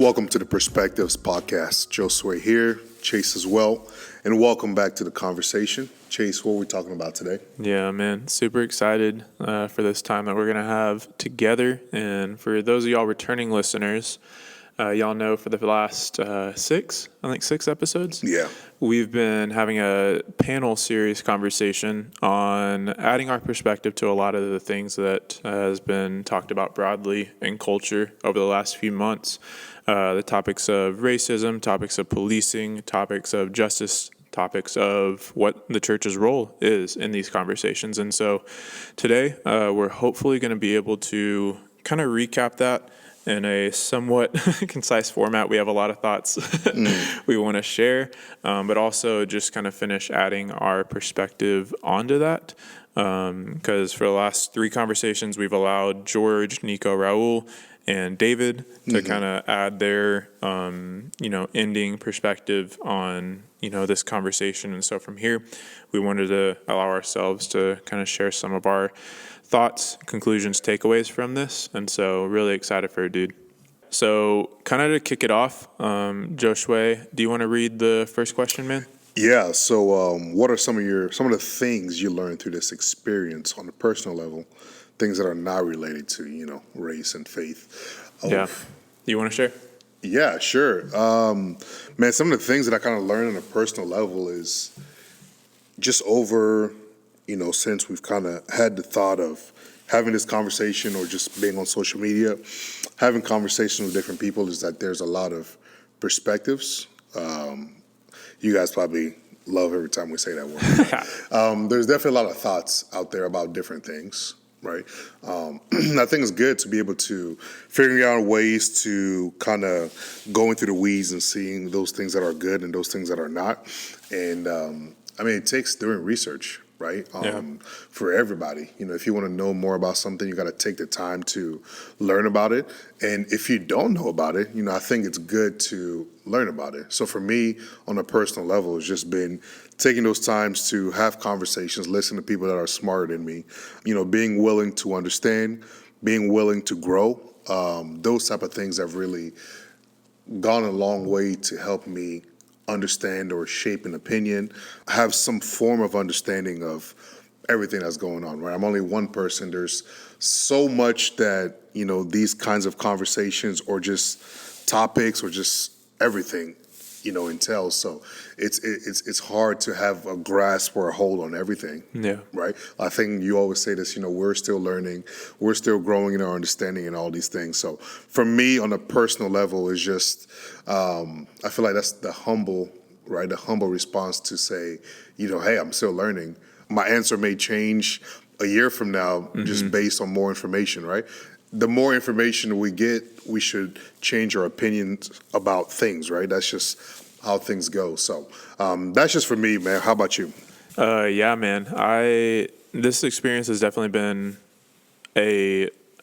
Welcome to the Perspectives Podcast. Josue here, Chase as well, and welcome back to the conversation. Chase, what are we talking about today? Yeah, man, super excited for this time that we're going to have together. And for those of y'all returning listeners, y'all know for the last six episodes, we've been having a panel series conversation on adding our perspective to a lot of the things that has been talked about broadly in culture over the last few months. The topics of racism, topics of policing, topics of justice, topics of what the church's role is in these conversations. And so today we're hopefully going to be able to kind of recap that in a somewhat concise format. We have a lot of thoughts we want to share, but also just kind of finish adding our perspective onto that. Because for the last three conversations, we've allowed George, Nico, Raul, and David to kind of add their, ending perspective on, this conversation. And so from here, we wanted to allow ourselves to kind of share some of our thoughts, conclusions, takeaways from this. And so really excited for it, dude. So kind of to kick it off, Josue, do you want to read the first question, man? Yeah. So what are some of the things you learned through this experience on a personal level? Things that are not related to, race and faith. Yeah. You want to share? Yeah, sure. Man, some of the things that I kind of learned on a personal level is just over, since we've kind of had the thought of having this conversation or just being on social media, having conversations with different people, is that there's a lot of perspectives. You guys probably love every time we say that word. There's definitely a lot of thoughts out there about different things. Right. I think it's good to be able to figure out ways to kind of go into the weeds and seeing those things that are good and those things that are not. And it takes doing research, right? For everybody. If you want to know more about something, you got to take the time to learn about it. And if you don't know about it, I think it's good to learn about it. So for me, on a personal level, it's just been taking those times to have conversations, listen to people that are smarter than me, being willing to understand, being willing to grow. Those type of things have really gone a long way to help me understand or shape an opinion, have some form of understanding of everything that's going on, right? I'm only one person. There's so much that, these kinds of conversations or just topics or just everything, entails. So it's hard to have a grasp or a hold on everything. Yeah. Right. I think you always say this, we're still learning, we're still growing in our understanding and all these things. So for me on a personal level is just, I feel like that's the humble response to say, hey, I'm still learning. My answer may change a year from now, just based on more information, right? The more information we get, we should change our opinions about things, right? That's just how things go. So that's just for me, man. How about you? Yeah, man. This experience has definitely been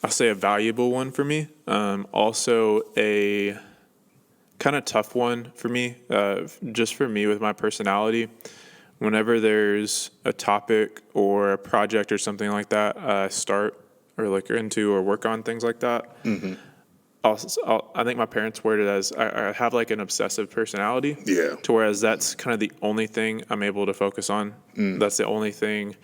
I'll say a valuable one for me. Also a kind of tough one for me, just for me with my personality. Whenever there's a topic or a project or something like that, I start or look into or work on things like that. I think my parents worded it as I have like an obsessive personality. Yeah. To whereas that's kind of the only thing I'm able to focus on. That's the only thing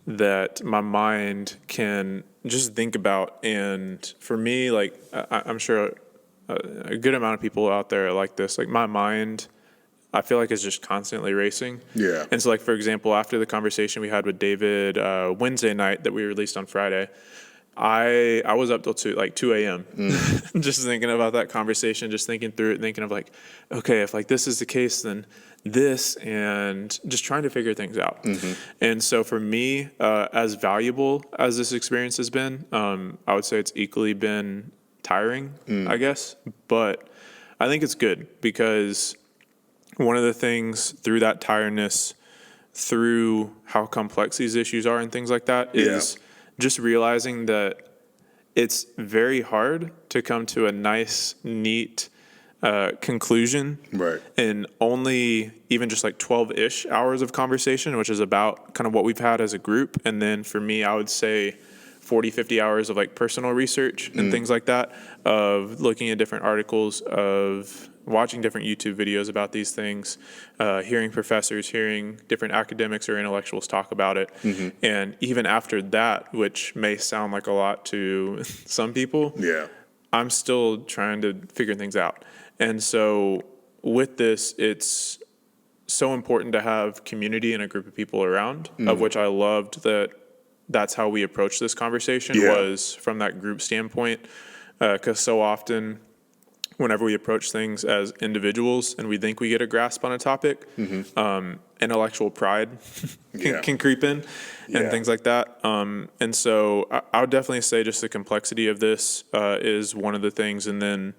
that my mind can just think about. And for me, like I'm sure a good amount of people out there are like this. Like my mind, I feel like it's just constantly racing. Yeah. And so like, for example, after the conversation we had with David Wednesday night that we released on Friday, I was up till 2 a.m. Just thinking about that conversation, just thinking through it, thinking of like, okay, if like this is the case, then this, and just trying to figure things out. And so for me, as valuable as this experience has been, I would say it's equally been tiring, I guess. But I think it's good because one of the things through that tiredness, through how complex these issues are and things like that, is just realizing that it's very hard to come to a nice, neat conclusion in only even just like 12-ish hours of conversation, which is about kind of what we've had as a group. And then for me, I would say 40, 50 hours of like personal research and things like that, of looking at different articles, of watching different YouTube videos about these things, hearing professors, hearing different academics or intellectuals talk about it. And even after that, which may sound like a lot to some people, Yeah. I'm still trying to figure things out. And so with this, it's so important to have community and a group of people around, of which I loved that that's how we approached this conversation, was from that group standpoint. Because so often, whenever we approach things as individuals and we think we get a grasp on a topic, intellectual pride can creep in and things like that. And so I would definitely say just the complexity of this is one of the things. And then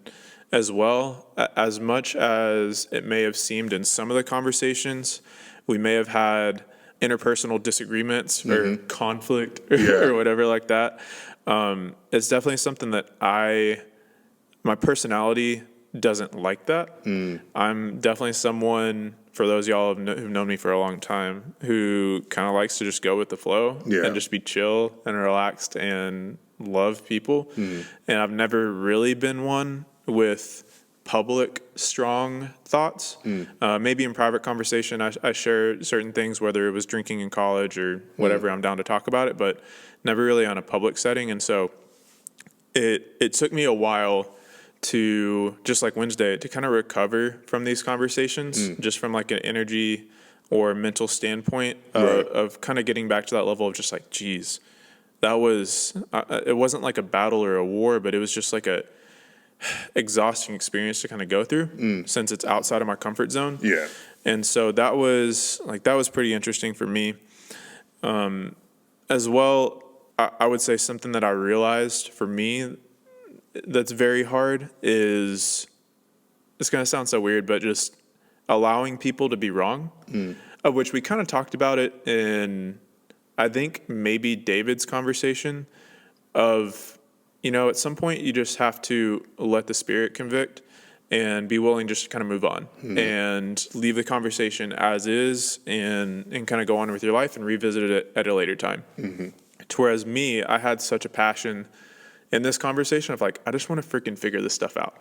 as well, as much as it may have seemed in some of the conversations, we may have had interpersonal disagreements or conflict or whatever like that. It's definitely something that my personality doesn't like that. I'm definitely someone, for those of y'all who've known me for a long time, who kind of likes to just go with the flow and just be chill and relaxed and love people. And I've never really been one with public strong thoughts. Maybe in private conversation I share certain things, whether it was drinking in college or whatever, I'm down to talk about it, but never really on a public setting. And so it took me a while to, just like Wednesday, to kind of recover from these conversations, just from like an energy or mental standpoint of kind of getting back to that level of just like, geez, that was, it wasn't like a battle or a war, but it was just like a exhausting experience to kind of go through since it's outside of my comfort zone. Yeah. And so that was pretty interesting for me. As well, I would say something that I realized for me that's very hard is, it's going to sound so weird, but just allowing people to be wrong, of which we kind of talked about it in, I think, maybe David's conversation of, at some point you just have to let the Spirit convict and be willing just to kind of move on and leave the conversation as is and kind of go on with your life and revisit it at a later time. Whereas me, I had such a passion in this conversation of like, I just want to freaking figure this stuff out.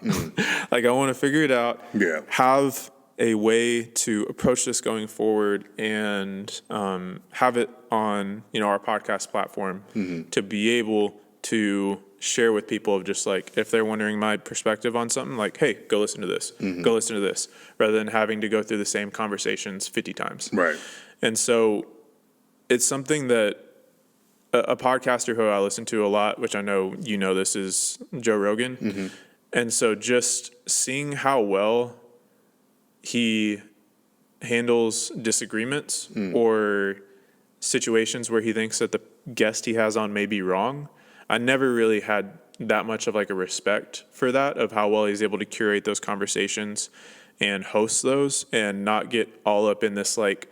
Like, I want to figure it out, have a way to approach this going forward, and have it on, our podcast platform to be able to share with people of just like, if they're wondering my perspective on something, like, hey, go listen to this, go listen to this, rather than having to go through the same conversations 50 times. Right. And so it's something that a podcaster who I listen to a lot, which I know this, is Joe Rogan. And so just seeing how well he handles disagreements or situations where he thinks that the guest he has on may be wrong, I never really had that much of like a respect for that, of how well he's able to curate those conversations and host those and not get all up in this like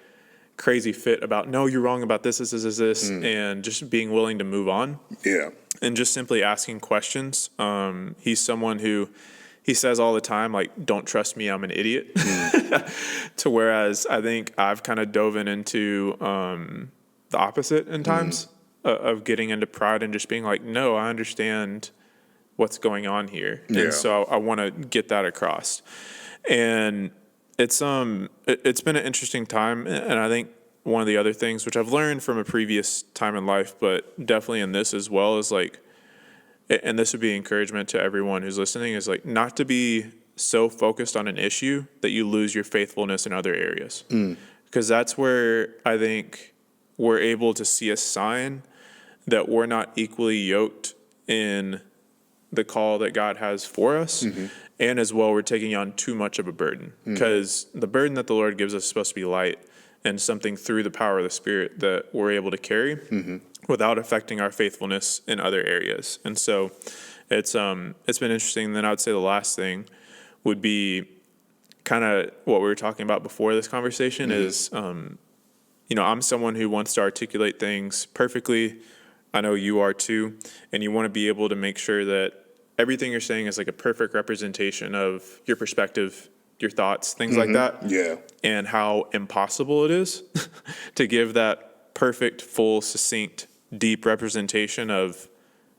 crazy fit about, no, you're wrong about this, and just being willing to move on. Yeah. And just simply asking questions. He's someone who, he says all the time, like, don't trust me, I'm an idiot. To whereas I think I've kind of dove into the opposite in times of getting into pride and just being like, no, I understand what's going on here. Yeah. And so I want to get that across. And it's been an interesting time, and I think one of the other things which I've learned from a previous time in life, but definitely in this as well, is like, and this would be encouragement to everyone who's listening, is like not to be so focused on an issue that you lose your faithfulness in other areas, because that's where I think we're able to see a sign that we're not equally yoked in the call that God has for us. And as well, we're taking on too much of a burden, because the burden that the Lord gives us is supposed to be light and something through the power of the Spirit that we're able to carry without affecting our faithfulness in other areas. And so it's been interesting. And then I would say the last thing would be kind of what we were talking about before this conversation is, I'm someone who wants to articulate things perfectly. I know you are too. And you want to be able to make sure that everything you're saying is like a perfect representation of your perspective, your thoughts, things like that. Yeah. And how impossible it is to give that perfect, full, succinct deep representation of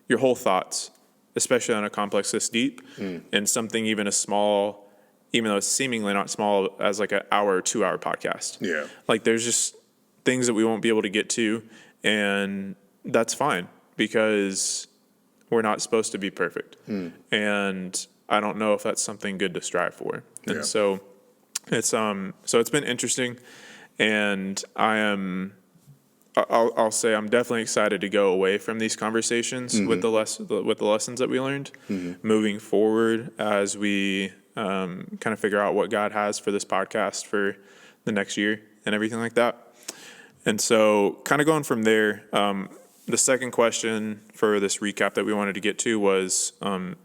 your whole thoughts, especially on a complex this deep, and something even as small, even though it's seemingly not small, as like an hour or 2 hour podcast. Yeah. Like there's just things that we won't be able to get to, and that's fine because we're not supposed to be perfect. And I don't know if that's something good to strive for. And Yeah. so it's been interesting, and I'll say I'm definitely excited to go away from these conversations with the lessons that we learned, moving forward as we kind of figure out what God has for this podcast for the next year and everything like that. And so kind of going from there, the second question for this recap that we wanted to get to was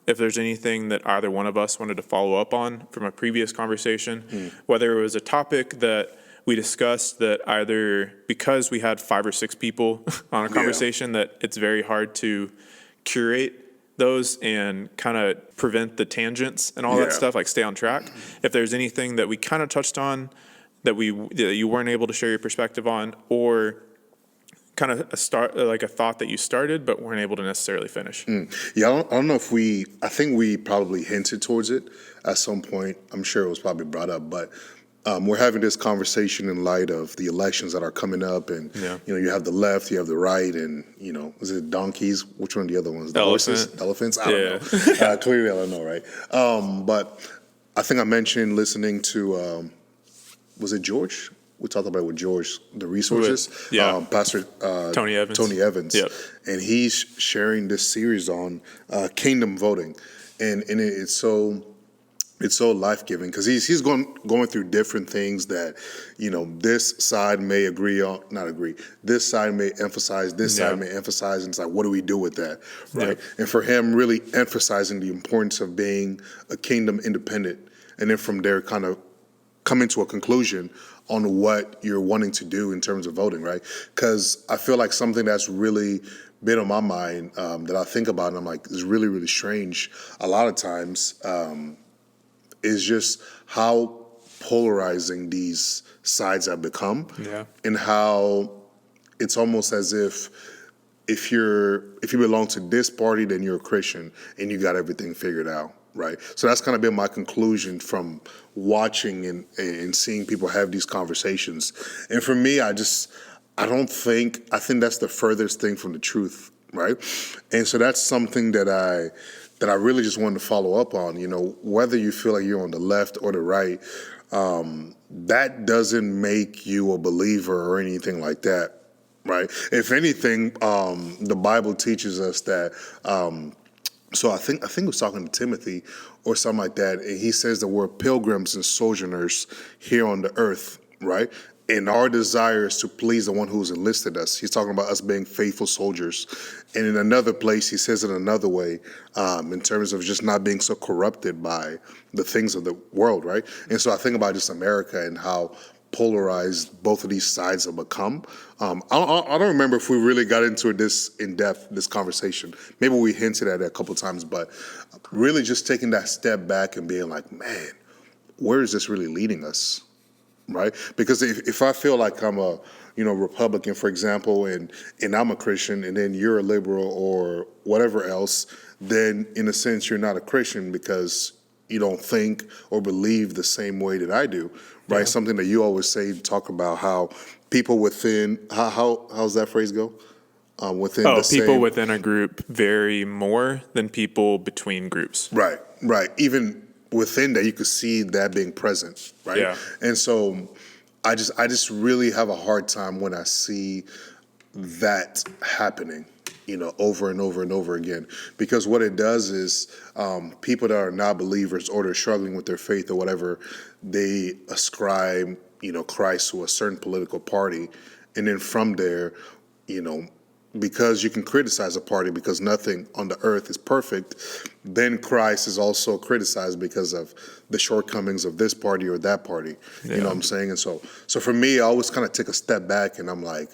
if there's anything that either one of us wanted to follow up on from a previous conversation, whether it was a topic that we discussed that either because we had 5 or 6 people on a conversation that it's very hard to curate those and kind of prevent the tangents and all that stuff, like stay on track. If there's anything that we kind of touched on that you weren't able to share your perspective on, or kind of a thought that you started but weren't able to necessarily finish. Yeah, I don't know if I think we probably hinted towards it at some point. I'm sure it was probably brought up, but we're having this conversation in light of the elections that are coming up, and you have the left, you have the right, and is it donkeys? Which one are the other ones? The horses, elephants? I don't know. Clearly, I don't know, right? But I think I mentioned listening to was it George? We talked about it with George, the resources. Pastor Tony Evans. Yep. And he's sharing this series on kingdom voting, and it's so life-giving because he's going through different things that this side may not agree. This side may emphasize. This side may emphasize, and it's like, what do we do with that, right? And for him, really emphasizing the importance of being a kingdom independent, and then from there, kind of coming to a conclusion on what you're wanting to do in terms of voting, right? Because I feel like something that's really been on my mind that I think about, and I'm like, is really, really strange a lot of times, is just how polarizing these sides have become, and how it's almost as if you belong to this party, then you're a Christian and you got everything figured out. Right. So that's kind of been my conclusion from watching and seeing people have these conversations. And for me, I think that's the furthest thing from the truth. Right. And so that's something that I really just wanted to follow up on. Whether you feel like you're on the left or the right, that doesn't make you a believer or anything like that. Right. If anything, the Bible teaches us that, so I think it was talking to Timothy or something like that, and he says that we're pilgrims and sojourners here on the earth, right? And our desire is to please the one who's enlisted us. He's talking about us being faithful soldiers. And in another place, he says it another way, in terms of just not being so corrupted by the things of the world, right? And so I think about just America and how polarized both of these sides have become. I don't remember if we really got into this in depth, this conversation. Maybe we hinted at it a couple of times, but really just taking that step back and being like, man, where is this really leading us, right? Because if I feel like I'm a Republican, for example, and I'm a Christian, and then you're a liberal or whatever else, then in a sense you're not a Christian because you don't think or believe the same way that I do, right? Something that you always say, talk about how people within, how's that phrase go? People within a group vary more than people between groups. Right. Even within that, you could see that being present, right? Yeah. And so I just really have a hard time when I see that happening, over and over and over again. Because what it does is people that are not believers or they're struggling with their faith or whatever, they ascribe, Christ to a certain political party. And then from there, because you can criticize a party because nothing on the earth is perfect, then Christ is also criticized because of the shortcomings of this party or that party. You know what I'm saying? And so for me, I always kind of take a step back and I'm like,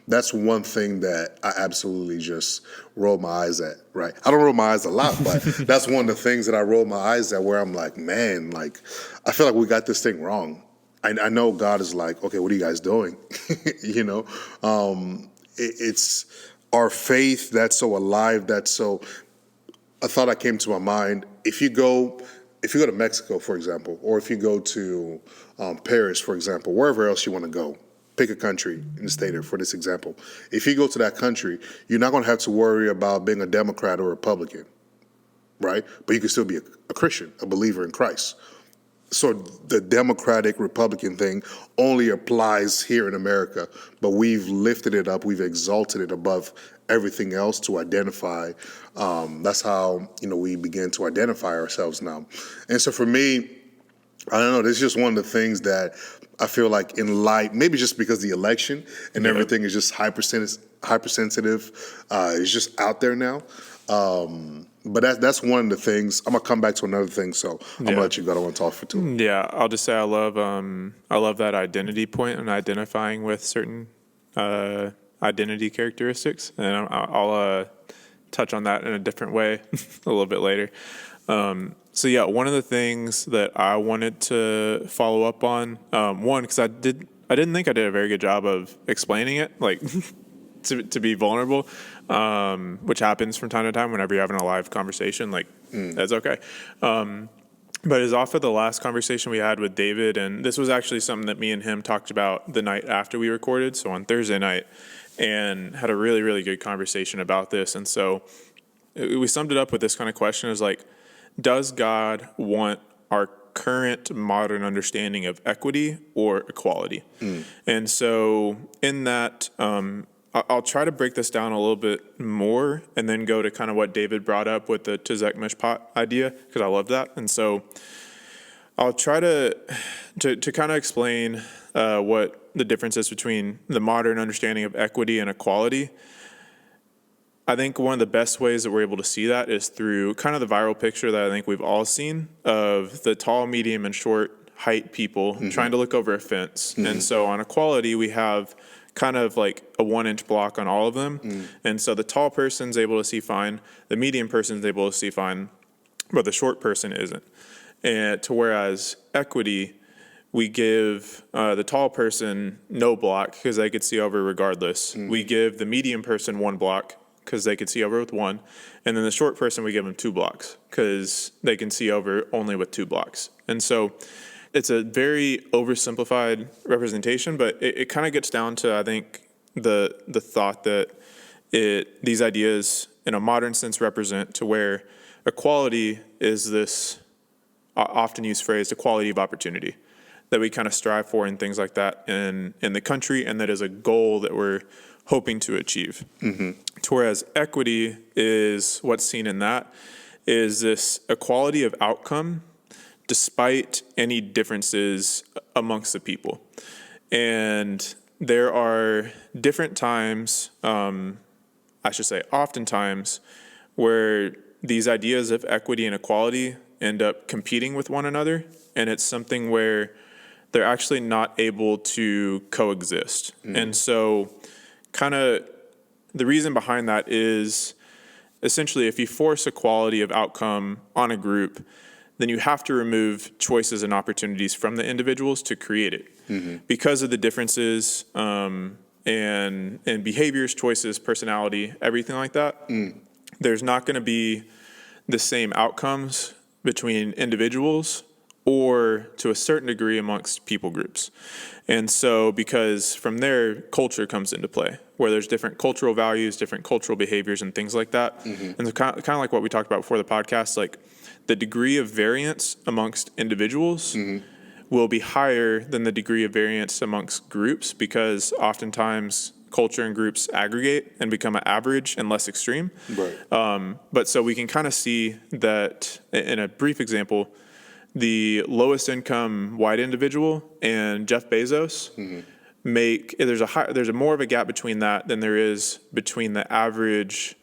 that's one thing that I absolutely just roll my eyes at, right? I don't roll my eyes a lot, but that's one of the things that I roll my eyes at where I'm like, man, like, I feel like we got this thing wrong. I know God is like, okay, what are you guys doing? our faith that's so alive, that's so, a thought that came to my mind, if you go to Mexico, for example, or if you go to Paris, for example, wherever else you want to go, pick a country in the state for this example. If you go to that country, you're not going to have to worry about being a Democrat or Republican, right? But you can still be a Christian, a believer in Christ. So the Democratic Republican thing only applies here in America, but we've lifted it up, we've exalted it above everything else to identify. That's how we begin to identify ourselves now. And so for me, I don't know, this is just one of the things that I feel like in light, maybe just because the election and everything is just hypersensitive, it's just out there now. But that's one of the things. I'm gonna come back to another thing, so I'm gonna let you go. I don't want to talk for too long. Yeah, I'll just say I love that identity point and identifying with certain identity characteristics, and I'll touch on that in a different way a little bit later. So yeah, one of the things that I wanted to follow up on, one, because I didn't think I did a very good job of explaining it, like to be vulnerable, which happens from time to time whenever you're having a live conversation. Like that's okay. But it's off of the last conversation we had with David, and this was actually something that me and him talked about the night after we recorded, so on Thursday night, and had a really, really good conversation about this. And so we summed it up with this kind of question: is like, does God want our current modern understanding of equity or equality? And so in that, I'll try to break this down a little bit more and then go to kind of what David brought up with the Tezek Mishpat idea, because I love that. And so I'll try to kind of explain what the difference is between the modern understanding of equity and equality. I think one of the best ways that we're able to see that is through kind of the viral picture that I think we've all seen of the tall, medium, and short height people trying to look over a fence. And so on equality, we have kind of like a 1-inch block on all of them. And so the tall person's able to see fine, the medium person's able to see fine, but the short person isn't. And to whereas equity, we give the tall person no block because they could see over regardless. We give the medium person 1 block because they could see over with 1. And then the short person, we give them 2 blocks because they can see over only with 2 blocks. And so it's a very oversimplified representation, but it kind of gets down to, I think, the thought that these ideas in a modern sense represent, to where equality is this often used phrase, equality of opportunity, that we kind of strive for and things like that in the country, and that is a goal that we're hoping to achieve. To whereas equity is what's seen in that is this equality of outcome despite any differences amongst the people. And there are different times, I should say oftentimes, where these ideas of equity and equality end up competing with one another, and it's something where they're actually not able to coexist. And so kind of the reason behind that is essentially if you force equality of outcome on a group, then you have to remove choices and opportunities from the individuals to create it. Because of the differences and behaviors, choices, personality, everything like that, there's not going to be the same outcomes between individuals or to a certain degree amongst people groups. And so because from there, culture comes into play, where there's different cultural values, different cultural behaviors and things like that. And kind of like what we talked about before the podcast, like the degree of variance amongst individuals will be higher than the degree of variance amongst groups, because oftentimes culture and groups aggregate and become an average and less extreme. But so we can kind of see that in a brief example, the lowest income white individual and Jeff Bezos there's a more of a gap between that than there is between the average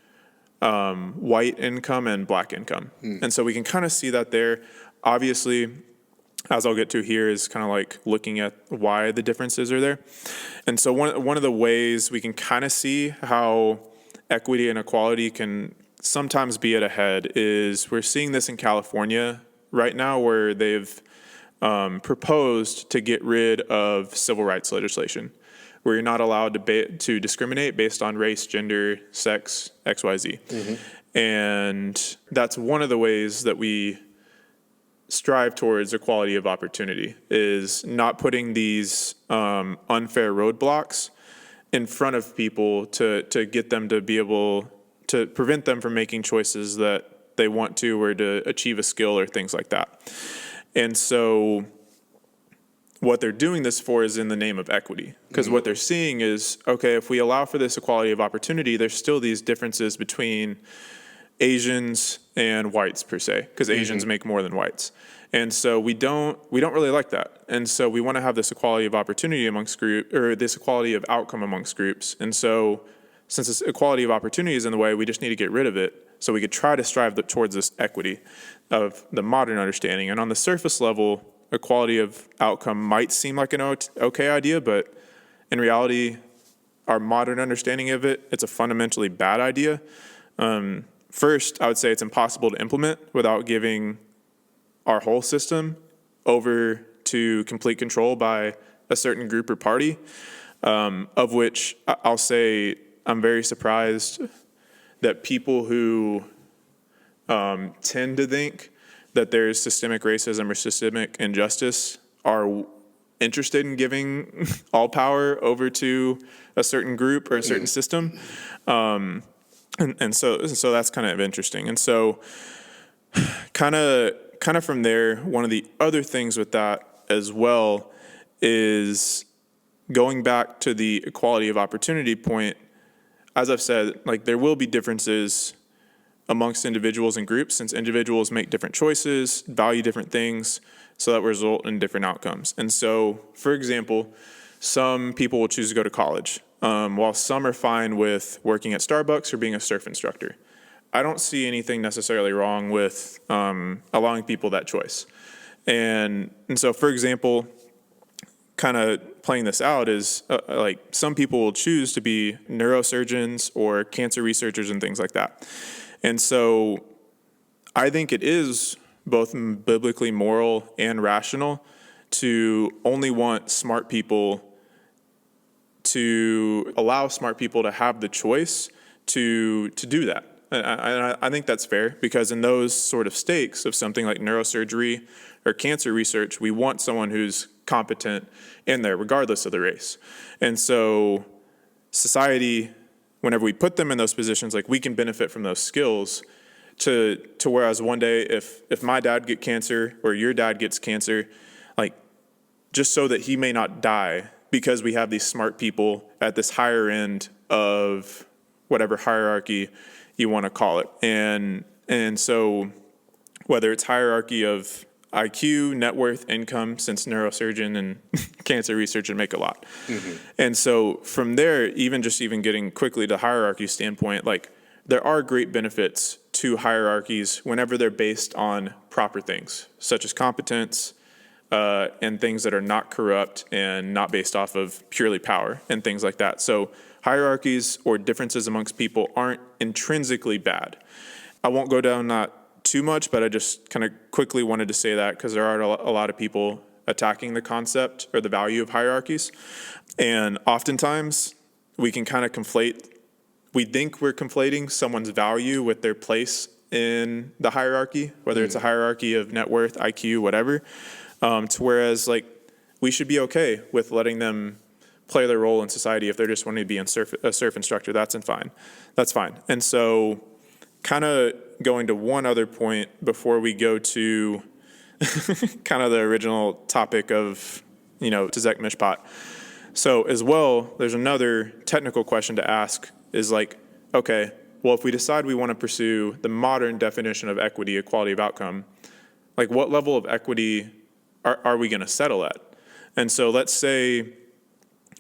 white income and black income. And so we can kind of see that there. Obviously, as I'll get to here, is kind of like looking at why the differences are there. And so one of the ways we can kind of see how equity and equality can sometimes be at a head is we're seeing this in California right now, where they've proposed to get rid of civil rights legislation, where you're not allowed to discriminate based on race, gender, sex, XYZ. And that's one of the ways that we strive towards equality of opportunity, is not putting these unfair roadblocks in front of people to get them to be able to prevent them from making choices that they want to, or to achieve a skill or things like that. And so what they're doing this for is in the name of equity, because what they're seeing is, okay, if we allow for this equality of opportunity, there's still these differences between Asians and whites per se, because Asians make more than whites. And so we don't really like that. And so we want to have this equality of opportunity amongst group, or this equality of outcome amongst groups. And so since this equality of opportunity is in the way, we just need to get rid of it so we could try to strive towards this equity of the modern understanding. And on the surface level, equality of outcome might seem like an okay idea, but in reality, our modern understanding of it, it's a fundamentally bad idea. First, I would say it's impossible to implement without giving our whole system over to complete control by a certain group or party, of which I'll say I'm very surprised that people who tend to think that there's systemic racism or systemic injustice are interested in giving all power over to a certain group or a certain system. And so that's kind of interesting. And so kind of from there, one of the other things with that as well is going back to the equality of opportunity point. As I've said, like, there will be differences amongst individuals and groups, since individuals make different choices, value different things, so that result in different outcomes. And so, for example, some people will choose to go to college, while some are fine with working at Starbucks or being a surf instructor. I don't see anything necessarily wrong with allowing people that choice. And so, for example, kind of playing this out is like, some people will choose to be neurosurgeons or cancer researchers and things like that. And so I think it is both biblically moral and rational to only want smart people, to allow smart people to have the choice to do that. And I think that's fair, because in those sort of stakes of something like neurosurgery or cancer research, we want someone who's competent in there, regardless of the race. And so society, whenever we put them in those positions, like, we can benefit from those skills to whereas one day if my dad get cancer or your dad gets cancer, like, just so that he may not die, because we have these smart people at this higher end of whatever hierarchy you want to call it. And so whether it's hierarchy of IQ, net worth, income, since neurosurgeon and cancer research would make a lot. And so from there, even getting quickly to hierarchy standpoint, like, there are great benefits to hierarchies whenever they're based on proper things, such as competence, and things that are not corrupt and not based off of purely power and things like that. So hierarchies or differences amongst people aren't intrinsically bad. I won't go down that too much, but I just kind of quickly wanted to say that, because there are a lot of people attacking the concept or the value of hierarchies. And oftentimes we can kind of we think we're conflating someone's value with their place in the hierarchy, whether it's a hierarchy of net worth, IQ, whatever, to whereas, like, we should be okay with letting them play their role in society. If they're just wanting to be a surf instructor, that's fine. And so kind of going to one other point before we go to kind of the original topic of, Tazek Mishpat. So as well, there's another technical question to ask, is like, okay, well, if we decide we want to pursue the modern definition of equity, equality of outcome, like, what level of equity are we going to settle at? And so let's say,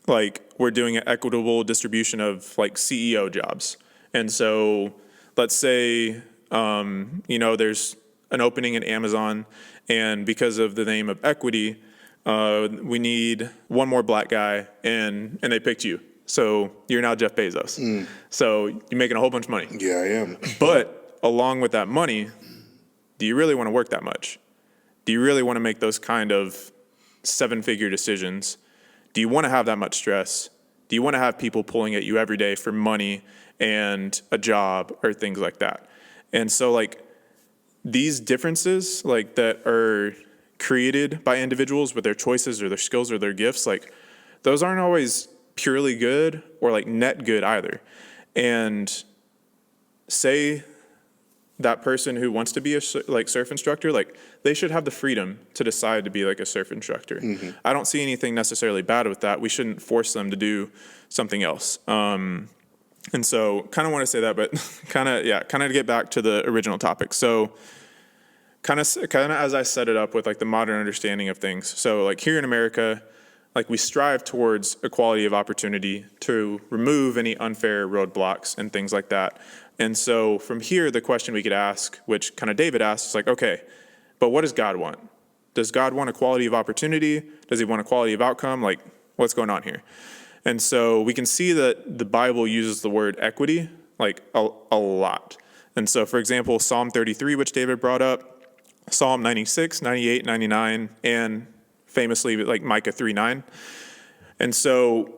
like, we're doing an equitable distribution of, like, CEO jobs. And so let's say, there's an opening in Amazon, and because of the name of equity, we need one more black guy, and they picked you. So you're now Jeff Bezos. So you're making a whole bunch of money. Yeah, I am. But along with that money, do you really want to work that much? Do you really want to make those kind of 7-figure decisions? Do you want to have that much stress? Do you want to have people pulling at you every day for money and a job or things like that? And so like these differences like that are created by individuals with their choices or their skills or their gifts, like those aren't always purely good or like net good either. And say that person who wants to be a like surf instructor, like they should have the freedom to decide to be like a surf instructor. I don't see anything necessarily bad with that. We shouldn't force them to do something else. And so kind of want to say that, but kind of to get back to the original topic. So kind of as I set it up with like the modern understanding of things. So like here in America, like we strive towards equality of opportunity to remove any unfair roadblocks and things like that. And so from here, the question we could ask, which kind of David asked, is like, okay, but what does God want? Does God want equality of opportunity? Does he want equality of outcome? Like, what's going on here? And so we can see that the Bible uses the word equity like a lot. And so, for example, Psalm 33, which David brought up, Psalm 96, 98, 99, and famously like Micah 3:9. And so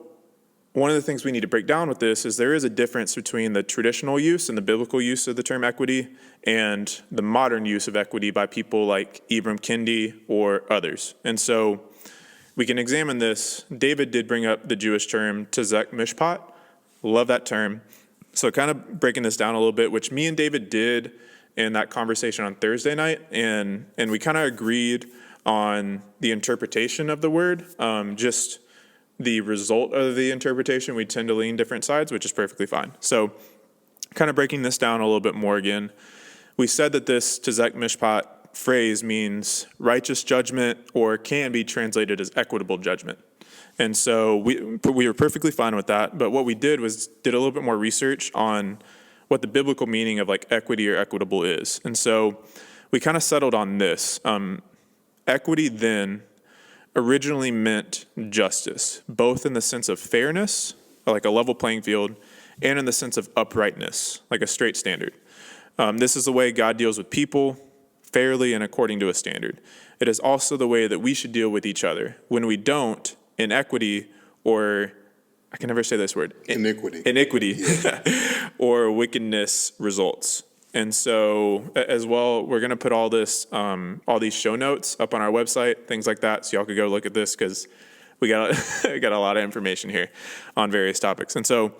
one of the things we need to break down with this is there is a difference between the traditional use and the biblical use of the term equity and the modern use of equity by people like Ibram Kendi or others. And so we can examine this. David did bring up the Jewish term tezek mishpat. Love that term. So kind of breaking this down a little bit, which me and David did in that conversation on Thursday night, and we kind of agreed on the interpretation of the word. Just the result of the interpretation, we tend to lean different sides, which is perfectly fine. So kind of breaking this down a little bit more again, we said that this tezek mishpat phrase means righteous judgment, or can be translated as equitable judgment. And so we were perfectly fine with that. But what we did was did a little bit more research on what the biblical meaning of like equity or equitable is. And so we kind of settled on this. Equity then originally meant justice, both in the sense of fairness, like a level playing field, and in the sense of uprightness, like a straight standard. This is the way God deals with people, fairly and according to a standard. It is also the way that we should deal with each other. When we don't, inequity, or I can never say this word. Iniquity or wickedness results. And so as well, we're going to put all these show notes up on our website, things like that, so y'all could go look at this because we got a lot of information here on various topics. And so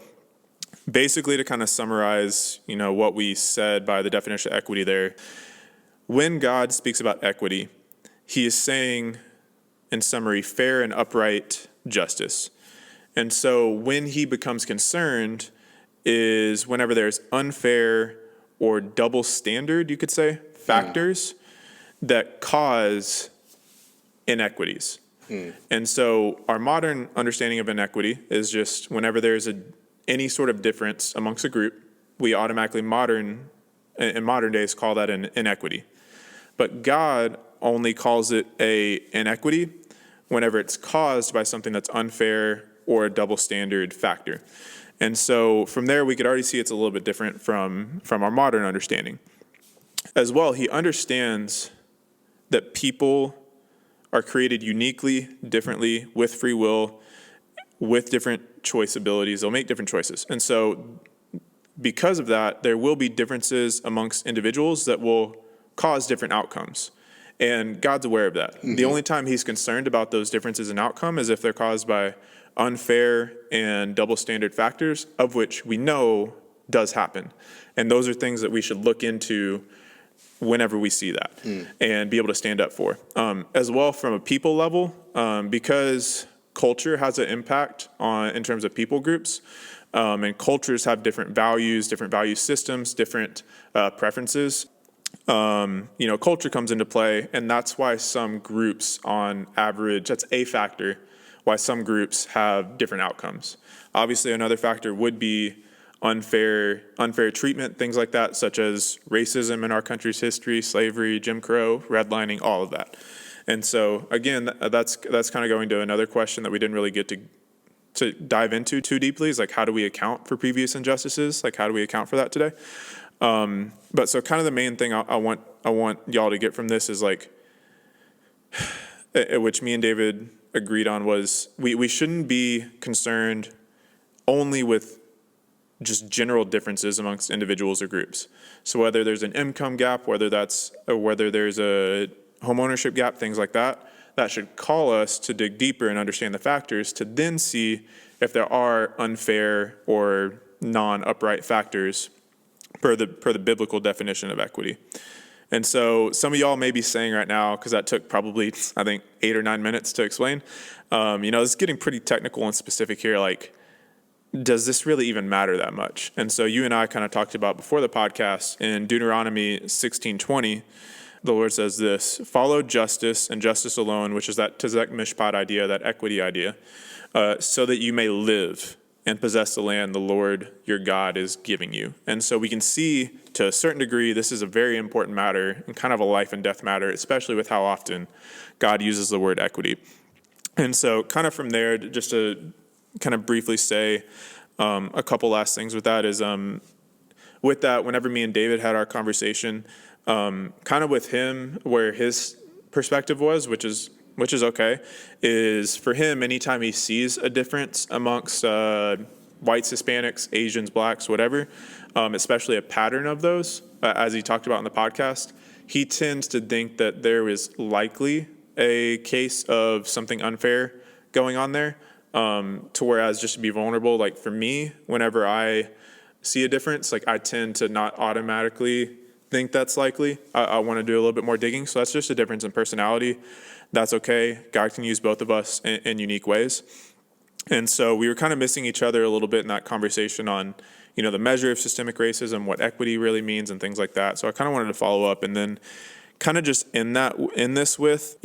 basically to kind of summarize, what we said by the definition of equity there, when God speaks about equity, he is saying, in summary, fair and upright justice. And so when he becomes concerned is whenever there's unfair or double standard, you could say, factors that cause inequities. And so our modern understanding of inequity is just whenever there's any sort of difference amongst a group, we automatically in modern days call that an inequity. But God only calls it a inequity whenever it's caused by something that's unfair or a double standard factor. And so from there, we could already see it's a little bit different from our modern understanding. As well, he understands that people are created uniquely, differently, with free will, with different choice abilities. They'll make different choices. And so because of that, there will be differences amongst individuals that will cause different outcomes. And God's aware of that. Mm-hmm. The only time he's concerned about those differences in outcome is if they're caused by unfair and double standard factors, of which we know does happen. And those are things that we should look into whenever we see that and be able to stand up for. As well, from a people level, because culture has an impact in terms of people groups, and cultures have different value systems, different preferences. Culture comes into play, and that's why some groups on average, that's a factor, why some groups have different outcomes. Obviously, another factor would be unfair treatment, things like that, such as racism in our country's history, slavery, Jim Crow, redlining, all of that. And so, again, that's kind of going to another question that we didn't really get to dive into too deeply, is like, how do we account for previous injustices? Like, how do we account for that today? But so kind of the main thing I want y'all to get from this is like, which me and David agreed on, was we shouldn't be concerned only with just general differences amongst individuals or groups. So whether there's an income gap, whether there's a home ownership gap, things like that, that should call us to dig deeper and understand the factors to then see if there are unfair or non-upright factors per the biblical definition of equity. And so some of y'all may be saying right now, because that took probably, I think, 8 or 9 minutes to explain, it's getting pretty technical and specific here, like, does this really even matter that much? And so you and I kind of talked about before the podcast in Deuteronomy 16:20, the Lord says this: follow justice and justice alone, which is that tezek mishpat idea, that equity idea, so that you may live and possess the land the Lord your God is giving you. And so we can see to a certain degree, this is a very important matter and kind of a life and death matter, especially with how often God uses the word equity. And so kind of from there, just to kind of briefly say a couple last things with that is, with that, whenever me and David had our conversation, kind of with him, where his perspective was, which is okay, is for him, anytime he sees a difference amongst whites, Hispanics, Asians, blacks, whatever, especially a pattern of those, as he talked about in the podcast, he tends to think that there is likely a case of something unfair going on there, to whereas just to be vulnerable, like for me, whenever I see a difference, like I tend to not automatically think that's likely. I want to do a little bit more digging. So that's just a difference in personality. That's okay. God can use both of us in unique ways. And so we were kind of missing each other a little bit in that conversation on, the measure of systemic racism, what equity really means and things like that. So I kind of wanted to follow up and then kind of just in this with,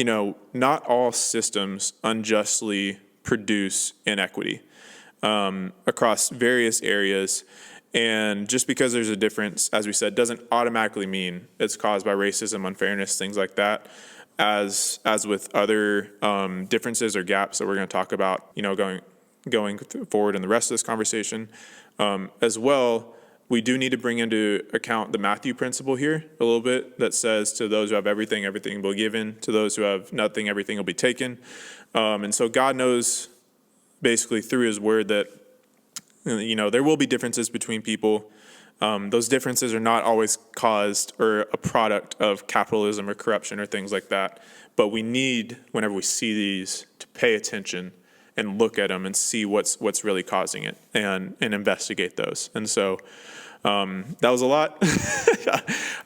not all systems unjustly produce inequity across various areas. And just because there's a difference, as we said, doesn't automatically mean it's caused by racism, unfairness, things like that. As with other differences or gaps that we're going to talk about, going forward in the rest of this conversation, as well, we do need to bring into account the Matthew principle here a little bit that says, to those who have everything, everything will be given. To those who have nothing, everything will be taken. And so God knows basically through his word that, there will be differences between people. Those differences are not always caused or a product of capitalism or corruption or things like that. But we need, whenever we see these, to pay attention and look at them and see what's really causing it and investigate those. And so that was a lot.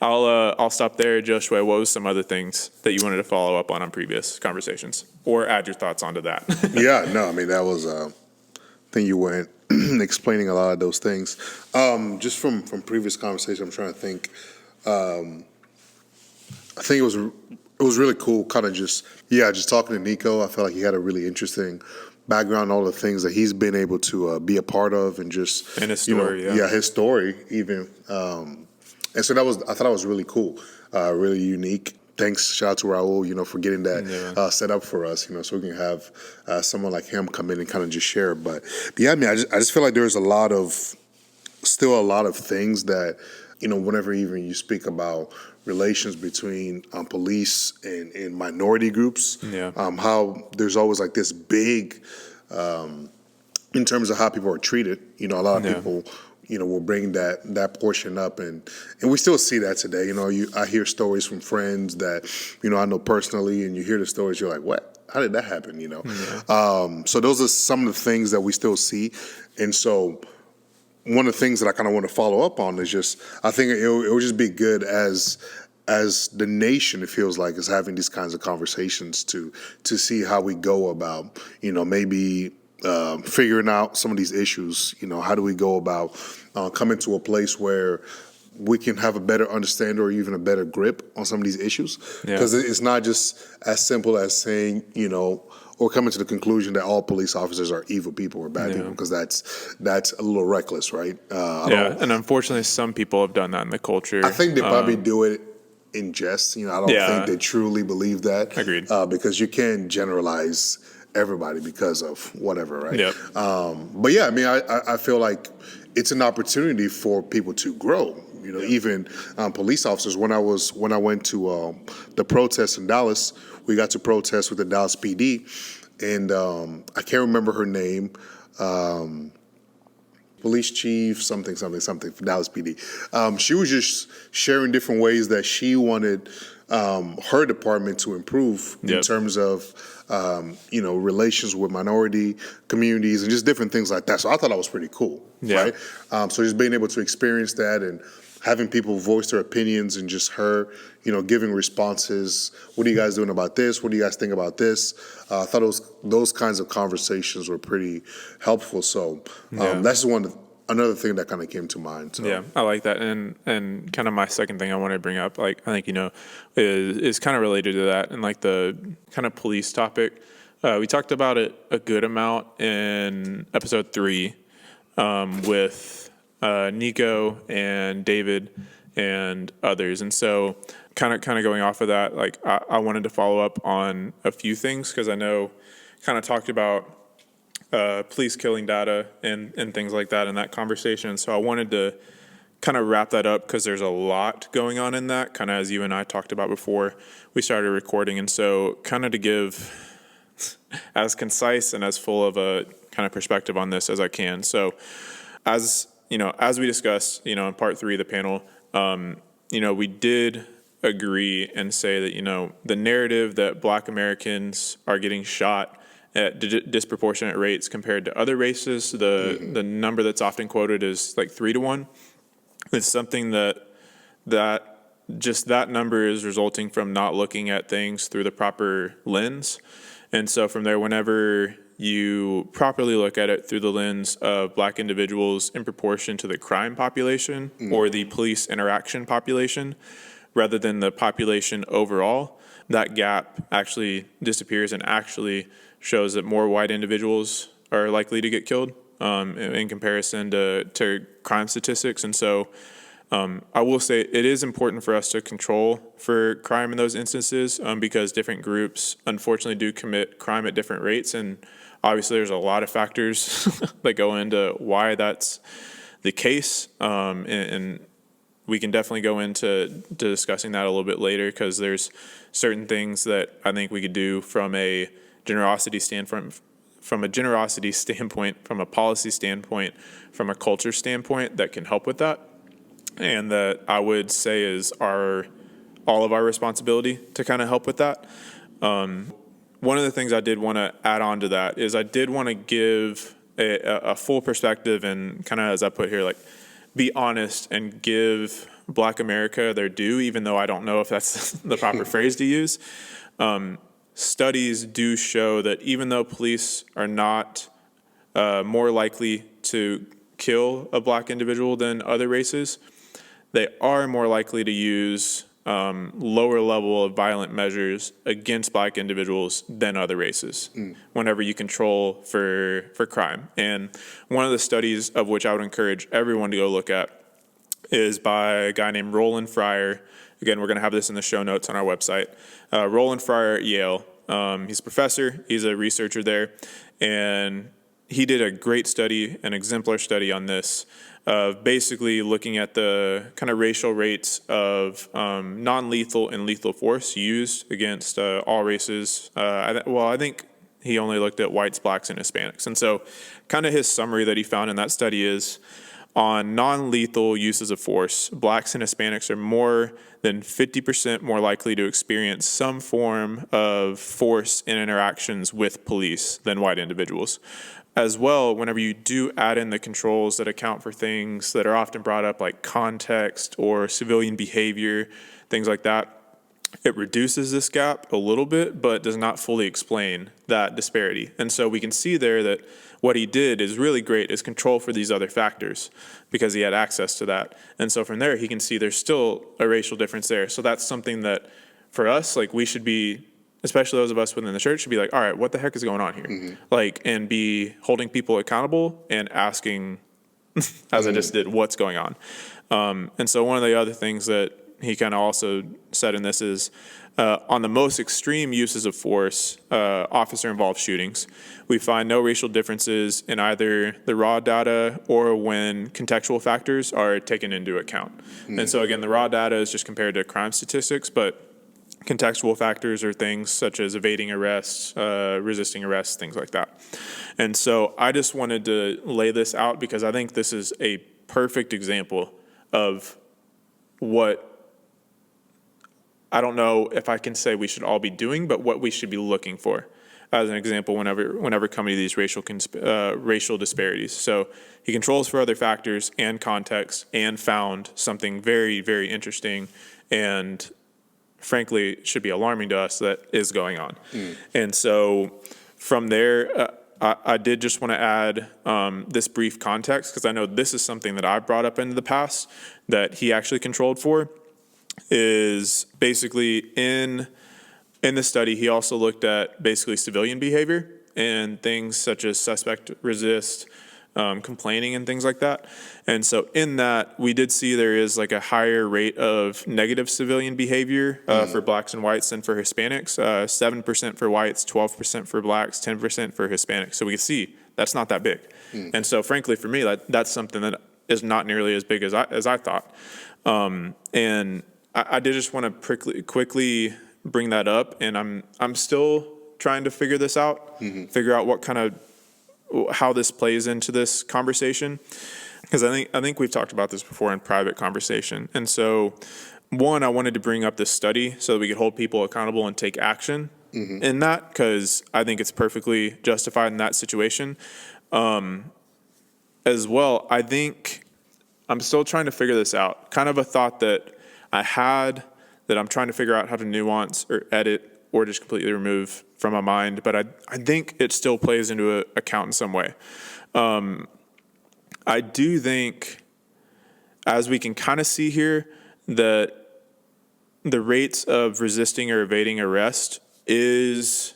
I'll stop there. Josue, what was some other things that you wanted to follow up on previous conversations or add your thoughts onto that? Yeah, no, I mean, that was, I think you went explaining a lot of those things. Just from previous conversation, I'm trying to think. I think it was really cool, kind of just talking to Nico. I felt like he had a really interesting background, all the things that he's been able to be a part of, and just and his story, his story even. And so I thought that was really cool, really unique. Thanks, shout out to Raul, for getting that set up for us, so we can have someone like him come in and kind of just share. But yeah, I mean, I just feel like there's still a lot of things that, whenever even you speak about relations between police and minority groups, how there's always like this big, in terms of how people are treated, a lot of people, will bring that portion up, and we still see that today. I hear stories from friends that, I know personally, and you hear the stories, you're like, what? How did that happen? So those are some of the things that we still see. And so one of the things that I kind of want to follow up on is just, I think it would just be good as the nation, it feels like, is having these kinds of conversations to see how we go about, maybe figuring out some of these issues. How do we go about coming to a place where we can have a better understanding or even a better grip on some of these issues? Because it's not just as simple as saying, or coming to the conclusion that all police officers are evil people or bad people, because that's a little reckless, right? And unfortunately, some people have done that in the culture. I think they probably do it in jest. I don't think they truly believe that. Agreed. Because you can't generalize everybody because of whatever, right? Yep. But yeah, I mean, I feel like it's an opportunity for people to grow. Even police officers. When I went to the protest in Dallas, we got to protest with the Dallas PD, and I can't remember her name. police chief, something for Dallas PD. She was just sharing different ways that she wanted her department to improve in terms of relations with minority communities and just different things like that. So I thought that was pretty cool, right? So just being able to experience that and having people voice their opinions and just her, giving responses. What are you guys doing about this? What do you guys think about this? I thought those kinds of conversations were pretty helpful. So that's another thing that kind of came to mind. So. Yeah, I like that. And kind of my second thing I want to bring up, like, I think, is kind of related to that and like the kind of police topic. We talked about it a good amount in episode 3 with Nico and David and others. And so kind of going off of that, like I wanted to follow up on a few things because I know kind of talked about police killing data and things like that in that conversation. So I wanted to kind of wrap that up because there's a lot going on in that, kind of as you and I talked about before we started recording. And so kind of to give as concise and as full of a kind of perspective on this as I can. So as we discussed, in part 3 of the panel, we did agree and say that, the narrative that Black Americans are getting shot at disproportionate rates compared to other races, the number that's often quoted is like 3 to 1. It's something that just that number is resulting from not looking at things through the proper lens. And so from there, whenever you properly look at it through the lens of Black individuals in proportion to the crime population or the police interaction population, rather than the population overall, that gap actually disappears and actually shows that more white individuals are likely to get killed in comparison to crime statistics. And so I will say it is important for us to control for crime in those instances because different groups unfortunately do commit crime at different rates. And obviously there's a lot of factors that go into why that's the case. And we can definitely go into discussing that a little bit later because there's certain things that I think we could do from a generosity standpoint, from a policy standpoint, from a culture standpoint that can help with that. And that I would say is all of our responsibility to kind of help with that. One of the things I did want to add on to that is I did want to give a full perspective and kind of, as I put here, like be honest and give Black America their due, even though I don't know if that's the proper phrase to use. Studies do show that even though police are not more likely to kill a Black individual than other races, they are more likely to use lower level of violent measures against Black individuals than other races whenever you control for crime. And one of the studies of which I would encourage everyone to go look at is by a guy named Roland Fryer. Again, we're going to have this in the show notes on our website. Roland Fryer at Yale. He's a professor. He's a researcher there. And he did a great study, an exemplar study on this, of basically looking at the kind of racial rates of non-lethal and lethal force used against all races. I think he only looked at whites, Blacks, and Hispanics. And so kind of his summary that he found in that study is on non-lethal uses of force, Blacks and Hispanics are more than 50% more likely to experience some form of force in interactions with police than white individuals. As well, whenever you do add in the controls that account for things that are often brought up like context or civilian behavior, things like that, it reduces this gap a little bit, but does not fully explain that disparity. And so we can see there that what he did is really great is control for these other factors because he had access to that. And so from there, he can see there's still a racial difference there. So that's something that for us, like we should be, especially those of us within the church, should be like, all right, what the heck is going on here? Like, and be holding people accountable and asking, as I just did, what's going on? And so one of the other things that he kind of also said in this is on the most extreme uses of force, officer-involved shootings, we find no racial differences in either the raw data or when contextual factors are taken into account. And so again, the raw data is just compared to crime statistics, but Contextual factors are things such as evading arrest, resisting arrest, things like that. And so I just wanted to lay this out because I think this is a perfect example of what, I don't know if I can say we should all be doing, but what we should be looking for as an example whenever coming to these racial disparities. So he controls for other factors and context and found something very, very interesting and frankly should be alarming to us that is going on. And so from there, I did just want to add this brief context because I know this is something that I brought up in the past that he actually controlled for. Is basically in the study, he also looked at basically civilian behavior and things such as suspect resist, complaining and things like that. And so in that, we did see there is like a higher rate of negative civilian behavior for blacks and whites than for Hispanics. 7% for whites, 12% for blacks, 10% for Hispanics. So we can see that's not that big. And so frankly, for me, that's something that is not nearly as big as I thought. And I did just want to quickly bring that up, and I'm still trying to figure this out, figure out what kind of how this plays into this conversation, because I think we've talked about this before in private conversation. And so, one, I wanted to bring up this study so that we could hold people accountable and take action in that, because I think it's perfectly justified in that situation. As well, I think I'm still trying to figure this out. Kind of a thought that I had that I'm trying to figure out how to nuance or edit or just completely remove from my mind, but I think it still plays into account in some way. I do think, as we can kind of see here, that the rates of resisting or evading arrest is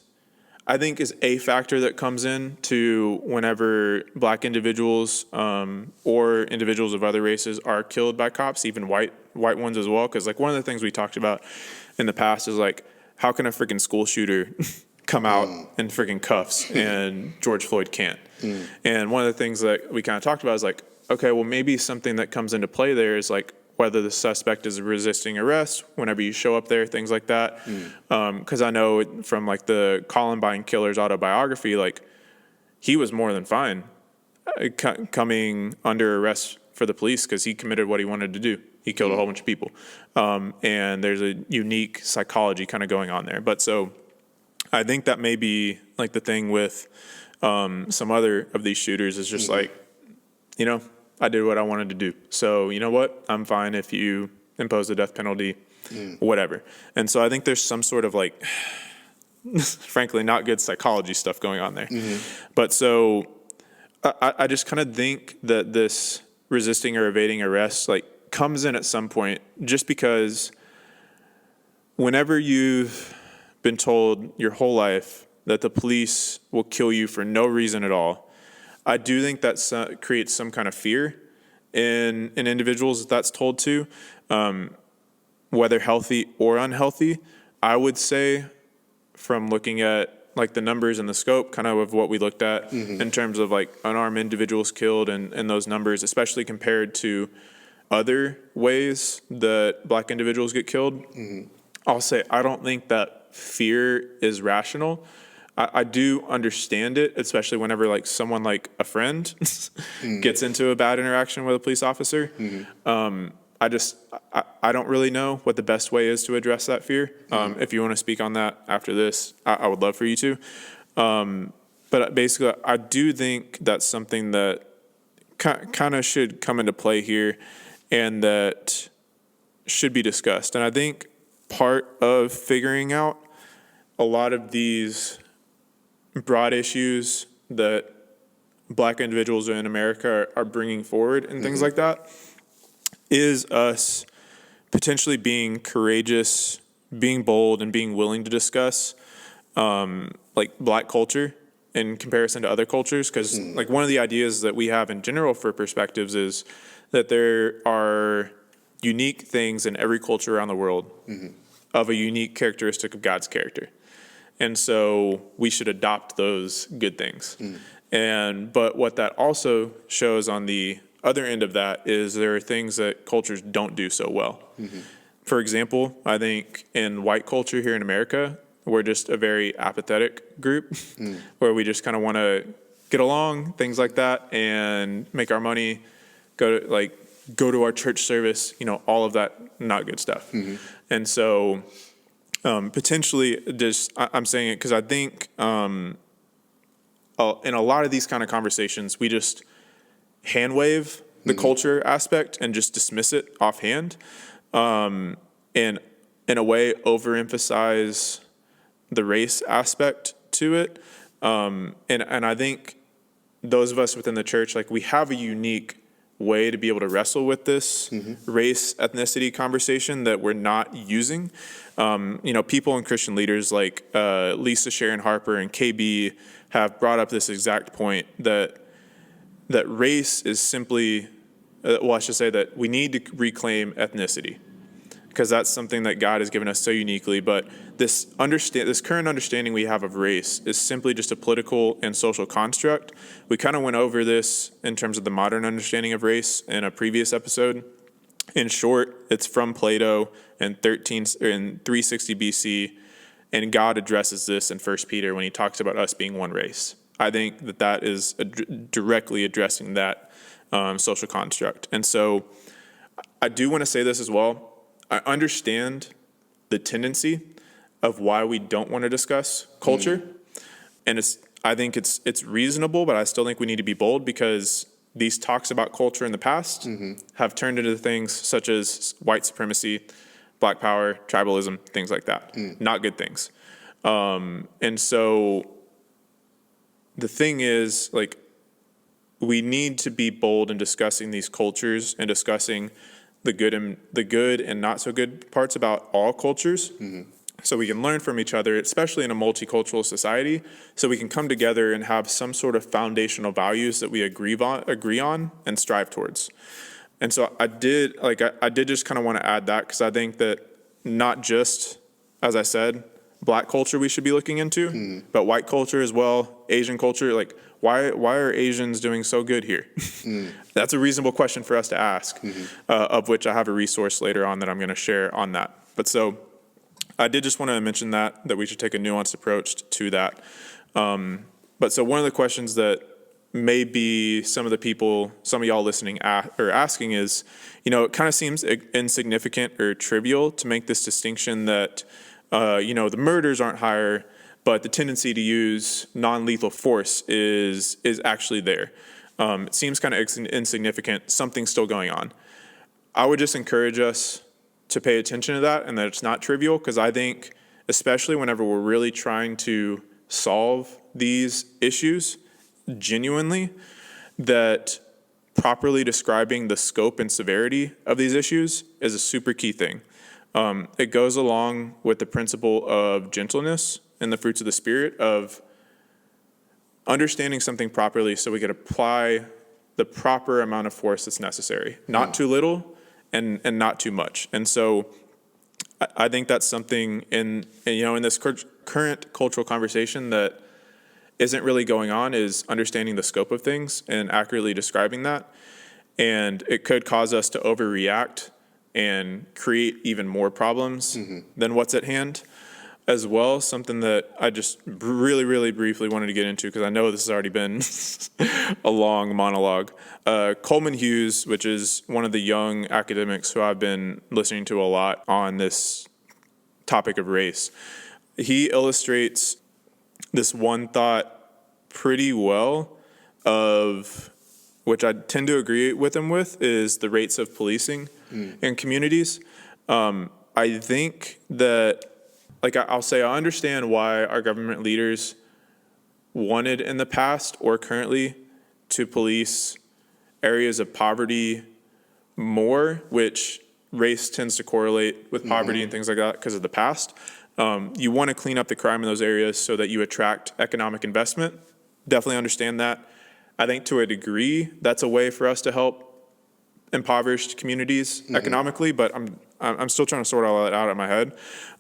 a factor that comes in to whenever black individuals or individuals of other races are killed by cops, even white ones as well. Because like one of the things we talked about in the past is like, how can a freaking school shooter come out in freaking cuffs and George Floyd can't? And one of the things that we kind of talked about is like, okay, well maybe something that comes into play there is like whether the suspect is resisting arrest whenever you show up there, things like that. Because I know from like the Columbine killer's autobiography, like he was more than fine coming under arrest for the police because he committed what he wanted to do. He killed a whole bunch of people. And there's a unique psychology kind of going on there. But so I think that may be like the thing with some other of these shooters is just like, you know, I did what I wanted to do. So you know what? I'm fine if you impose the death penalty, whatever. And so I think there's some sort of like, frankly, not good psychology stuff going on there. But so I just kind of think that this resisting or evading arrest like comes in at some point just because whenever you've been told your whole life that the police will kill you for no reason at all, I do think that creates some kind of fear in individuals that's told to, whether healthy or unhealthy. I would say from looking at like the numbers and the scope kind of what we looked at in terms of like unarmed individuals killed and those numbers, especially compared to other ways that black individuals get killed, I'll say I don't think that fear is rational. I do understand it, especially whenever like someone like a friend gets into a bad interaction with a police officer. I don't really know what the best way is to address that fear. If you want to speak on that after this, I would love for you to. But basically, I do think that's something that kind of should come into play here and that should be discussed. And I think part of figuring out a lot of these broad issues that black individuals in America are bringing forward and things like that is us potentially being courageous, being bold, and being willing to discuss like black culture in comparison to other cultures. Because like one of the ideas that we have in general for perspectives is that there are unique things in every culture around the world of a unique characteristic of God's character. And so we should adopt those good things. But what that also shows on the other end of that is there are things that cultures don't do so well. For example, I think in white culture here in America, we're just a very apathetic group where we just kind of want to get along, things like that, and make our money, go to our church service, all of that not good stuff. And so potentially I'm saying it because I think in a lot of these kind of conversations, we just hand wave the culture aspect and just dismiss it offhand, and in a way overemphasize the race aspect to it. And I think those of us within the church, we have a unique way to be able to wrestle with this race ethnicity conversation that we're not using. People and Christian leaders like Lisa Sharon Harper and KB have brought up this exact point that race is simply, I should say that we need to reclaim ethnicity, because that's something that God has given us so uniquely. But this current understanding we have of race is simply just a political and social construct. We kind of went over this in terms of the modern understanding of race in a previous episode. In short, it's from Plato in 360 BC, and God addresses this in 1 Peter when he talks about us being one race. I think that is directly addressing that social construct. And so I do want to say this as well. I understand the tendency of why we don't want to discuss culture. And I think it's reasonable, but I still think we need to be bold, because these talks about culture in the past have turned into things such as white supremacy, black power, tribalism, things like that. Not good things. And so the thing is, we need to be bold in discussing these cultures and discussing the good and not so good parts about all cultures, so we can learn from each other, especially in a multicultural society, so we can come together and have some sort of foundational values that we agree on and strive towards. And so I did just kind of want to add that, because I think that not just, as I said, black culture we should be looking into, but white culture as well, Asian culture. Why are Asians doing so good here? That's a reasonable question for us to ask, of which I have a resource later on that I'm going to share on that. But so I did just want to mention that we should take a nuanced approach to that. But so one of the questions that maybe some of y'all listening are asking is, it kind of seems insignificant or trivial to make this distinction that, the murders aren't higher, but the tendency to use non-lethal force is actually there. It seems kind of insignificant. Something's still going on. I would just encourage us to pay attention to that, and that it's not trivial, because I think, especially whenever we're really trying to solve these issues genuinely, that properly describing the scope and severity of these issues is a super key thing. It goes along with the principle of gentleness and the fruits of the Spirit, of understanding something properly so we can apply the proper amount of force that's necessary, not too little and not too much. And so I think that's something in this current cultural conversation that isn't really going on, is understanding the scope of things and accurately describing that. And it could cause us to overreact and create even more problems than what's at hand. As well, something that I just really, really briefly wanted to get into, because I know this has already been a long monologue. Coleman Hughes, which is one of the young academics who I've been listening to a lot on this topic of race, he illustrates this one thought pretty well, of which I tend to agree with him with, is the rates of policing in communities. I think that, I'll say, I understand why our government leaders wanted in the past or currently to police areas of poverty more, which race tends to correlate with poverty and things like that because of the past. You want to clean up the crime in those areas so that you attract economic investment. Definitely understand that. I think to a degree, that's a way for us to help impoverished communities economically, but I'm still trying to sort all that out in my head.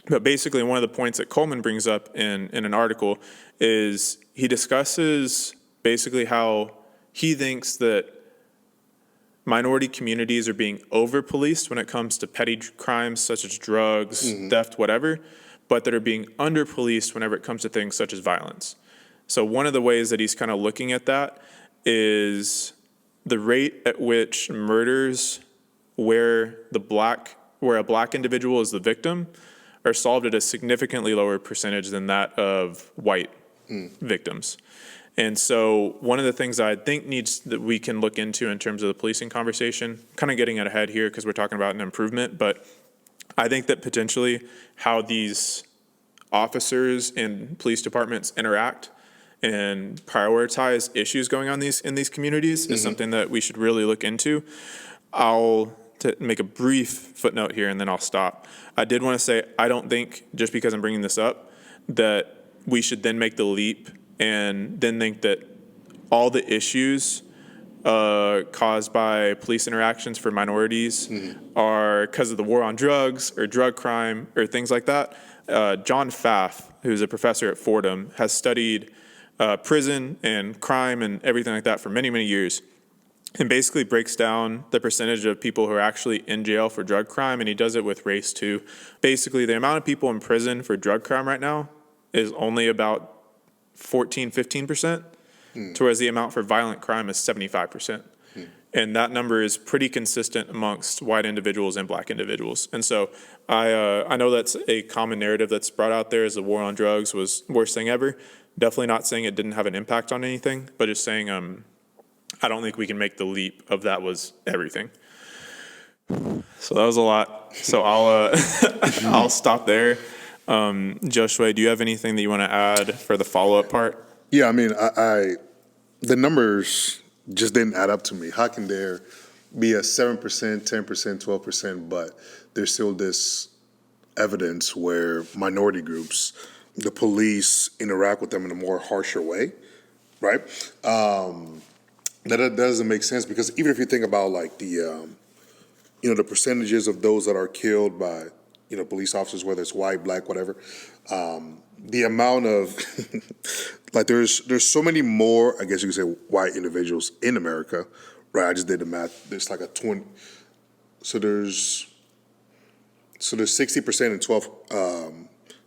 But basically, one of the points that Coleman brings up in an article is he discusses basically how he thinks that minority communities are being over-policed when it comes to petty crimes such as drugs, theft, whatever, but that are being under-policed whenever it comes to things such as violence. So one of the ways that he's kind of looking at that is the rate at which murders where a black individual is the victim are solved at a significantly lower percentage than that of white victims. And so one of the things I think that we can look into in terms of the policing conversation, kind of getting it ahead here because we're talking about an improvement, but I think that potentially how these officers and police departments interact and prioritize issues going on in these communities is something that we should really look into. I'll make a brief footnote here and then I'll stop. I did want to say, I don't think, just because I'm bringing this up, that we should then make the leap and then think that all the issues caused by police interactions for minorities are because of the war on drugs or drug crime or things like that. John Pfaff, who's a professor at Fordham, has studied prison and crime and everything like that for many, many years, and basically breaks down the percentage of people who are actually in jail for drug crime, and he does it with race too. Basically, the amount of people in prison for drug crime right now is only about 15%, whereas the amount for violent crime is 75%. And that number is pretty consistent amongst white individuals and black individuals. And so I know that's a common narrative that's brought out there, is the war on drugs was the worst thing ever. Definitely not saying it didn't have an impact on anything, but just saying I don't think we can make the leap of that was everything. So that was a lot. So I'll stop there. Josue, do you have anything that you want to add for the follow-up part? Yeah, I mean, the numbers just didn't add up to me. How can there be a 7%, 10%, 12%, but there's still this evidence where minority groups, the police interact with them in a more harsher way, right? That doesn't make sense, because even if you think about like the percentages of those that are killed by police officers, whether it's white, black, whatever, the amount of like there's so many more, I guess you could say, white individuals in America, right? I just did the math. There's like a 20, so there's 60% and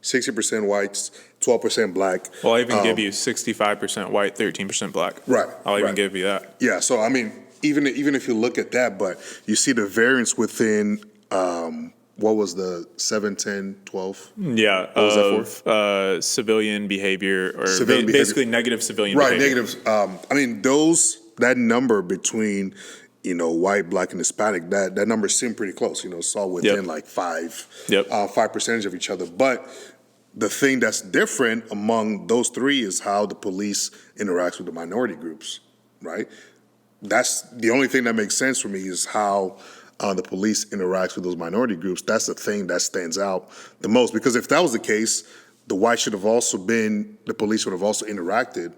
60% whites, 12% black. Well, I even give you 65% white, 13% black. Right. I'll even give you that. Yeah. So I mean, even if you look at that, but you see the variance within what was the 7, 10, 12? Yeah, what was that for? Civilian behavior, or Civilian basically negative civilian right, behavior. Right, negative. I mean, that number between white, black, and Hispanic, that number seemed pretty close. It's all within like 5% of each other. But the thing that's different among those three is how the police interacts with the minority groups, right? That's the only thing that makes sense for me, is how the police interacts with those minority groups. That's the thing that stands out the most, because if that was the case, the police would have also interacted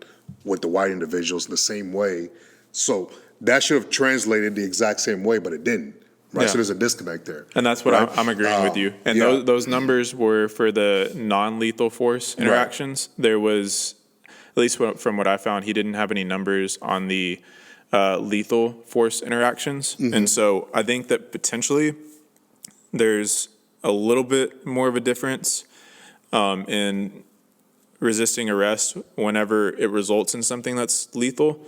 with the white individuals in the same way. So that should have translated the exact same way, but it didn't. Right, Yeah. so there's a disconnect there. And that's what right? I'm agreeing with you. And those numbers were for the non-lethal force interactions. Right. There was, at least from what I found, he didn't have any numbers on the lethal force interactions. And so I think that potentially there's a little bit more of a difference in resisting arrest whenever it results in something that's lethal,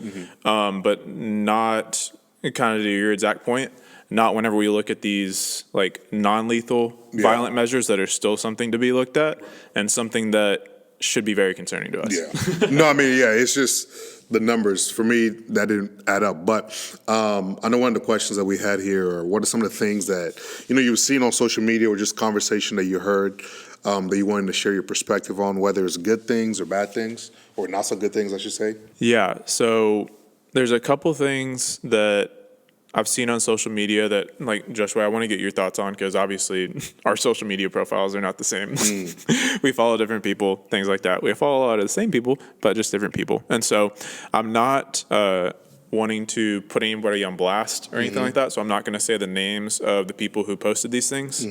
but not, kind of to your exact point, not whenever we look at these like non-lethal violent measures that are still something to be looked at and something that should be very concerning to us. Yeah. No, I mean, it's just the numbers. For me, that didn't add up. But I know one of the questions that we had here are, what are some of the things that, you've seen on social media or just conversation that you heard that you wanted to share your perspective on, whether it's good things or bad things, or not so good things, I should say? Yeah. So there's a couple things that I've seen on social media that, like, Joshua, I want to get your thoughts on, because obviously our social media profiles are not the same. We follow different people, things like that. We follow a lot of the same people, but just different people. And so I'm not wanting to put anybody on blast or anything like that. So I'm not going to say the names of the people who posted these things,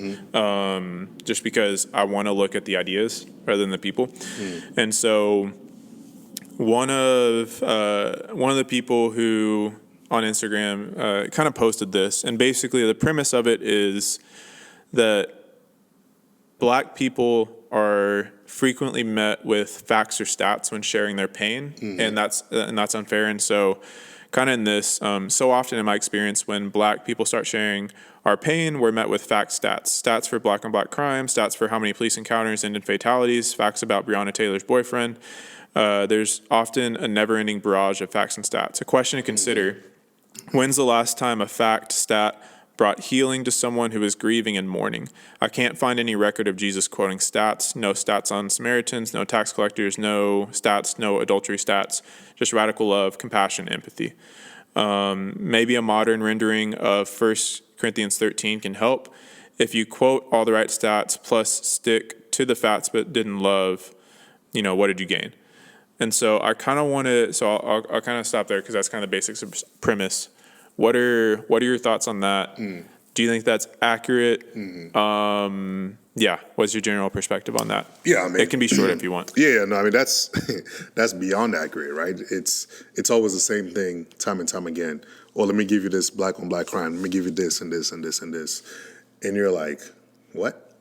just because I want to look at the ideas rather than the people. And so one of the people who on Instagram kind of posted this, and basically the premise of it is that Black people are frequently met with facts or stats when sharing their pain, and that's unfair. And so, kind of in this, so often in my experience, when Black people start sharing our pain, we're met with facts, stats for Black on Black crime, stats for how many police encounters ended in fatalities, facts about Breonna Taylor's boyfriend. There's often a never-ending barrage of facts and stats. A question to consider: when's the last time a fact, stat, brought healing to someone who is grieving and mourning? I can't find any record of Jesus quoting stats. No stats on Samaritans, no tax collectors, no stats, no adultery stats, just radical love, compassion, empathy. Maybe a modern rendering of 1 Corinthians 13 can help. If you quote all the right stats plus stick to the facts but didn't love, what did you gain? And so I kind of want to, I'll kind of stop there because that's kind of the basics of premise. What are your thoughts on that? Do you think that's accurate? What's your general perspective on that? Yeah, I mean, it can be short if you want. Yeah, no, I mean that's that's beyond accurate, right? It's always the same thing time and time again. Well, let me give you this Black on Black crime. Let me give you this and this and this and this, and you're like, what?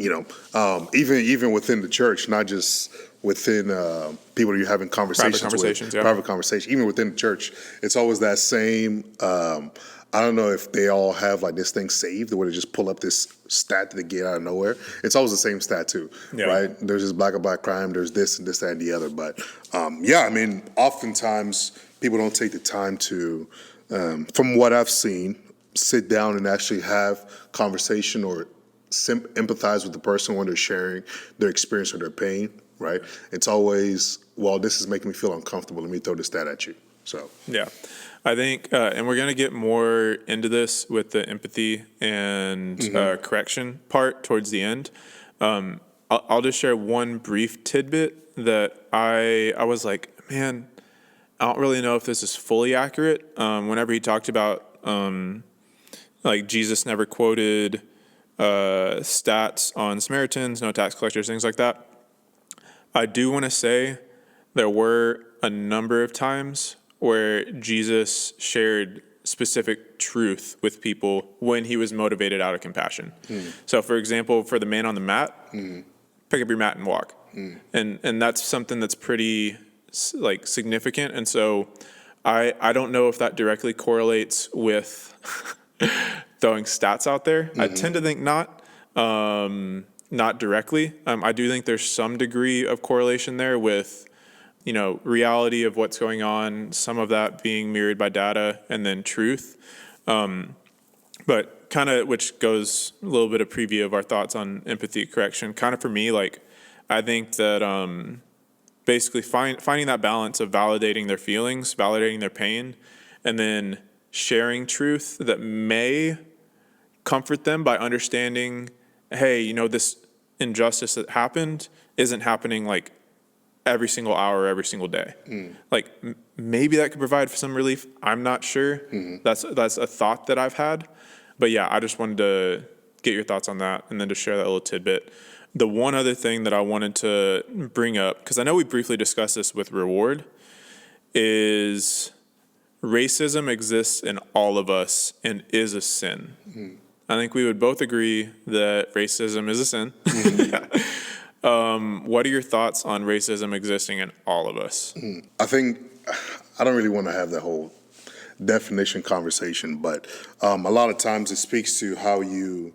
Even within the church, not just within people you're having conversations with, private conversation. Even within the church, it's always that same. I don't know if they all have like this thing saved, where they just pull up this stat that they get out of nowhere. It's always the same stat too, right? There's this Black on Black crime. There's this and this, that, and the other. But I mean, oftentimes people don't take the time to, from what I've seen, sit down and actually have conversation or empathize with the person when they're sharing their experience or their pain, right? It's always, well, this is making me feel uncomfortable. Let me throw this stat at you. So yeah, I think, and we're gonna get more into this with the empathy and correction part towards the end. I'll just share one brief tidbit that I was like, man, I don't really know if this is fully accurate. Whenever he talked about like Jesus never quoted stats on Samaritans, no tax collectors, things like that. I do want to say there were a number of times where Jesus shared specific truth with people when he was motivated out of compassion. So, for example, for the man on the mat, pick up your mat and walk. And that's something that's pretty like significant. And so I don't know if that directly correlates with throwing stats out there. I tend to think not directly. I do think there's some degree of correlation there with, reality of what's going on, some of that being mirrored by data, and then truth. But kind of, which goes a little bit of preview of our thoughts on empathy correction. Kind of for me, like, I think that basically finding that balance of validating their feelings, validating their pain, and then sharing truth that may comfort them by understanding, hey, this injustice that happened isn't happening like every single hour, every single day. Like maybe that could provide for some relief. I'm not sure. That's a thought that I've had. But yeah, I just wanted to get your thoughts on that and then to share that little tidbit. The one other thing that I wanted to bring up, because I know we briefly discussed this with reward, is racism exists in all of us and is a sin. I think we would both agree that racism is a sin. What are your thoughts on racism existing in all of us? I think I don't really want to have that whole definition conversation, but a lot of times it speaks to how one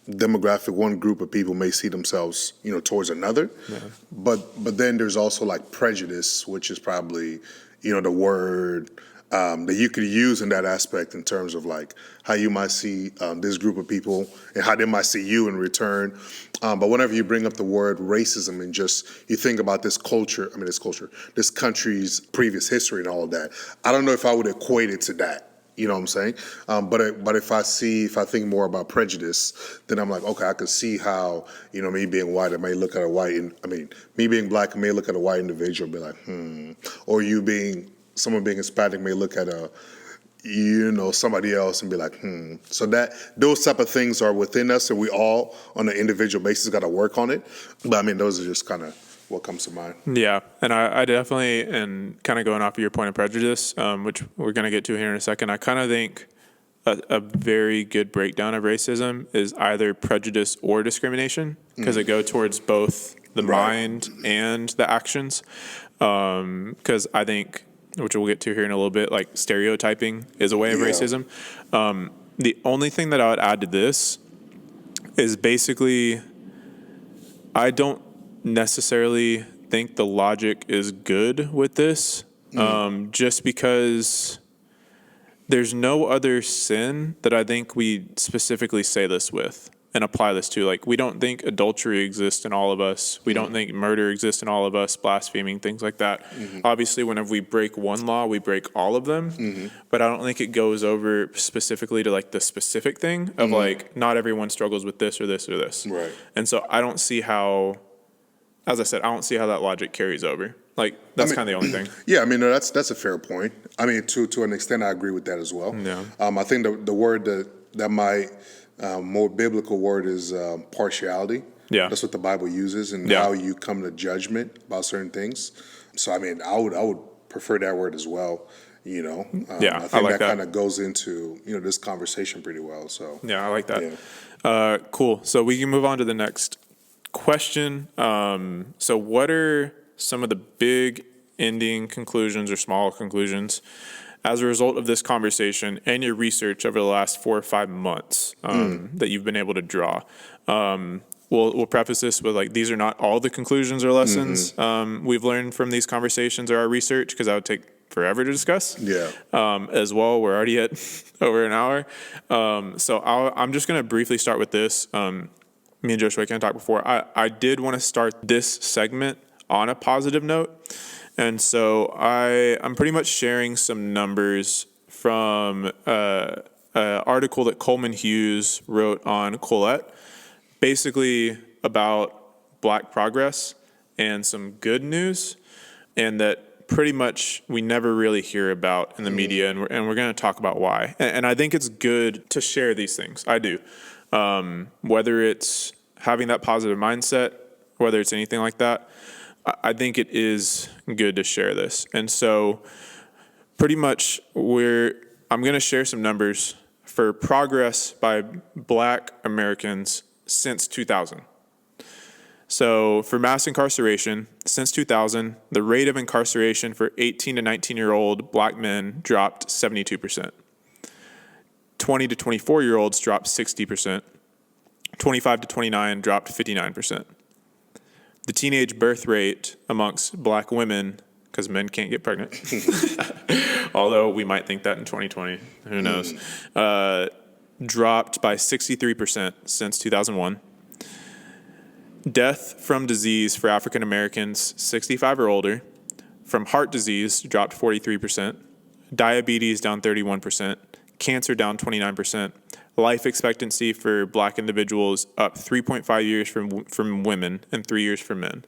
demographic, one group of people may see themselves, towards another. But then there's also like prejudice, which is probably, the word that you could use in that aspect in terms of like how you might see this group of people and how they might see you in return. But whenever you bring up the word racism and just you think about this country's previous history and all of that, I don't know if I would equate it to that. You know what I'm saying? But if I think more about prejudice, then I'm like, okay, I could see how, me being white, I may look at me being black, I may look at a white individual and be like, or someone being Hispanic may look at somebody else and be like, So those type of things are within us, and we all, on an individual basis, got to work on it. But those are just kind of what comes to mind. Yeah, and I definitely, and kind of going off of your point of prejudice, which we're going to get to here in a second, I kind of think a very good breakdown of racism is either prejudice or discrimination, because it goes towards both the mind and the actions. Because I think, which we'll get to here in a little bit, like stereotyping is a way of racism. The only thing that I would add to this is basically, I don't necessarily think the logic is good with this, just because there's no other sin that I think we specifically say this with and apply this to. Like, we don't think adultery exists in all of us. We don't think murder exists in all of us, blaspheming, things like that. Obviously, whenever we break one law, we break all of them. But I don't think it goes over specifically to like the specific thing of like, not everyone struggles with this or this or this. Right. And so I don't see how, as I said, I don't see how that logic carries over. Like, that's kind of the only thing. Yeah, I mean, no, that's a fair point. I mean, to an extent, I agree with that as well. Yeah. I think the word that might more biblical word is partiality. Yeah. That's what the Bible uses, and Yeah. how you come to judgment about certain things. So, I mean, I would prefer that word as well. You know, Yeah, I think I like that. kind of goes into this conversation pretty well. So, Yeah, I like that. Yeah. Cool. So we can move on to the next question. So what are some of the big ending conclusions or small conclusions as a result of this conversation and your research over the last 4 or 5 months that you've been able to draw? We'll preface this with, like, these are not all the conclusions or lessons we've learned from these conversations or our research, because that would take forever to discuss. Yeah. As well, we're already at over an hour. So I'm just going to briefly start with this. Me and Josue kind of talked before. I did want to start this segment on a positive note. And so I'm pretty much sharing some numbers from an article that Coleman Hughes wrote on Colette, basically about Black progress and some good news, and that pretty much we never really hear about in the media, and we're going to talk about why. And I think it's good to share these things. I do. Whether it's having that positive mindset, whether it's anything like that, I think it is good to share this. And so pretty much I'm going to share some numbers for progress by Black Americans since 2000. So for mass incarceration, since 2000, the rate of incarceration for 18 to 19-year-old Black men dropped 72%. 20 to 24-year-olds dropped 60%. 25 to 29 dropped 59%. The teenage birth rate amongst Black women, because men can't get pregnant, although we might think that in 2020, who knows, dropped by 63% since 2001. Death from disease for African Americans 65 or older from heart disease dropped 43%, diabetes down 31%, cancer down 29%, life expectancy for Black individuals up 3.5 years from women and 3 years for men.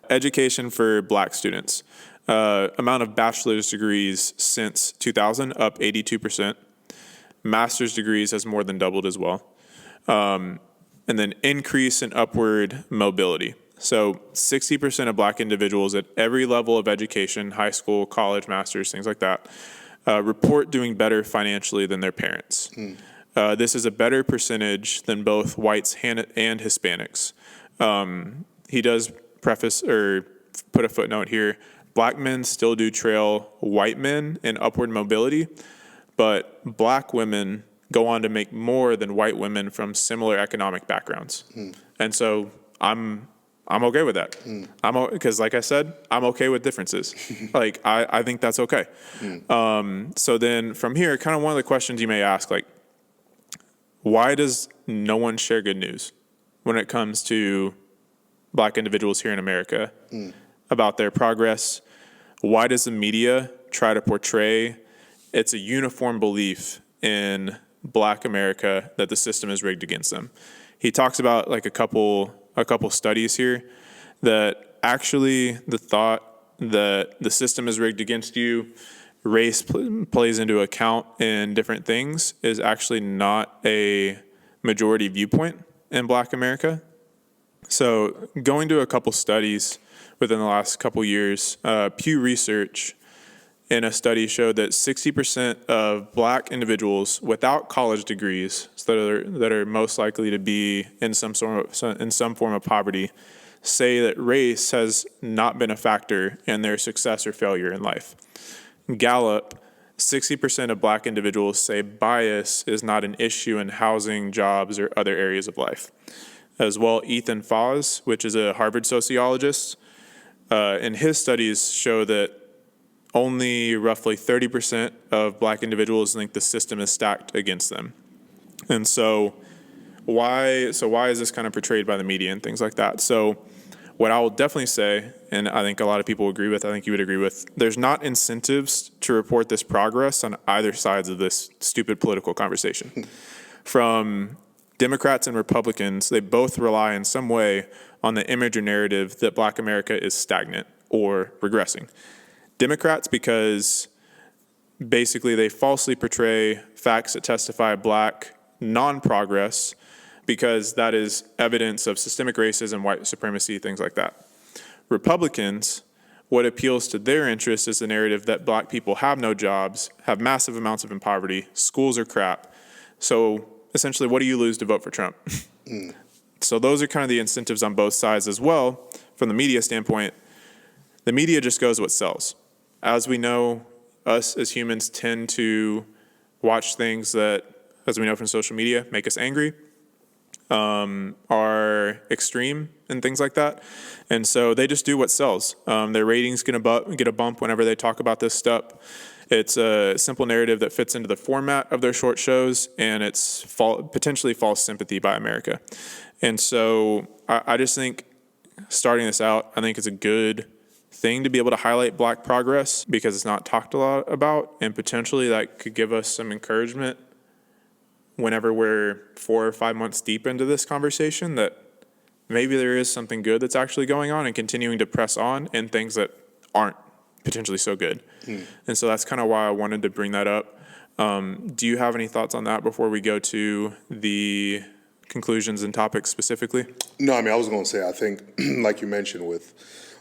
Education for Black students, amount of bachelor's degrees since 2000 up 82%. Master's degrees has more than doubled as well. And then increase in upward mobility. So 60% of Black individuals at every level of education, high school, college, master's, things like that, report doing better financially than their parents. This is a better percentage than both whites and Hispanics. He does preface or put a footnote here. Black men still do trail white men in upward mobility, but Black women go on to make more than white women from similar economic backgrounds. And so I'm okay with that. Because like I said, I'm okay with differences. Like, I think that's okay. So then from here, kind of one of the questions you may ask, like, why does no one share good news when it comes to Black individuals here in America about their progress? Why does the media try to portray it's a uniform belief in Black America that the system is rigged against them? He talks about like a couple studies here that actually the thought that the system is rigged against you, race plays into account in different things, is actually not a majority viewpoint in Black America. So going to a couple studies within the last couple years. Pew Research in a study showed that 60% of black individuals without college degrees, so that are most likely to be in some form of poverty, say that race has not been a factor in their success or failure in life. Gallup, 60% of black individuals say bias is not an issue in housing, jobs, or other areas of life. As well, Ethan Foz, which is a Harvard sociologist, in his studies show that only roughly 30% of black individuals think the system is stacked against them. And so why is this kind of portrayed by the media and things like that? So what I will definitely say, and I think a lot of people agree with, I think you would agree with, there's not incentives to report this progress on either sides of this stupid political conversation. From Democrats and Republicans, they both rely in some way on the image or narrative that black America is stagnant or regressing. Democrats, because basically they falsely portray facts that testify black non-progress, because that is evidence of systemic racism, white supremacy, things like that. Republicans, what appeals to their interest is the narrative that black people have no jobs, have massive amounts of poverty, schools are crap. So essentially, what do you lose to vote for Trump? So those are kind of the incentives on both sides as well. From the media standpoint, the media just goes what sells. As we know, us as humans tend to watch things that, as we know from social media, make us angry, are extreme and things like that. And so they just do what sells. Their ratings get a bump whenever they talk about this stuff. It's a simple narrative that fits into the format of their short shows, and it's potentially false sympathy by America. And so I just think, starting this out, I think it's a good thing to be able to highlight black progress because it's not talked a lot about, and potentially that could give us some encouragement whenever we're 4 or 5 months deep into this conversation, that maybe there is something good that's actually going on, and continuing to press on in things that aren't potentially so good. And so that's kind of why I wanted to bring that up. Do you have any thoughts on that before we go to the conclusions and topics specifically? No, I mean, I was going to say, I think, like you mentioned with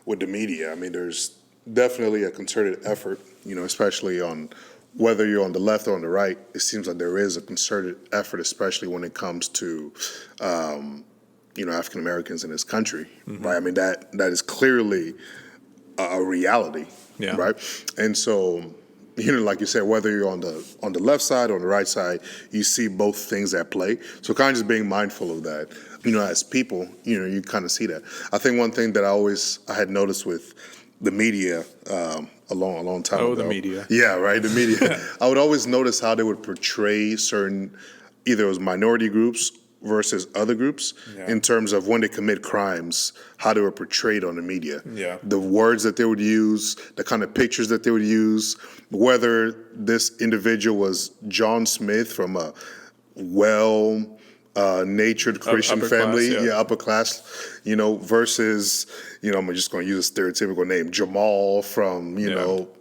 the media, I mean, there's definitely a concerted effort, especially on whether you're on the left or on the right. It seems like there is a concerted effort, especially when it comes to, African Americans in this country, right? I mean, that is clearly a reality, right? And so, like you said, whether you're on the left side or on the right side, you see both things at play. So kind of just being mindful of that, as people, you kind of see that. I think one thing that I had noticed with the media a long time ago. Oh, the media. Yeah, right, the media. I would always notice how they would portray certain, either it was minority groups versus other groups, in terms of when they commit crimes, how they were portrayed on the media. Yeah. The words that they would use, the kind of pictures that they would use, whether this individual was John Smith from a natured Christian family, upper class, versus, I'm just going to use a stereotypical name, Jamal from,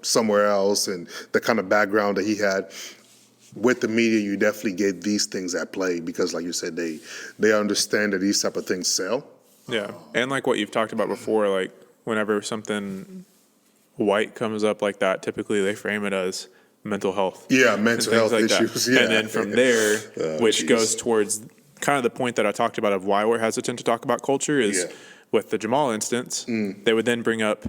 somewhere else, and the kind of background that he had. With the media, you definitely get these things at play because, like you said, they understand that these type of things sell. Yeah, and like what you've talked about before, like whenever something white comes up like that, typically they frame it as mental health. Yeah, mental health like issues. That. Yeah. And then from there, which goes towards kind of the point that I talked about of why we're hesitant to talk about culture is with the Jamal instance, they would then bring up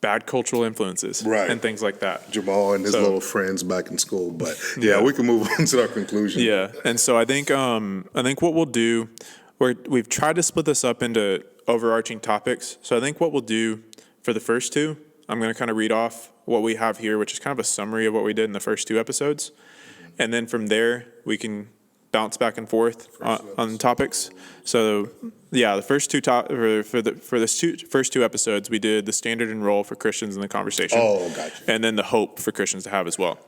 bad cultural influences and things like that. Jamal and his little friends back in school. But we can move on to our conclusion. Yeah. And so I think what we'll do, we've tried to split this up into overarching topics. So I think what we'll do for the first two, I'm going to kind of read off what we have here, which is kind of a summary of what we did in the first two episodes. And then from there, we can bounce back and forth on topics. So the first two first two episodes, we did the standard and role for Christians in the conversation. Oh, gotcha. And then the hope for Christians to have as well.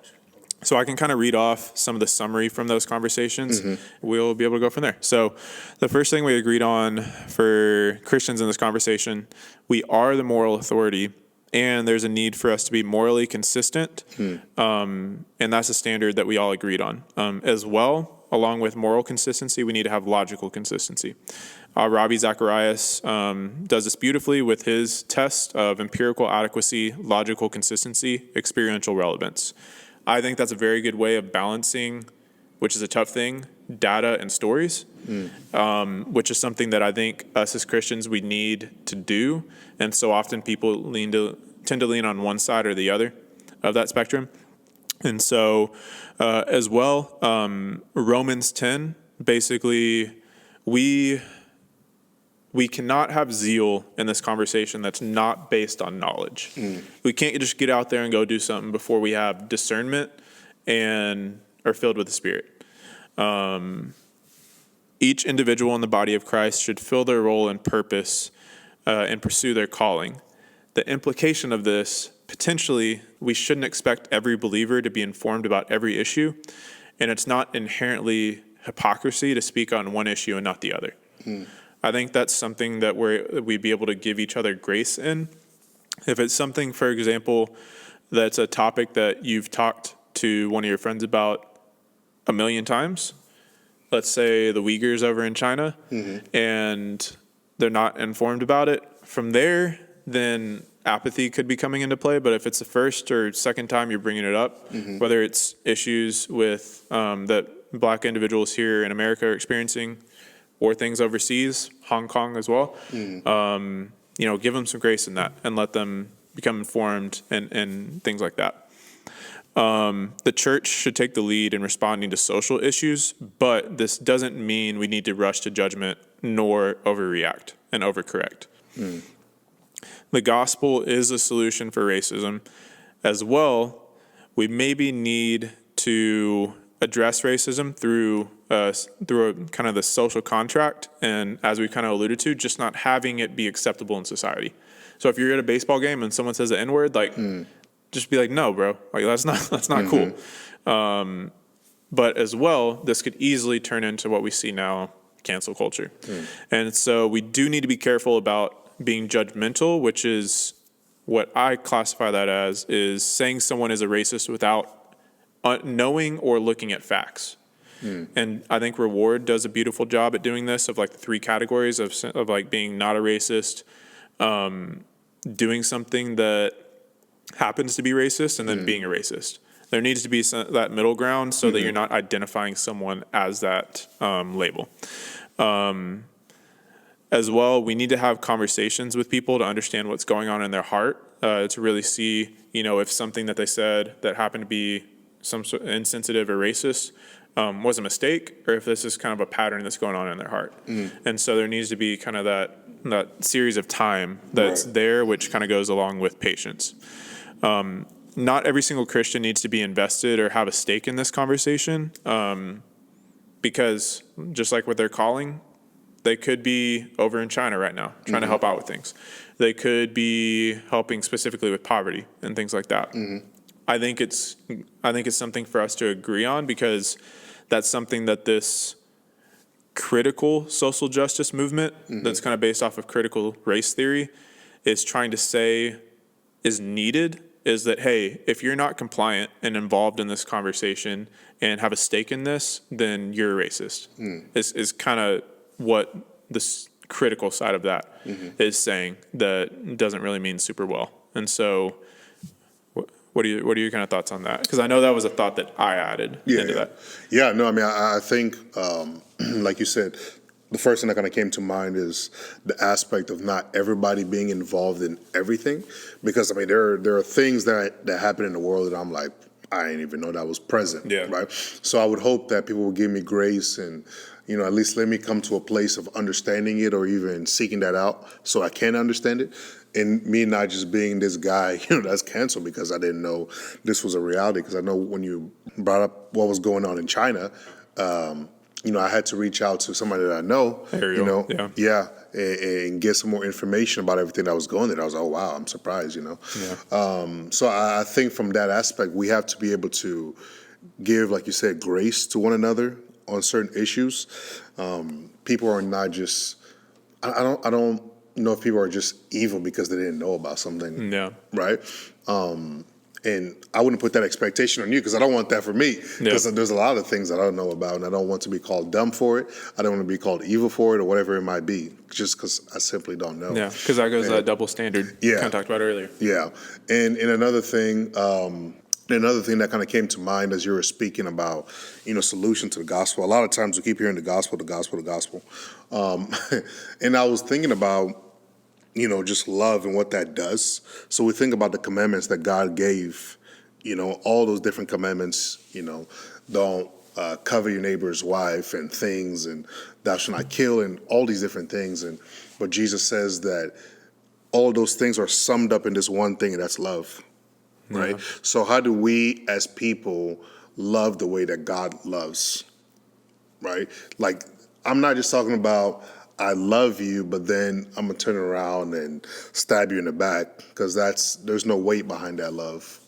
So I can kind of read off some of the summary from those conversations. We'll be able to go from there. So the first thing we agreed on for Christians in this conversation, we are the moral authority, and there's a need for us to be morally consistent. And that's a standard that we all agreed on. As well, along with moral consistency, we need to have logical consistency. Ravi Zacharias does this beautifully with his test of empirical adequacy, logical consistency, experiential relevance. I think that's a very good way of balancing, which is a tough thing, data and stories, which is something that I think us as Christians, we need to do. And so often people tend to lean on one side or the other of that spectrum. And so as well, Romans 10, basically, we cannot have zeal in this conversation that's not based on knowledge. We can't just get out there and go do something before we have discernment and are filled with the Spirit. Each individual in the body of Christ should fill their role and purpose and pursue their calling. The implication of this, potentially, we shouldn't expect every believer to be informed about every issue, and it's not inherently hypocrisy to speak on one issue and not the other. I think that's something that we'd be able to give each other grace in. If it's something, for example, that's a topic that you've talked to one of your friends about a million times, let's say the Uyghurs over in China, and they're not informed about it, from there, then apathy could be coming into play. But if it's the first or second time you're bringing it up, whether it's issues with that Black individuals here in America are experiencing, or things overseas, Hong Kong as well, give them some grace in that and let them become informed and things like that. The church should take the lead in responding to social issues, but this doesn't mean we need to rush to judgment nor overreact and overcorrect. The gospel is a solution for racism. As well, we maybe need to address racism through a kind of the social contract, and as we kind of alluded to, just not having it be acceptable in society. So if you're at a baseball game and someone says the N-word, just be like, no, bro, that's not cool. But as well, this could easily turn into what we see now, cancel culture. And so we do need to be careful about being judgmental, which is what I classify that as, is saying someone is a racist without knowing or looking at facts. And I think Reward does a beautiful job at doing this, of like the three categories of like being not a racist, doing something that happens to be racist, and then being a racist. There needs to be that middle ground so that you're not identifying someone as that label. As well, we need to have conversations with people to understand what's going on in their heart, to really see, if something that they said that happened to be some sort of insensitive or racist was a mistake, or if this is kind of a pattern that's going on in their heart. And so there needs to be kind of that series of time that's there, which kind of goes along with patience. Not every single Christian needs to be invested or have a stake in this conversation, because just like with their calling, they could be over in China right now trying to help out with things. They could be helping specifically with poverty and things like that. I think it's something for us to agree on, because that's something that this critical social justice movement that's kind of based off of critical race theory is trying to say is needed, is that, hey, if you're not compliant and involved in this conversation and have a stake in this, then you're a racist. Is kind of what this critical side of that is saying, that doesn't really mean super well. And so what are your kind of thoughts on that? Because I know that was a thought that I added into that. Yeah, no, I mean, I think, like you said, the first thing that kind of came to mind is the aspect of not everybody being involved in everything. Because, I mean, there are things that happen in the world that I'm like, I didn't even know that was present, right? So I would hope that people will give me grace and, at least let me come to a place of understanding it, or even seeking that out so I can understand it. And me not just being this guy, that's canceled because I didn't know this was a reality. Because I know when you brought up what was going on in China, I had to reach out to somebody that I know, and get some more information about everything that was going there. I was like, oh, wow, I'm surprised, So I think from that aspect, we have to be able to give, like you said, grace to one another on certain issues. People are not just, I don't know if people are just evil because they didn't know about something, right? And I wouldn't put that expectation on you because I don't want that for me. Because there's a lot of things that I don't know about, and I don't want to be called dumb for it. I don't want to be called evil for it or whatever it might be, just because I simply don't know. Yeah, because that goes that double standard. Yeah. Kind of talked about earlier. Yeah, and another thing that kind of came to mind as you were speaking about, solution to the gospel. A lot of times we keep hearing the gospel, the gospel, the gospel, and I was thinking about, just love and what that does. So we think about the commandments that God gave, all those different commandments, don't cover your neighbor's wife and things, and thou shalt not kill, and all these different things. But Jesus says that all of those things are summed up in this one thing, and that's love, right? Yeah. So how do we as people love the way that God loves, right? Like, I'm not just talking about I love you, but then I'm gonna turn around and stab you in the back, because there's no weight behind that love.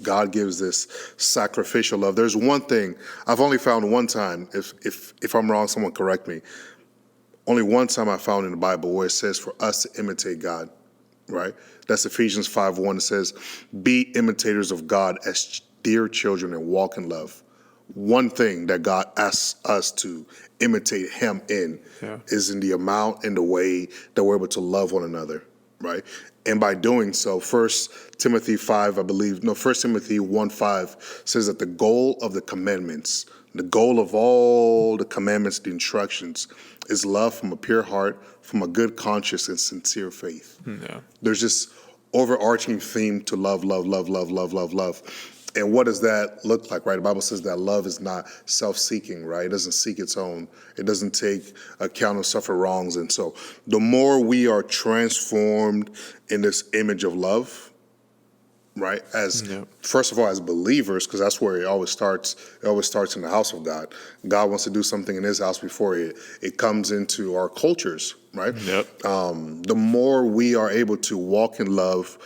God gives this sacrificial love. There's one thing I've only found one time. If I'm wrong, someone correct me. Only one time I found in the Bible where it says for us to imitate God, right? That's Ephesians 5:1. It says, "Be imitators of God as dear children and walk in love." One thing that God asks us to imitate Him in is in the amount and the way that we're able to love one another, right? And by doing so, 1 Timothy 1:5 says that the goal of the commandments, the goal of all the commandments, the instructions, is love from a pure heart, from a good conscience and sincere faith. Yeah. There's this overarching theme to love, love, love, love, love, love, love. And what does that look like, right? The Bible says that love is not self-seeking, right? It doesn't seek its own. It doesn't take account of suffer wrongs. And so the more we are transformed in this image of love, right? First of all, as believers, because that's where it always starts. It always starts in the house of God. God wants to do something in His house before it comes into our cultures, right? Yep. The more we are able to walk in love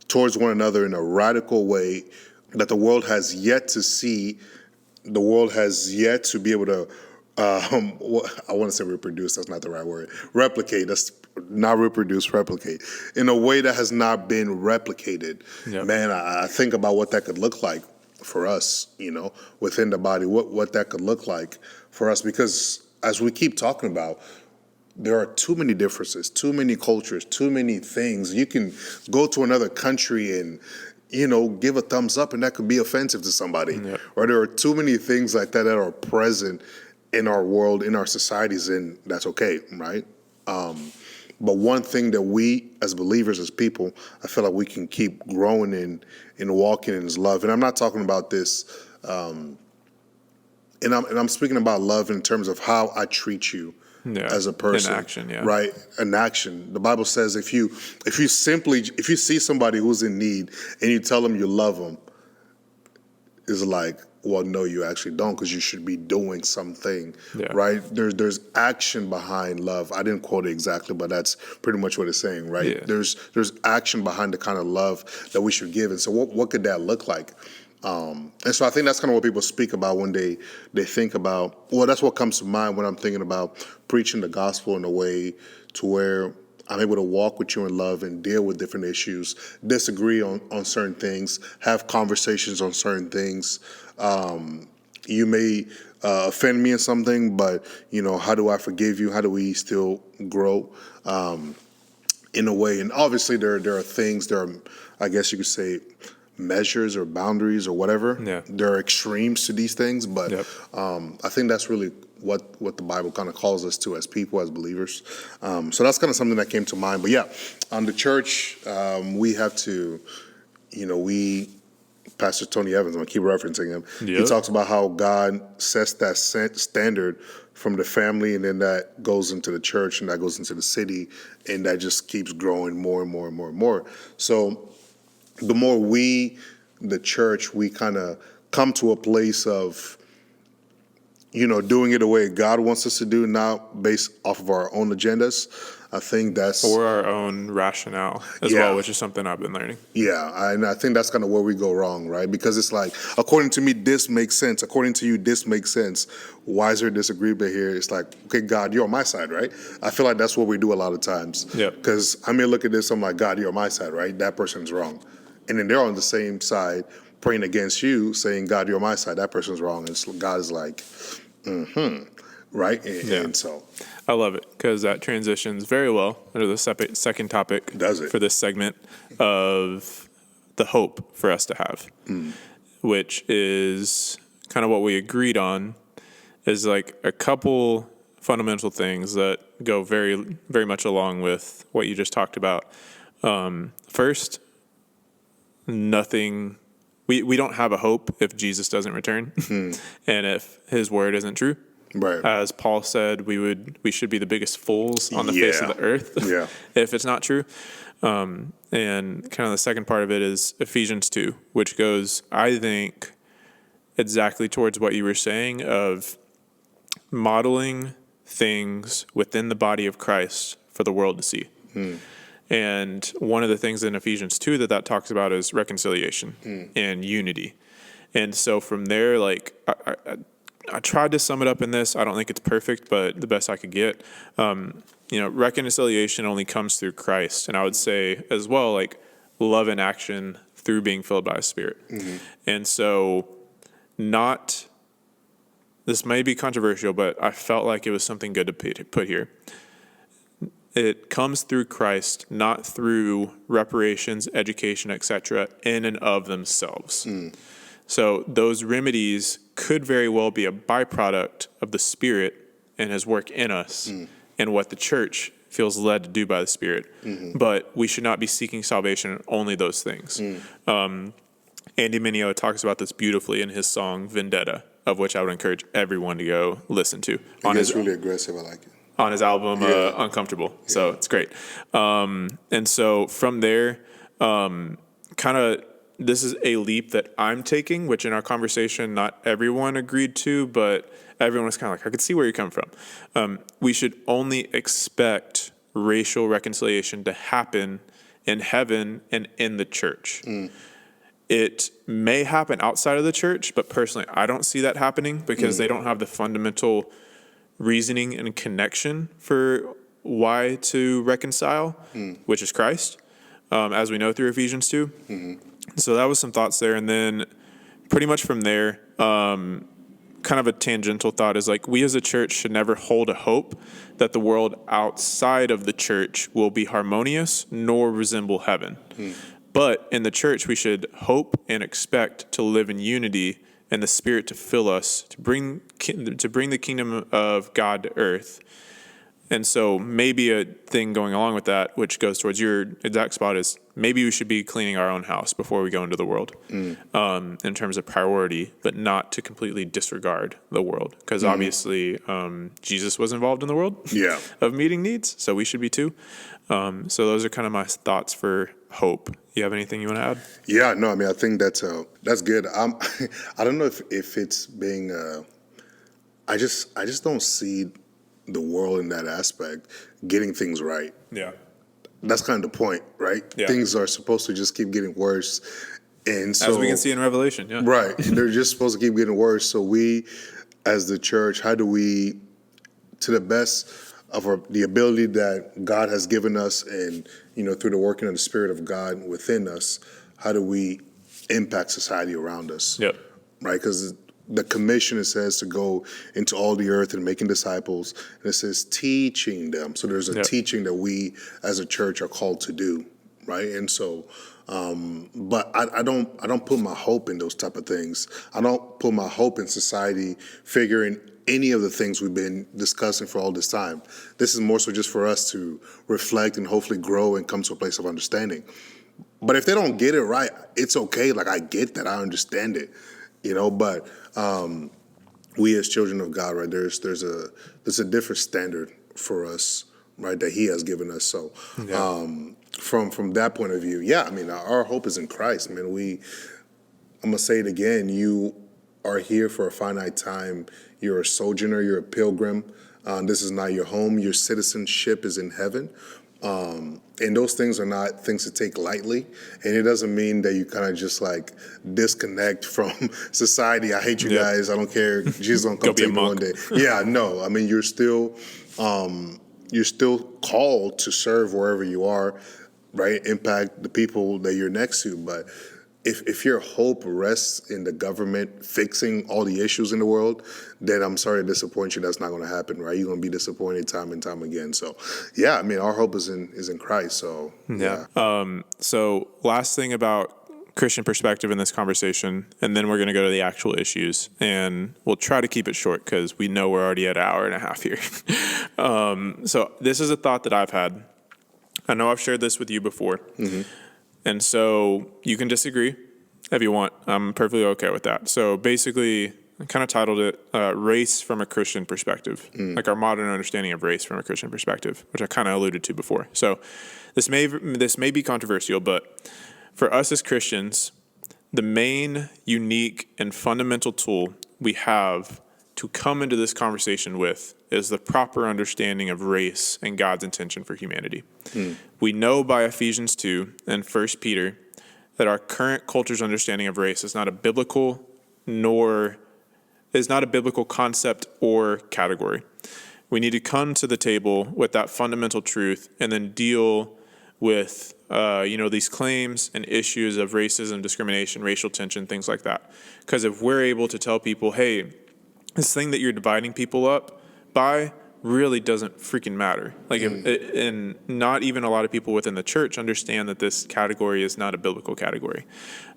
towards one another in a radical way that the world has yet to see, the world has yet to be able to, I want to say reproduce, that's not the right word. Replicate, that's not reproduce, replicate. In a way that has not been replicated. Yep. Man, I think about what that could look like for us, within the body, what that could look like for us. Because as we keep talking about, there are too many differences, too many cultures, too many things. You can go to another country and give a thumbs up, and that could be offensive to somebody. Yep. Or there are too many things like that are present in our world, in our societies, and that's okay, right? But one thing that we, as believers, as people, I feel like we can keep growing in walking in His love. And I'm not talking about this, and I'm speaking about love in terms of how I treat you. Yeah, as a person, in action, right? In action. The Bible says if you see somebody who's in need and you tell them you love them, it's like, well, no, you actually don't, because you should be doing something, right? There's action behind love. I didn't quote it exactly, but that's pretty much what it's saying, right? Yeah. There's action behind the kind of love that we should give, and so what could that look like? And so I think that's kind of what people speak about when they think about, well, that's what comes to mind when I'm thinking about preaching the gospel in a way to where I'm able to walk with you in love and deal with different issues, disagree on certain things, have conversations on certain things. You may offend me in something, but, how do I forgive you? How do we still grow in a way? And obviously there are things, I guess you could say, measures or boundaries or whatever. Yeah. There are extremes to these things, but I think that's really what the Bible kind of calls us to as people, as believers. So that's kind of something that came to mind. But on the church, we have to, Pastor Tony Evans, I'm going to keep referencing him. Yep. He talks about how God sets that standard from the family, and then that goes into the church, and that goes into the city, and that just keeps growing more and more and more and more. So the more we, the church, we kind of come to a place of, doing it the way God wants us to do, not based off of our own agendas. I think that's... Or our own rationale as well, which is something I've been learning. Yeah, and I think that's kind of where we go wrong, right? Because it's like, according to me, this makes sense. According to you, this makes sense. Why is there disagreement here? It's like, okay, God, you're on my side, right? I feel like that's what we do a lot of times. Yeah. Because I may look at this, I'm like, God, you're on my side, right? That person's wrong. and then they're on the same side praying against you, saying, God, you're on my side, that person's wrong. And God is like, right? And so. I love it because that transitions very well into the second topic Does it? for this segment of the hope for us to have, which is kind of what we agreed on, is like a couple fundamental things that go very, very much along with what you just talked about. First, nothing. We don't have a hope if Jesus doesn't return, and if His word isn't true. Right. As Paul said, we should be the biggest fools on the face of the earth if it's not true. And kind of the second part of it is Ephesians 2, which goes, I think, exactly towards what you were saying of modeling things within the body of Christ for the world to see. And one of the things in Ephesians 2 that talks about is reconciliation and unity. And so from there, like, I tried to sum it up in this. I don't think it's perfect, but the best I could get. Reconciliation only comes through Christ. And I would say as well, like, love in action through being filled by His Spirit. And so this may be controversial, but I felt like it was something good to put here. It comes through Christ, not through reparations, education, etc., in and of themselves. So those remedies could very well be a byproduct of the Spirit and His work in us and what the church feels led to do by the Spirit. But we should not be seeking salvation in only those things. Andy Mineo talks about this beautifully in his song Vendetta, of which I would encourage everyone to go listen to. It's really aggressive. I like it. On his album Uncomfortable. So it's great. And so from there, this is a leap that I'm taking, which in our conversation, not everyone agreed to, but everyone was kind of like, I could see where you're coming from. We should only expect racial reconciliation to happen in heaven and in the church. It may happen outside of the church, but personally, I don't see that happening because they don't have the fundamental reasoning and connection for why to reconcile, which is Christ, as we know through Ephesians 2. So that was some thoughts there. And then pretty much from there, kind of a tangential thought is like, we as a church should never hold a hope that the world outside of the church will be harmonious nor resemble heaven. But in the church, we should hope and expect to live in unity and the Spirit to fill us, to bring the kingdom of God to earth. And so maybe a thing going along with that, which goes towards your exact spot, is maybe we should be cleaning our own house before we go into the world in terms of priority, but not to completely disregard the world. Because obviously Jesus was involved in the world of meeting needs, so we should be too. So those are kind of my thoughts for hope. You have anything you want to add? Yeah, no, I mean, I think that's good. I don't know if it's being, I just don't see the world in that aspect getting things right. Yeah. That's kind of the point, right? Yeah. Things are supposed to just keep getting worse. And so, as we can see in Revelation, yeah. Right. They're just supposed to keep getting worse. So we, as the church, how do we, to the best of the ability that God has given us and, through the working of the Spirit of God within us, how do we impact society around us? Yep. Right? Because the commission, it says to go into all the earth and making disciples, and it says teaching them. So there's a teaching that we as a church are called to do, right? And so, but I don't put my hope in those type of things. I don't put my hope in society figuring any of the things we've been discussing for all this time. This is more so just for us to reflect and hopefully grow and come to a place of understanding. But if they don't get it right, it's okay. Like, I get that, I understand it. But we as children of God, right, there's a different standard for us, right, that He has given us. So from that point of view, I mean, our hope is in Christ. I mean, I'm gonna say it again, you are here for a finite time. You're a sojourner, you're a pilgrim. This is not your home. Your citizenship is in heaven. And those things are not things to take lightly. And it doesn't mean that you kind of just like disconnect from society. I hate you guys. I don't care. Jesus don't come take me one day. Yeah, no. I mean, you're still called to serve wherever you are. right? Impact the people that you're next to. But if your hope rests in the government fixing all the issues in the world, then I'm sorry to disappoint you. That's not going to happen, right? You're going to be disappointed time and time again. So, yeah, I mean, our hope is in Christ. So, yeah. So last thing about Christian perspective in this conversation, and then we're going to go to the actual issues, and we'll try to keep it short because we know we're already at an hour and a half here. So this is a thought that I've had. I know I've shared this with you before. And so you can disagree if you want. I'm perfectly okay with that. So basically, I kind of titled it Race from a Christian Perspective, like our modern understanding of race from a Christian perspective, which I kind of alluded to before. So this may be controversial, but for us as Christians, the main, unique, and fundamental tool we have to come into this conversation with is the proper understanding of race and God's intention for humanity. We know by Ephesians 2 and 1 Peter that our current culture's understanding of race is not a biblical concept or category. We need to come to the table with that fundamental truth and then deal with these claims and issues of racism, discrimination, racial tension, things like that. Because if we're able to tell people, hey, this thing that you're dividing people up by really doesn't freaking matter. And not even a lot of people within the church understand that this category is not a biblical category.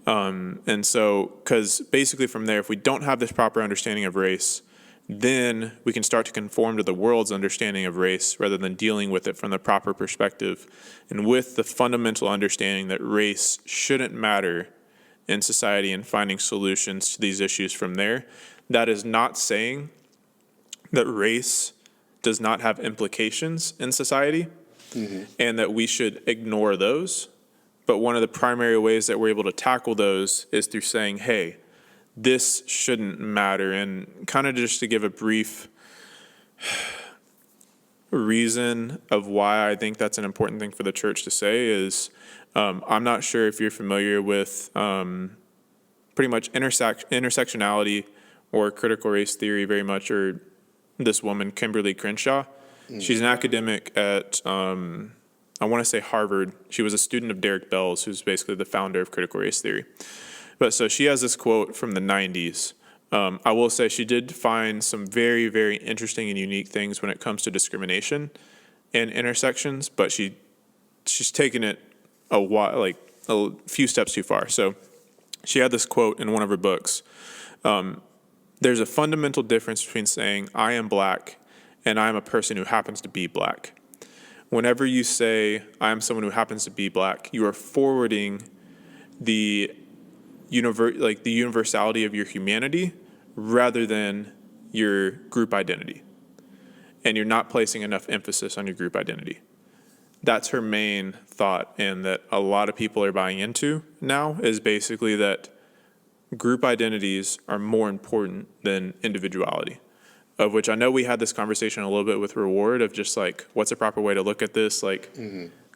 And so, because basically from there, if we don't have this proper understanding of race, then we can start to conform to the world's understanding of race rather than dealing with it from the proper perspective and with the fundamental understanding that race shouldn't matter in society and finding solutions to these issues from there. That is not saying that race does not have implications in society and that we should ignore those. But one of the primary ways that we're able to tackle those is through saying, hey, this shouldn't matter. And kind of just to give a brief reason of why I think that's an important thing for the church to say is I'm not sure if you're familiar with pretty much intersectionality or critical race theory very much, or this woman, Kimberly Crenshaw. She's an academic at, I want to say Harvard. She was a student of Derek Bell's, who's basically the founder of critical race theory. But so she has this quote from the 90s. I will say she did find some very, very interesting and unique things when it comes to discrimination and intersections, but she's taken it a few steps too far. So she had this quote in one of her books. There's a fundamental difference between saying I am black and I am a person who happens to be black. Whenever you say I am someone who happens to be black, you are forwarding the universality of your humanity rather than your group identity. And you're not placing enough emphasis on your group identity. That's her main thought, and that a lot of people are buying into now is basically that group identities are more important than individuality, of which I know we had this conversation a little bit with Reward of just like, what's a proper way to look at this?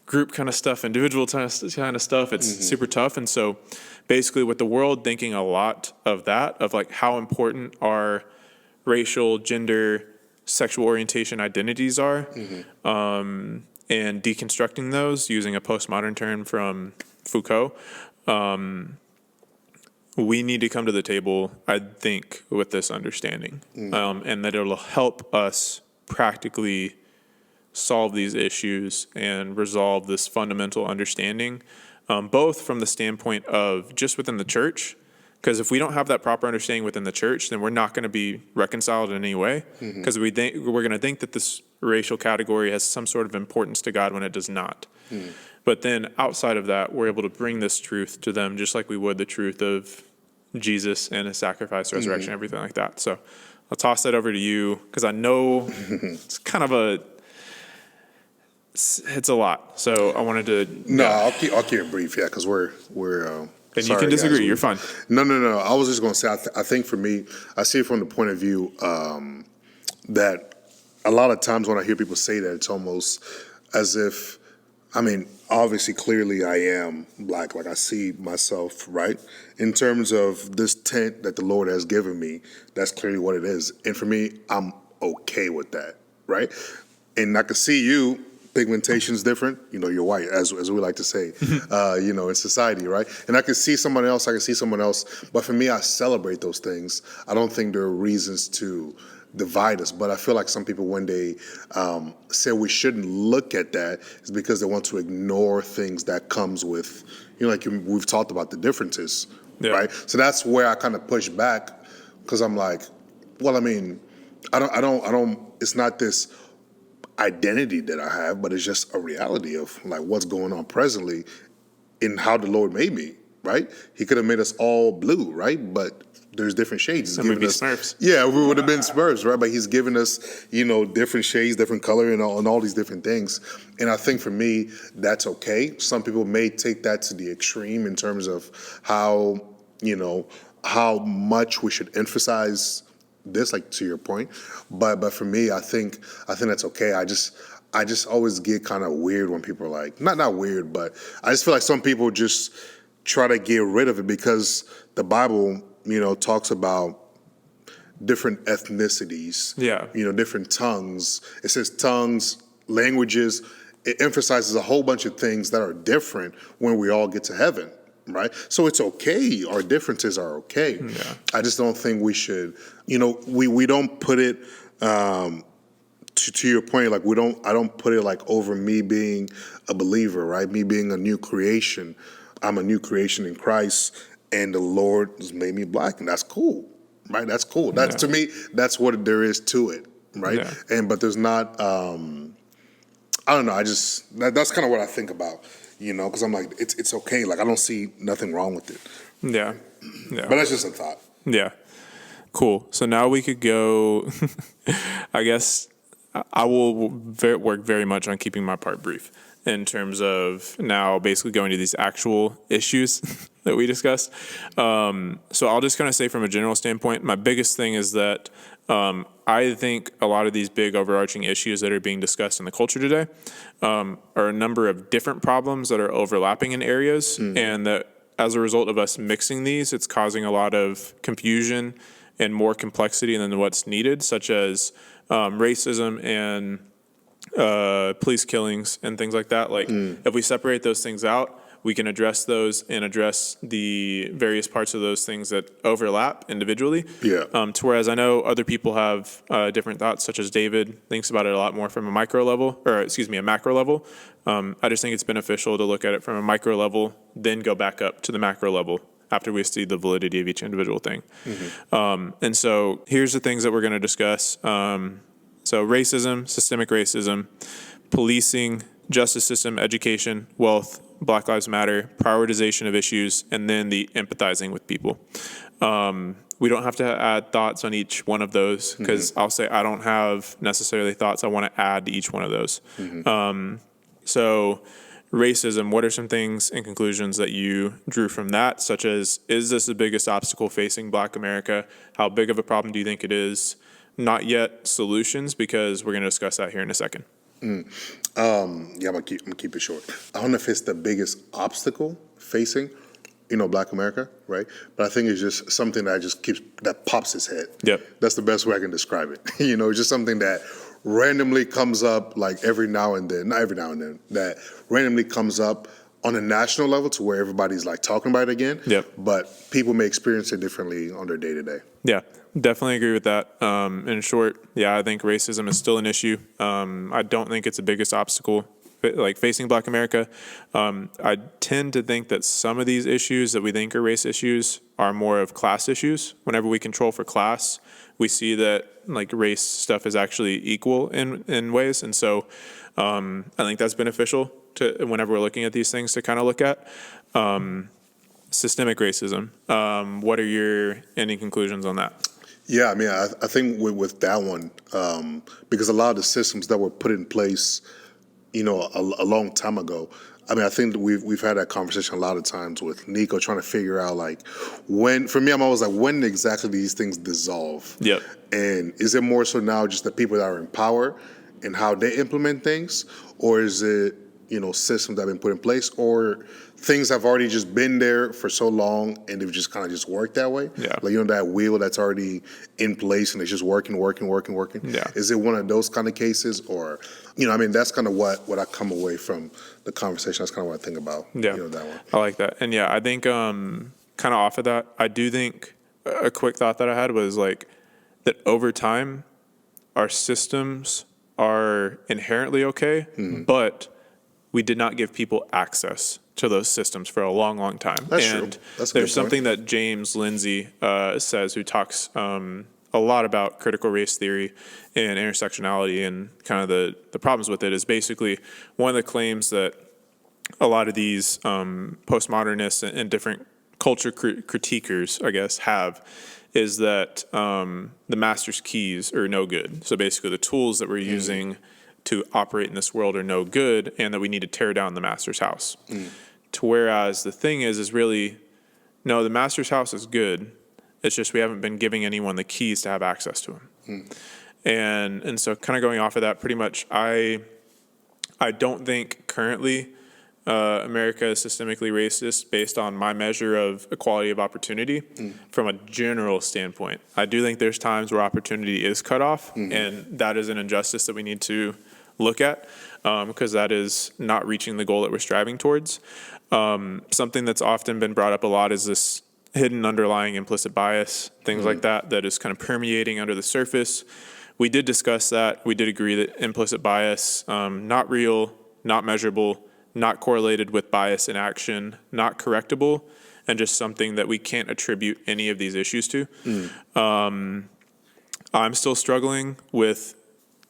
Group kind of stuff, individual kind of stuff. It's super tough. And so basically with the world thinking a lot of that, of like how important our racial, gender, sexual orientation identities are, and deconstructing those using a postmodern term from Foucault, we need to come to the table, I think, with this understanding, and that it'll help us practically solve these issues and resolve this fundamental understanding, both from the standpoint of just within the church, because if we don't have that proper understanding within the church, then we're not going to be reconciled in any way, because we're going to think that this racial category has some sort of importance to God when it does not. But then outside of that, we're able to bring this truth to them just like we would the truth of Jesus and his sacrifice, resurrection, everything like that. So I'll toss that over to you because I know it's kind of it's a lot. So I wanted to. No, I'll keep it brief, yeah, because we're. And you can disagree. Guys. You're fine. No. I was just going to say, I think for me, I see it from the point of view that a lot of times when I hear people say that, it's almost as if, I mean, obviously, clearly I am black. Like I see myself, right? In terms of this tent that the Lord has given me, that's clearly what it is. And for me, I'm okay with that, right? And I can see you pigmentation's different. You're white, as we like to say, in society, right? And I can see someone else, but for me, I celebrate those things. I don't think there are reasons to divide us, but I feel like some people, when they say we shouldn't look at that, is because they want to ignore things that comes with, we've talked about the differences, right? So that's where I kind of push back, because I'm like, well, I mean, I don't, it's not this identity that I have, but it's just a reality of like what's going on presently in how the Lord made me, right? He could have made us all blue, right? But there's different shades. Some would be Smurfs. Yeah, we would have been Smurfs, right? But he's given us, different shades, different color, and all these different things. And I think for me, that's okay. Some people may take that to the extreme in terms of how much we should emphasize this, like to your point, but for me, I think that's okay. I just always get kind of weird when people are like, not weird, but I just feel like some people just try to get rid of it, because the Bible, talks about different ethnicities, different tongues. It says tongues, languages. It emphasizes a whole bunch of things that are different when we all get to heaven. Right, so it's okay. Our differences are okay. Yeah. I just don't think we should. We don't put it. To your point, like I don't put it like over me being a believer, right? Me being a new creation. I'm a new creation in Christ, and the Lord has made me black, and that's cool, right? That's cool. That's to me. That's what there is to it, right? Yeah. But there's not. I don't know. That's kind of what I think about. Because I'm like, it's okay. Like, I don't see nothing wrong with it. Yeah. But that's just a thought. Yeah. Cool. So now we could go, I guess I will work very much on keeping my part brief in terms of now basically going to these actual issues that we discussed. So I'll just kind of say from a general standpoint, my biggest thing is that I think a lot of these big overarching issues that are being discussed in the culture today are a number of different problems that are overlapping in areas, and that as a result of us mixing these, it's causing a lot of confusion and more complexity than what's needed, such as racism and police killings and things like that. Like, if we separate those things out, we can address those and address the various parts of those things that overlap individually. Yeah. To whereas I know other people have different thoughts, such as David thinks about it a lot more from a macro level. I just think it's beneficial to look at it from a micro level, then go back up to the macro level after we see the validity of each individual thing. And so here's the things that we're going to discuss. So racism, systemic racism, policing, justice system, education, wealth, Black Lives Matter, prioritization of issues, and then the empathizing with people. We don't have to add thoughts on each one of those, because I'll say I don't have necessarily thoughts I want to add to each one of those. So racism, what are some things and conclusions that you drew from that, such as, is this the biggest obstacle facing Black America? How big of a problem do you think it is? Not yet solutions, because we're going to discuss that here in a second. I'm gonna keep it short. I don't know if it's the biggest obstacle facing, Black America, right? But I think it's just something that pops its head. Yep. That's the best way I can describe it. It's just something that randomly comes up, like not every now and then, that randomly comes up on a national level to where everybody's like talking about it again. Yep. But people may experience it differently on their day to day. Yeah. Definitely agree with that. In short, I think racism is still an issue. I don't think it's the biggest obstacle facing Black America. I tend to think that some of these issues that we think are race issues are more of class issues. Whenever we control for class, we see that race stuff is actually equal in ways. And so I think that's beneficial to whenever we're looking at these things to kind of look at. Systemic racism. What are any conclusions on that? Yeah, I mean, I think with that one, because a lot of the systems that were put in place, a long time ago, I mean, I think that we've had that conversation a lot of times with Nico, trying to figure out when. For me, I'm always like, when exactly these things dissolve? Yep. And is it more so now just the people that are in power and how they implement things, or is it systems that have been put in place, or things have already just been there for so long and they've just kind of just worked that way. Yeah. Like, that wheel that's already in place and it's just working. Yeah. Is it one of those kind of cases, or, that's kind of what I come away from the conversation. That's kind of what I think about, Yeah. that one. I like that. And yeah, I think kind of off of that, I do think a quick thought that I had was like that over time, our systems are inherently okay, but we did not give people access to those systems for a long, long time. That's and true. That's a there's good something that James Lindsay says, who talks a lot about critical race theory and intersectionality and kind of the problems with it. Is basically one of the claims that a lot of these postmodernists and different culture critiquers, I guess, have, is that the master's keys are no good. So basically the tools that we're using to operate in this world are no good, and that we need to tear down the master's house. To whereas the thing is really, no, the master's house is good. It's just we haven't been giving anyone the keys to have access to them. And so kind of going off of that, pretty much I don't think currently America is systemically racist based on my measure of equality of opportunity from a general standpoint. I do think there's times where opportunity is cut off, and that is an injustice that we need to look at, because that is not reaching the goal that we're striving towards. Something that's often been brought up a lot is this hidden underlying implicit bias, things like that is kind of permeating under the surface. We did discuss that. We did agree that implicit bias, not real, not measurable, not correlated with bias in action, not correctable, and just something that we can't attribute any of these issues to. I'm still struggling with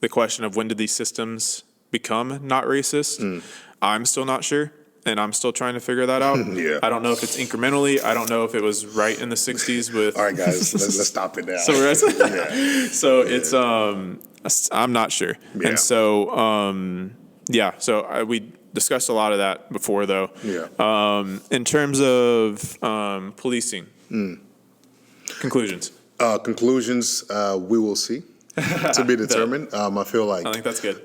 the question of when did these systems become not racist. I'm still not sure, and I'm still trying to figure that out. Yeah. I don't know if it's incrementally. I don't know if it was right in the 60s with... All right, guys, let's stop it now. It's I'm not sure. Yeah. And so we discussed a lot of that before, though. Yeah. In terms of policing, conclusions. Conclusions, we will see. To be determined. I feel like, I think that's good.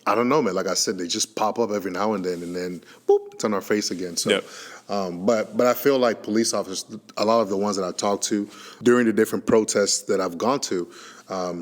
I don't know, man. Like I said, they just pop up every now and then boop, it's on our face again. So, Yep. But I feel like police officers, a lot of the ones that I talked to during the different protests that I've gone to,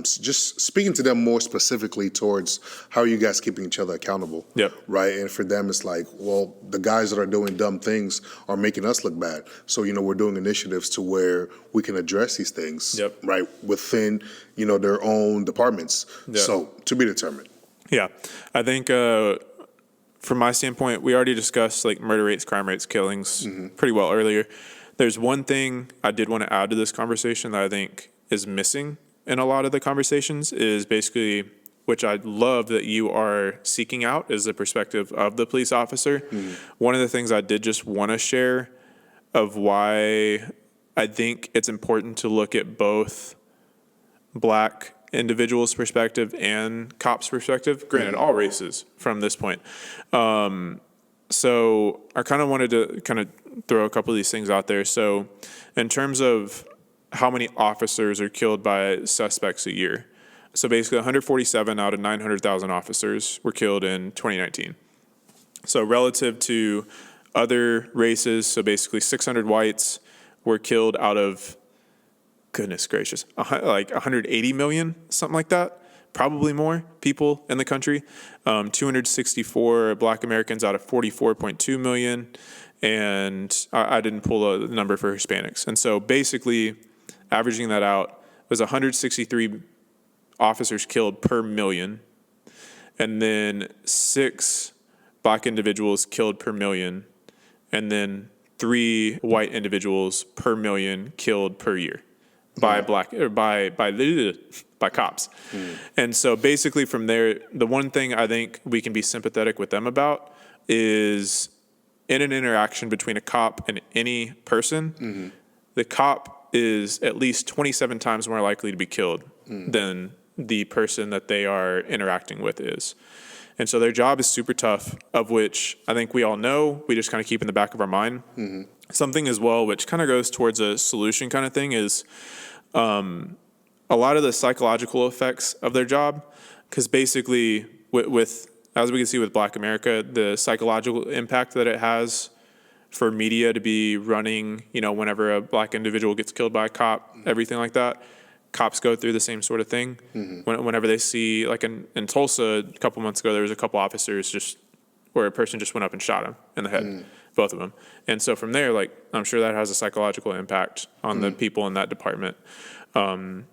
just speaking to them more specifically towards how are you guys keeping each other accountable. Yep. Right. And for them, it's like, well, the guys that are doing dumb things are making us look bad. So, we're doing initiatives to where we can address these things. Yep. Right. Within, their own departments. Yep. So to be determined. Yeah. I think from my standpoint, we already discussed like murder rates, crime rates, killings pretty well earlier. There's one thing I did want to add to this conversation that I think is missing in a lot of the conversations, is basically, which I love that you are seeking out, is the perspective of the police officer. One of the things I did just want to share of why I think it's important to look at both Black individuals' perspective and cops' perspective, granted all races from this point. So I kind of wanted to kind of throw a couple of these things out there. So in terms of how many officers are killed by suspects a year, so basically 147 out of 900,000 officers were killed in 2019. So relative to other races, so basically 600 whites were killed out of, goodness gracious, like 180 million, something like that, probably more people in the country. 264 Black Americans out of 44.2 million, and I didn't pull a number for Hispanics. And so basically, averaging that out was 163 officers killed per million, and then 6 Black individuals killed per million, and then 3 white individuals per million killed per year by cops. And so basically from there, the one thing I think we can be sympathetic with them about is in an interaction between a cop and any person, the cop is at least 27 times more likely to be killed than the person that they are interacting with is. And so their job is super tough, of which I think we all know, we just kind of keep in the back of our mind. Something as well, which kind of goes towards a solution kind of thing, is a lot of the psychological effects of their job. Because basically with as we can see with Black America, the psychological impact that it has for media to be running, whenever a Black individual gets killed by a cop, everything like that. Cops go through the same sort of thing. Whenever they see, like in Tulsa a couple months ago, there was a couple officers where a person just went up and shot him in the head, both of them. And so from there, like, I'm sure that has a psychological impact on the people in that department,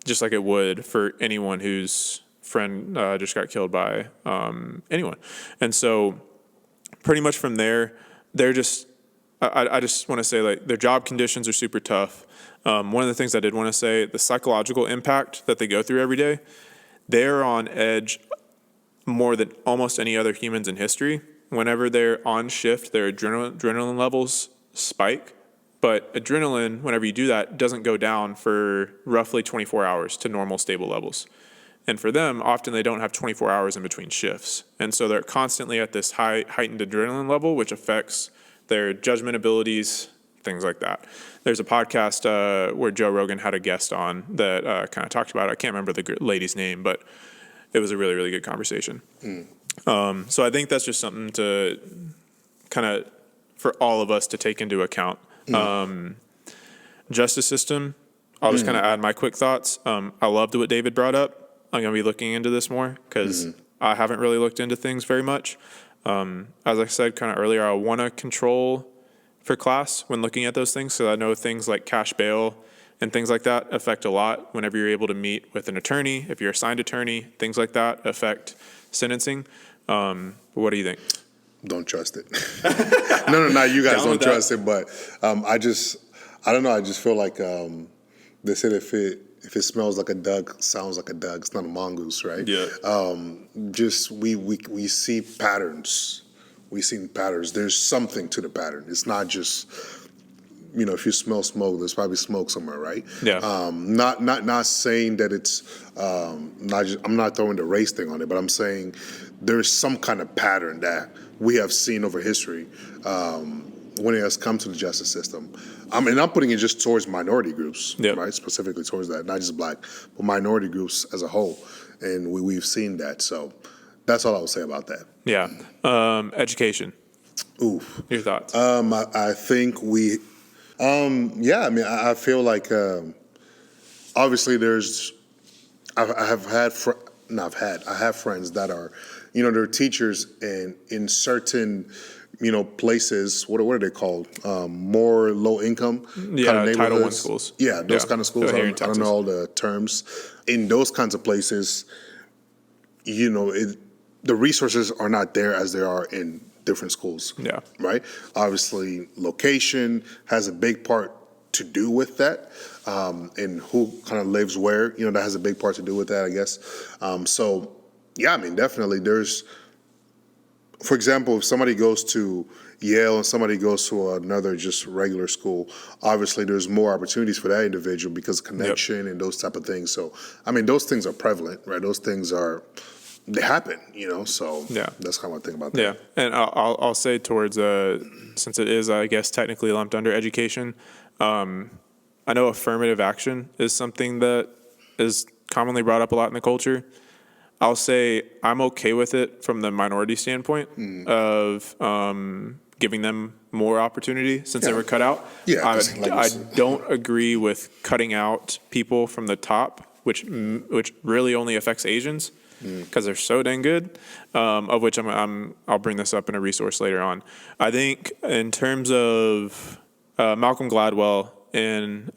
just like it would for anyone whose friend just got killed by anyone. And so pretty much from there, they're just, I just want to say, like, their job conditions are super tough. One of the things I did want to say, the psychological impact that they go through every day, they're on edge more than almost any other humans in history. Whenever they're on shift, their adrenaline levels spike. But adrenaline, whenever you do that, doesn't go down for roughly 24 hours to normal stable levels. And for them, often they don't have 24 hours in between shifts. And so they're constantly at this heightened adrenaline level, which affects their judgment abilities, things like that. There's a podcast where Joe Rogan had a guest on that kind of talked about it. I can't remember the lady's name, but it was a really, really good conversation. So I think that's just something to kind of, for all of us to take into account. Justice system, I'll just kind of add my quick thoughts. I loved what David brought up. I'm going to be looking into this more because I haven't really looked into things very much. As I said kind of earlier, I want to control for class when looking at those things. So I know things like cash bail and things like that affect a lot whenever you're able to meet with an attorney. If you're assigned attorney, things like that affect sentencing. What do you think? Don't trust it. No, not you guys don't trust it, but I don't know. I just feel like they said if it smells like a duck, sounds like a duck, it's not a mongoose, right? Yeah. Just we see patterns. We see patterns. There's something to the pattern. It's not just, if you smell smoke, there's probably smoke somewhere, right? Yeah. Not saying that it's I'm not throwing the race thing on it, but I'm saying there's some kind of pattern that we have seen over history when it has come to the justice system. I'm putting it just towards minority groups, right? Specifically towards that, not just Black, but minority groups as a whole, and we've seen that. So that's all I would say about that. Yeah. Education. Oof. Your thoughts? I think we. I feel like obviously I have friends that are, they're teachers and in certain, places. What are they called? More low income kind of neighborhoods. Title I schools. Yeah, those kind of schools. I don't know all the terms. In those kinds of places, the resources are not there as they are in different schools. Yeah. Right? Obviously, location has a big part to do with that, and who kind of lives where, that has a big part to do with that, I guess. Definitely there's, for example, if somebody goes to Yale and somebody goes to another just regular school, obviously there's more opportunities for that individual because of connection and those type of things. So, those things are prevalent, right? Those things they happen, so that's kind of what I think about that. Yeah, and I'll say towards, since it is, I guess, technically lumped under education, I know affirmative action is something that is commonly brought up a lot in the culture. I'll say I'm okay with it from the minority standpoint of giving them more opportunity since they were cut out. Yeah, I don't agree with cutting out people from the top, which really only affects Asians because they're so dang good. Of which I'll bring this up in a resource later on. I think in terms of Malcolm Gladwell in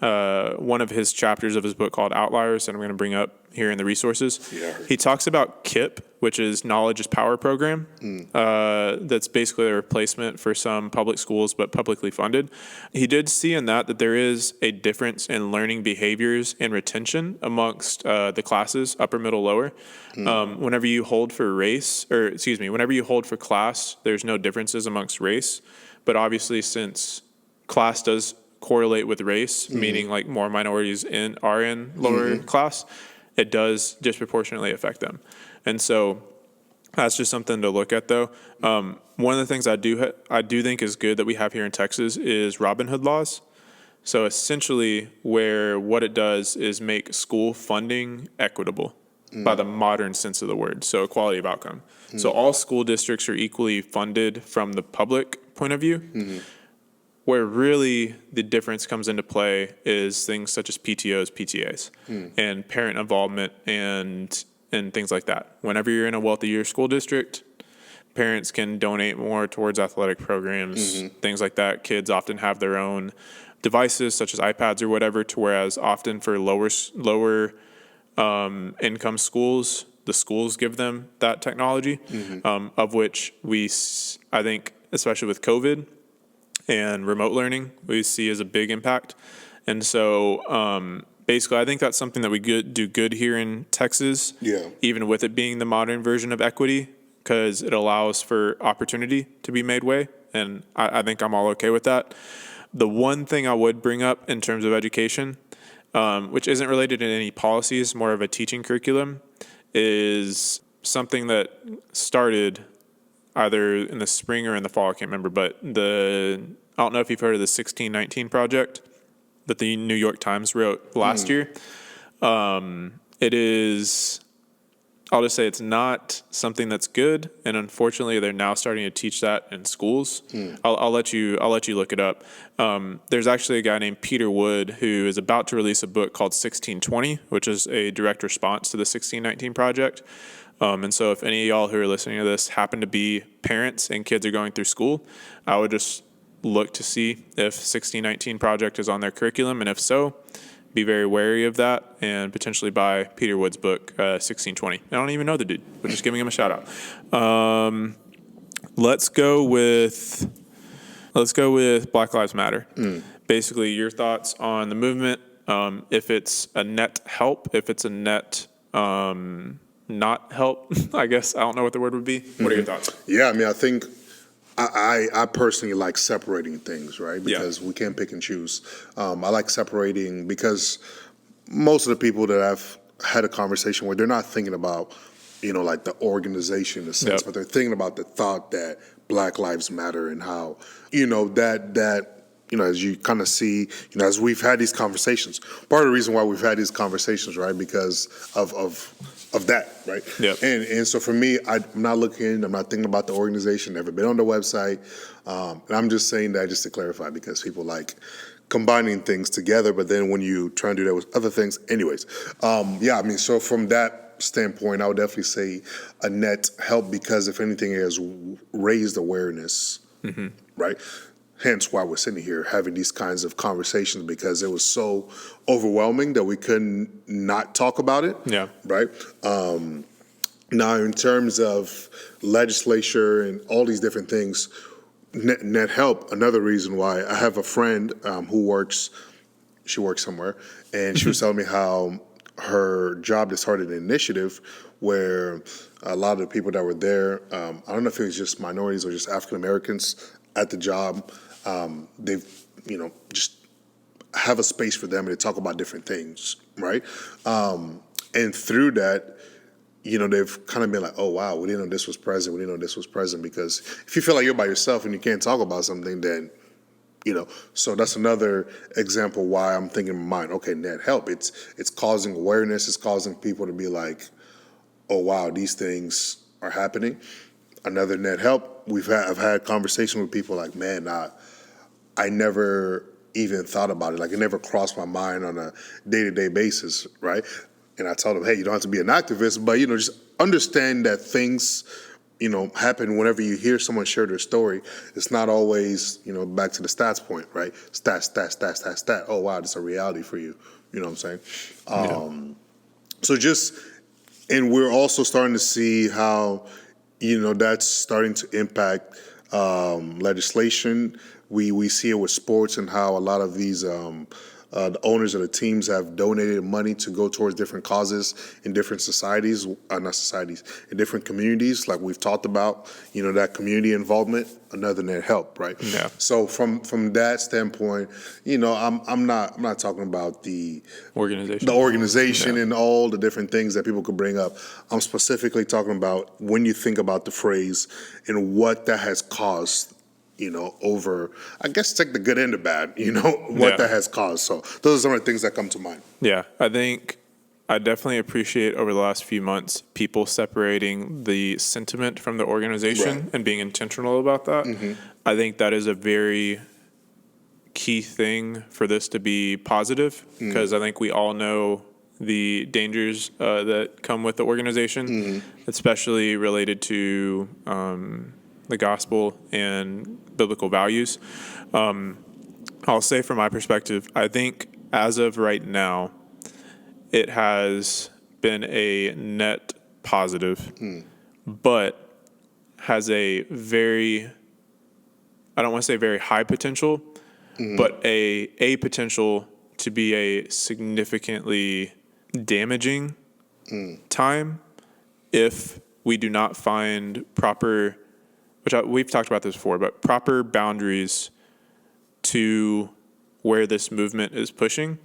one of his chapters of his book called Outliers, that I'm going to bring up here in the resources, he talks about KIP, which is Knowledge is Power program. That's basically a replacement for some public schools, but publicly funded. He did see in that there is a difference in learning behaviors and retention amongst the classes, upper, middle, lower. Whenever you hold for whenever you hold for class, there's no differences amongst race. But obviously, since class does correlate with race, meaning like more minorities are in lower class, it does disproportionately affect them. And so that's just something to look at, though. One of the things I do think is good that we have here in Texas is Robin Hood laws. So essentially what it does is make school funding equitable. by the modern sense of the word, so equality of outcome. So all school districts are equally funded from the public point of view. Where really the difference comes into play is things such as PTOs, PTAs, and parent involvement and things like that. Whenever you're in a wealthier school district, parents can donate more towards athletic programs, things like that. Kids often have their own devices such as iPads or whatever, to whereas often for lower income schools, the schools give them that technology, of which I think, especially with COVID and remote learning, we see as a big impact. And so basically, I think that's something that we do good here in Texas, even with it being the modern version of equity, because it allows for opportunity to be made way. And I think I'm all okay with that. The one thing I would bring up in terms of education, which isn't related to any policies, more of a teaching curriculum, is something that started either in the spring or in the fall, I can't remember, but I don't know if you've heard of the 1619 project that the New York Times wrote last year. It is, I'll just say it's not something that's good, and unfortunately they're now starting to teach that in schools. I'll let you look it up. There's actually a guy named Peter Wood who is about to release a book called 1620, which is a direct response to the 1619 project. And so if any of y'all who are listening to this happen to be parents and kids are going through school, I would just look to see if 1619 project is on their curriculum. And if so, be very wary of that and potentially buy Peter Wood's book, 1620. I don't even know the dude, but just giving him a shout out. Let's go with Black Lives Matter. Basically, your thoughts on the movement, if it's a net help, if it's a net not help, I guess. I don't know what the word would be. What are your thoughts? Yeah, I mean, I think I personally like separating things, right? Because we can't pick and choose. I like separating because most of the people that I've had a conversation with, they're not thinking about, like the organization in a sense, but they're thinking about the thought that Black Lives Matter and how, that as you kind of see, as we've had these conversations, part of the reason why we've had these conversations, right, because of that, right? And so for me, I'm not thinking about the organization, never been on the website. And I'm just saying that just to clarify, because people like combining things together, but then when you try and do that with other things, anyways. So from that standpoint, I would definitely say a net help, because if anything, it has raised awareness, right? Hence why we're sitting here having these kinds of conversations, because it was so overwhelming that we couldn't not talk about it. Right. Now, in terms of legislature and all these different things, net help. Another reason why I have a friend she works somewhere, and she was telling me how her job has started an initiative where a lot of the people that were there, I don't know if it was just minorities or just African Americans at the job, they've, just have a space for them and to talk about different things, right? And through that, they've kind of been like, oh, wow, we didn't know this was present. We didn't know this was present. Because if you feel like you're by yourself and you can't talk about something, then, so that's another example why I'm thinking in my mind, okay, net help. It's causing awareness. It's causing people to be like, oh, wow, these things are happening. Another net help, I've had conversations with people like, man, I never even thought about it. Like, it never crossed my mind on a day-to-day basis, right? And I told them, hey, you don't have to be an activist, but, just understand that things, happen whenever you hear someone share their story. It's not always, back to the stats point, right? Stat. Oh, wow, that's a reality for you. You know what I'm saying? And we're also starting to see how, that's starting to impact legislation. We see it with sports and how a lot of these the owners of the teams have donated money to go towards different causes in different societies, in different communities, like we've talked about, that community involvement, another net help, right? Yeah. So from that standpoint, I'm not talking about the organization and all the different things that people could bring up. I'm specifically talking about when you think about the phrase and what that has caused, over, I guess, take the good and the bad, what that has caused. So those are some of the things that come to mind. Yeah, I think I definitely appreciate over the last few months people separating the sentiment from the organization Right. and being intentional about that. I think that is a very key thing for this to be positive, because I think we all know the dangers that come with the organization, especially related to the gospel and biblical values. I'll say from my perspective, I think as of right now, it has been a net positive, but has a very, I don't want to say very high potential, but a potential to be a significantly damaging time if we do not find proper, we've talked about this before, but proper boundaries to where this movement is pushing,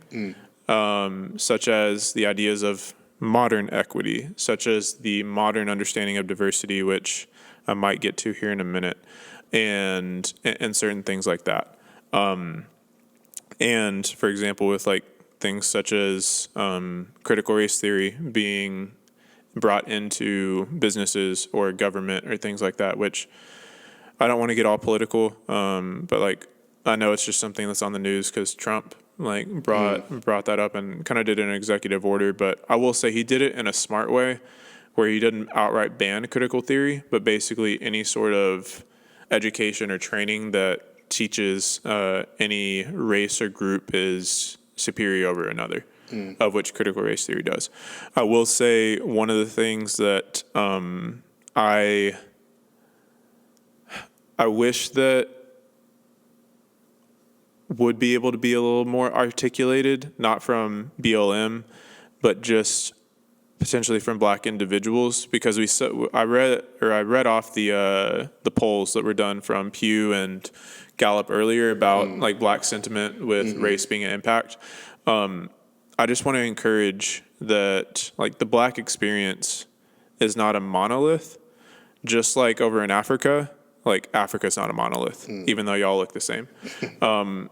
such as the ideas of modern equity, such as the modern understanding of diversity, which I might get to here in a minute, and certain things like that. And for example, with like things such as critical race theory being brought into businesses or government or things like that, which I don't want to get all political, but like I know it's just something that's on the news because Trump like brought that up and kind of did an executive order. But I will say he did it in a smart way, where he didn't outright ban critical theory, but basically any sort of education or training that teaches any race or group is superior over another, of which critical race theory does. I will say one of the things that I wish that would be able to be a little more articulated, not from BLM, but just potentially from Black individuals, because I read off the polls that were done from Pew and Gallup earlier about like Black sentiment with race being an impact. I just want to encourage that like the Black experience is not a monolith, just like over in Africa. Like Africa's not a monolith, even though y'all look the same.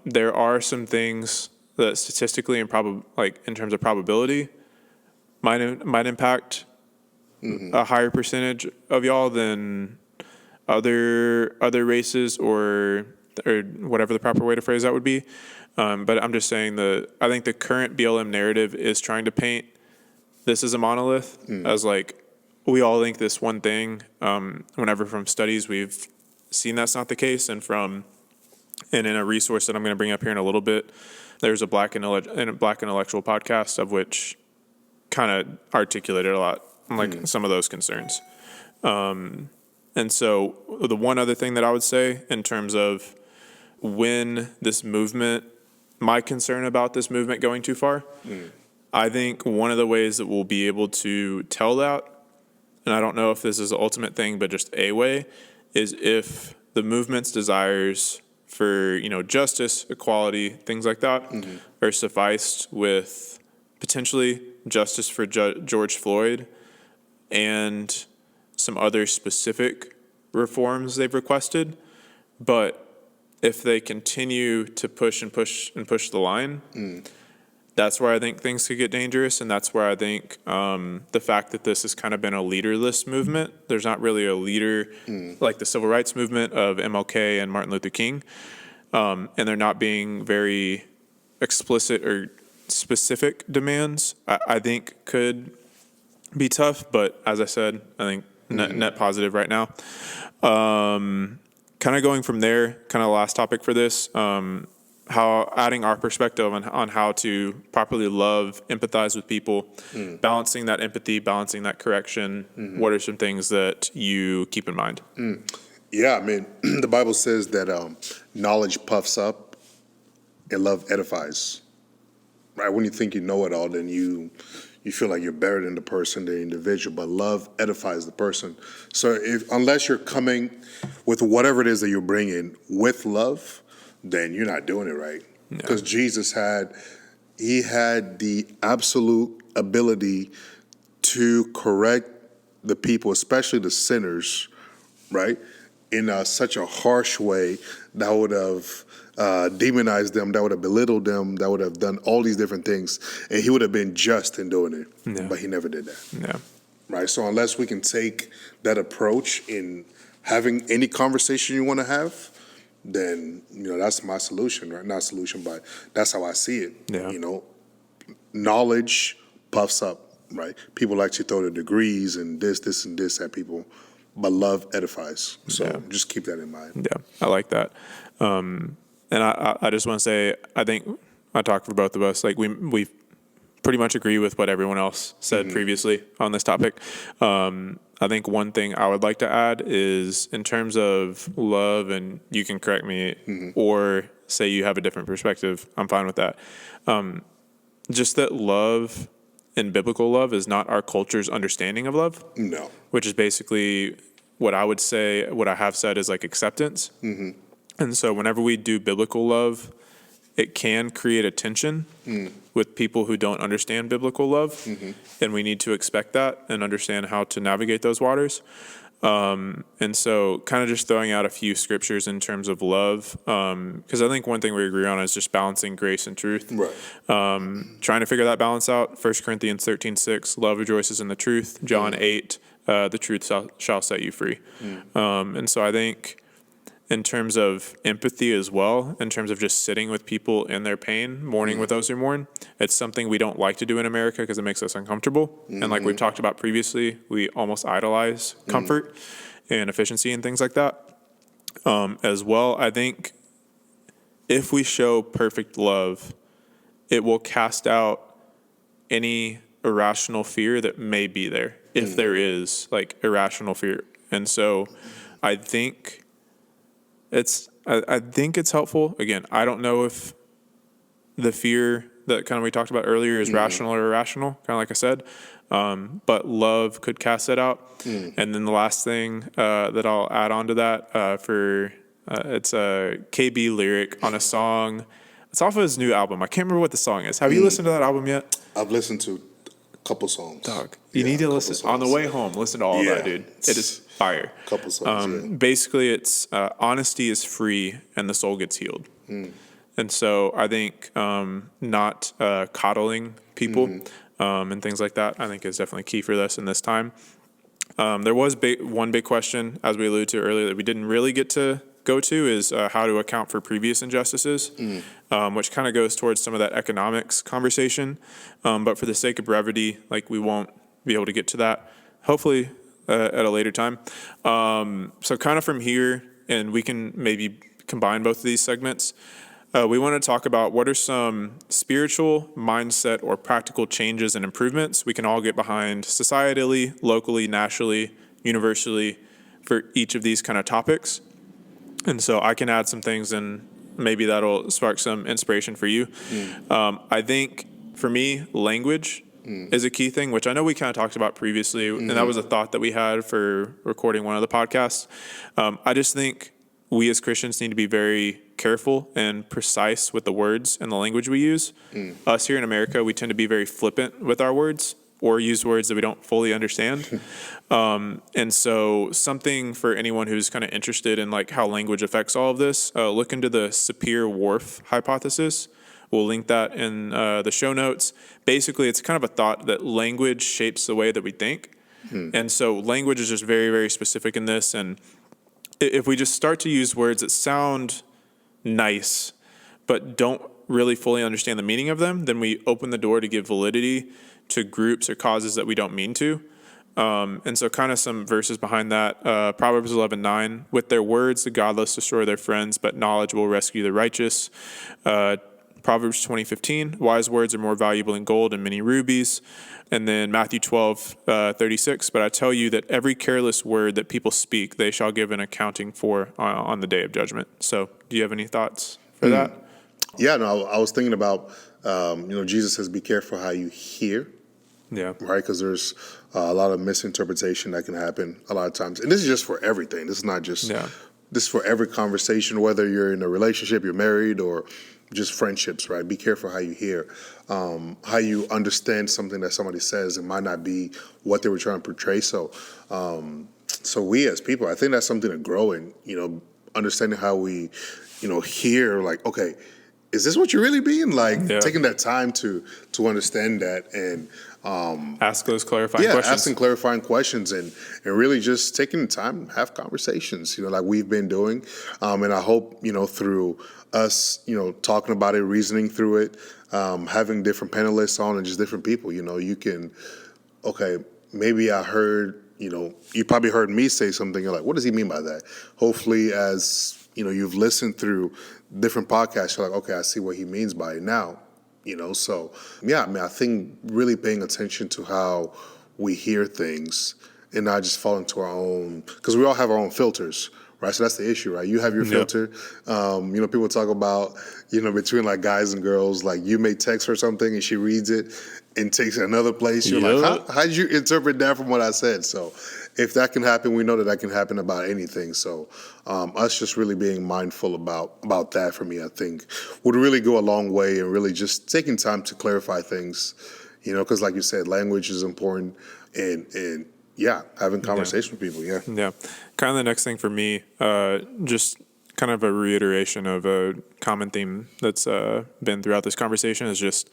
There are some things that statistically and like in terms of probability might impact a higher percentage of y'all than other races or whatever the proper way to phrase that would be. But I'm just saying I think the current BLM narrative is trying to paint this as a monolith, as like we all think this one thing. Whenever from studies we've seen that's not the case, and in a resource that I'm going to bring up here in a little bit, there's a Black intellectual podcast of which kind of articulated a lot like some of those concerns. And so the one other thing that I would say in terms of when this movement, my concern about this movement going too far, I think one of the ways that we'll be able to tell that, and I don't know if this is the ultimate thing, but just a way, is if the movement's desires for, justice, equality, things like that, are sufficed with potentially justice for George Floyd and some other specific reforms they've requested. But if they continue to push the line, that's where I think things could get dangerous. And that's where I think the fact that this has kind of been a leaderless movement, there's not really a leader like the civil rights movement of MLK and Martin Luther King. And they're not being very explicit or specific demands, I think could be tough. But as I said, I think net positive right now. Kind of going from there, kind of last topic for this, how adding our perspective on how to properly love, empathize with people, balancing that empathy, balancing that correction. What are some things that you keep in mind? Yeah, I mean, the Bible says that knowledge puffs up and love edifies. Right? When you think you know it all, then you feel like you're better than the person, the individual, but love edifies the person. So unless you're coming with whatever it is that you're bringing with love, then you're not doing it right. Because Jesus had the absolute ability to correct the people, especially the sinners, right, in such a harsh way that would have demonized them, that would have belittled them, that would have done all these different things, and he would have been just in doing it. Yeah. But he never did that. Yeah. Right? So unless we can take that approach in having any conversation you want to have, then, that's my solution, right? Not solution, but that's how I see it. Yeah. Knowledge puffs up, right? People like to throw the degrees and this, and this at people, but love edifies. So just keep that in mind. Yeah, I like that. And I just want to say, I think I talk for both of us. Like we pretty much agree with what everyone else said previously on this topic. I think one thing I would like to add is in terms of love, and you can correct me or say you have a different perspective. I'm fine with that. Just that love and biblical love is not our culture's understanding of love. No. Which is basically what I would say, what I have said is like acceptance. And so whenever we do biblical love, it can create a tension with people who don't understand biblical love. And we need to expect that and understand how to navigate those waters. And so kind of just throwing out a few scriptures in terms of love, because I think one thing we agree on is just balancing grace and truth. Right. Trying to figure that balance out. 1 Corinthians 13:6, love rejoices in the truth. John 8, the truth shall set you free. And so I think in terms of empathy as well, in terms of just sitting with people in their pain, mourning with those who mourn, it's something we don't like to do in America because it makes us uncomfortable. And like we've talked about previously, we almost idolize comfort and efficiency and things like that. As well, I think if we show perfect love, it will cast out any irrational fear that may be there, if there is like irrational fear. And so I think it's helpful. Again, I don't know if the fear that kind of we talked about earlier is rational or irrational, kind of like I said, but love could cast that out. And then the last thing that I'll add on to that it's a KB lyric on a song. It's off of his new album. I can't remember what the song is. Have you listened to that album yet? I've listened to a couple songs. Dog, you need to listen. On the way home, listen to all of that, dude. It is fire. Couple songs, Basically, it's honesty is free and the soul gets healed. And so I think not coddling people and things like that, I think is definitely key for this in this time. There was one big question, as we alluded to earlier, that we didn't really get to go to is how to account for previous injustices, which kind of goes towards some of that economics conversation. But for the sake of brevity, like we won't be able to get to that, hopefully at a later time. So kind of from here, and we can maybe combine both of these segments, we want to talk about what are some spiritual, mindset, or practical changes and improvements we can all get behind societally, locally, nationally, universally for each of these kind of topics. And so I can add some things and maybe that'll spark some inspiration for you. I think for me, language is a key thing, which I know we kind of talked about previously, and that was a thought that we had for recording one of the podcasts. I just think we as Christians need to be very careful and precise with the words and the language we use. Us here in America, we tend to be very flippant with our words or use words that we don't fully understand. And so something for anyone who's kind of interested in like how language affects all of this, look into the Sapir-Whorf hypothesis. We'll link that in the show notes. Basically, it's kind of a thought that language shapes the way that we think. And so language is just very, very specific in this. And if we just start to use words that sound nice, but don't really fully understand the meaning of them, then we open the door to give validity to groups or causes that we don't mean to. And so kind of some verses behind that, Proverbs 11:9, with their words the godless destroy their friends, but knowledge will rescue the righteous. Proverbs 20:15, wise words are more valuable than gold and many rubies. And then Matthew 12:36, but I tell you that every careless word that people speak, they shall give an accounting for on the day of judgment. So do you have any thoughts for that? Yeah, no, I was thinking about, Jesus says, be careful how you hear. Yeah. Right, because there's a lot of misinterpretation that can happen a lot of times. And this is just for everything. This is not just, this is for every conversation, whether you're in a relationship, you're married, or just friendships, right? Be careful how you hear. How you understand something that somebody says. It might not be what they were trying to portray. So we as people, I think that's something to grow in, understanding how we hear like, okay, is this what you really mean? Like Yeah. taking that time to understand that and Ask those clarifying questions. asking clarifying questions and really just taking the time to have conversations, like we've been doing. And I hope, through us, talking about it, reasoning through it, having different panelists on and just different people, you can, okay, maybe I heard, you probably heard me say something. You're like, what does he mean by that? Hopefully, as you've listened through different podcasts, you're like, okay, I see what he means by it now. So yeah, I mean, I think really paying attention to how we hear things and not just fall into our own, because we all have our own filters, right? So that's the issue, right? You have your filter. People talk about, between like guys and girls, like you may text her something and she reads it and takes it another place. You're like, how did you interpret that from what I said? So if that can happen, we know that can happen about anything. So us just really being mindful about that, for me, I think would really go a long way, and really just taking time to clarify things, because like you said, language is important, and yeah, having conversation with people. Yeah. Yeah. Kind of the next thing for me, just kind of a reiteration of a common theme that's been throughout this conversation, is just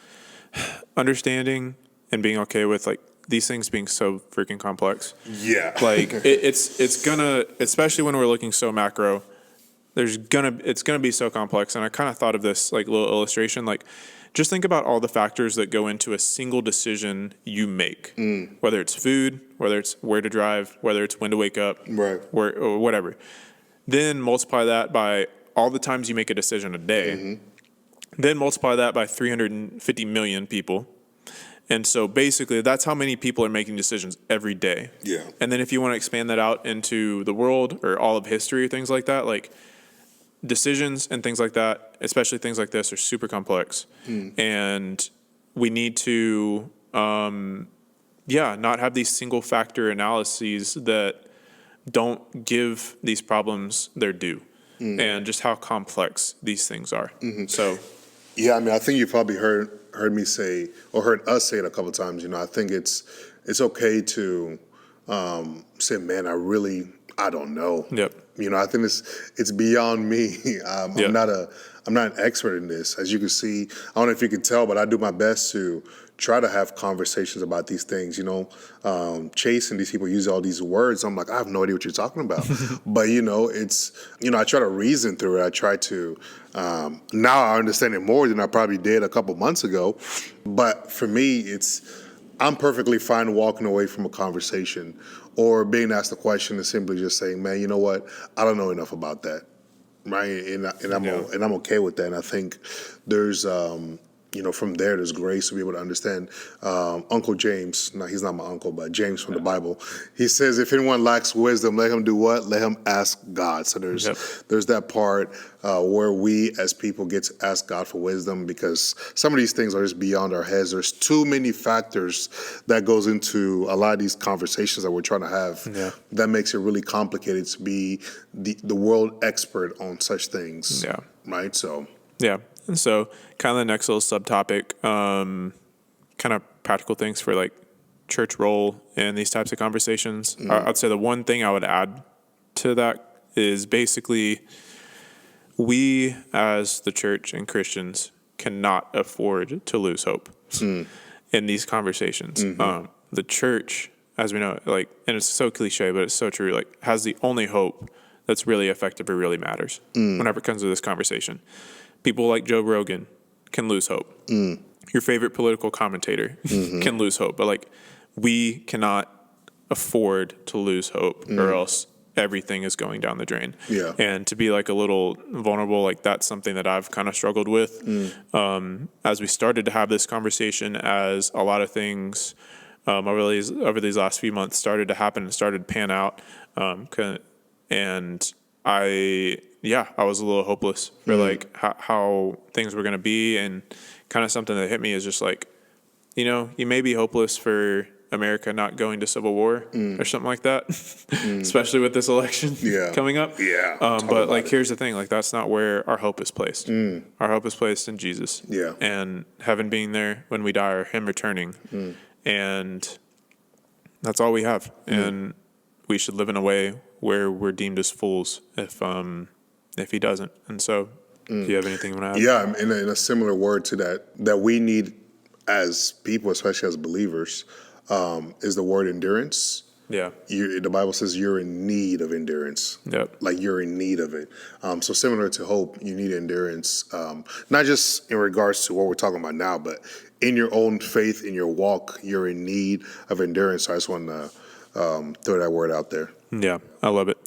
understanding and being okay with like these things being so freaking complex. Yeah. Like it's gonna, especially when we're looking so macro, it's gonna be so complex. And I kind of thought of this like little illustration, like just think about all the factors that go into a single decision you make, whether it's food, whether it's where to drive, whether it's when to wake up, Right. or whatever. Then multiply that by all the times you make a decision a day. Then multiply that by 350 million people. And so basically that's how many people are making decisions every day. Yeah. And then if you want to expand that out into the world or all of history or things like that, like decisions and things like that, especially things like this, are super complex. And we need to, not have these single factor analyses that don't give these problems their due, and just how complex these things are. So, yeah, I mean, I think you probably heard me say, or heard us say it a couple of times. I think it's okay to say, man, I don't know. Yep. I think it's beyond me. I'm not an expert in this. As you can see, I don't know if you can tell, but I do my best to try to have conversations about these things. Chase and these people use all these words. I'm like, I have no idea what you're talking about. But it's I try to reason through it. I try to now I understand it more than I probably did a couple months ago. But for me, I'm perfectly fine walking away from a conversation or being asked a question and simply just saying, man, you know what? I don't know enough about that, right? And I'm okay with that. And I think there's from there's grace to be able to understand. Uncle James, no, he's not my uncle, but James from the Bible, he says, if anyone lacks wisdom, let him do what? Let him ask God. So there's that part where we as people get to ask God for wisdom, because some of these things are just beyond our heads. There's too many factors that goes into a lot of these conversations that we're trying to have that makes it really complicated to be the world expert on such things. Yeah. Right? So. Yeah. And so kind of the next little subtopic, kind of practical things for like church role in these types of conversations. I'd say the one thing I would add to that is basically we as the church and Christians cannot afford to lose hope in these conversations. The church, as we know, like, and it's so cliche, but it's so true, like has the only hope that's really effective or really matters whenever it comes to this conversation. People like Joe Rogan can lose hope. Your favorite political commentator can lose hope. But like, we cannot afford to lose hope or else everything is going down the drain. Yeah. And to be like a little vulnerable, like that's something that I've kind of struggled with. As we started to have this conversation, as a lot of things over these last few months started to happen and started to pan out. And I was a little hopeless for like how things were going to be, and kind of something that hit me is just like, you may be hopeless for America not going to civil war or something like that, especially with this election coming up. Yeah. But like, here's the thing, like that's not where our hope is placed. Our hope is placed in Jesus. Yeah. And heaven being there when we die, or him returning. And that's all we have. And we should live in a way where we're deemed as fools if he doesn't. And so Do you have anything you want to add? Yeah, in a similar word to that we need as people, especially as believers, is the word endurance. Yeah. The Bible says you're in need of endurance. Yep. Like you're in need of it. So similar to hope, you need endurance, not just in regards to what we're talking about now, but in your own faith, in your walk, you're in need of endurance. So I just want to throw that word out there. Yeah, I love it.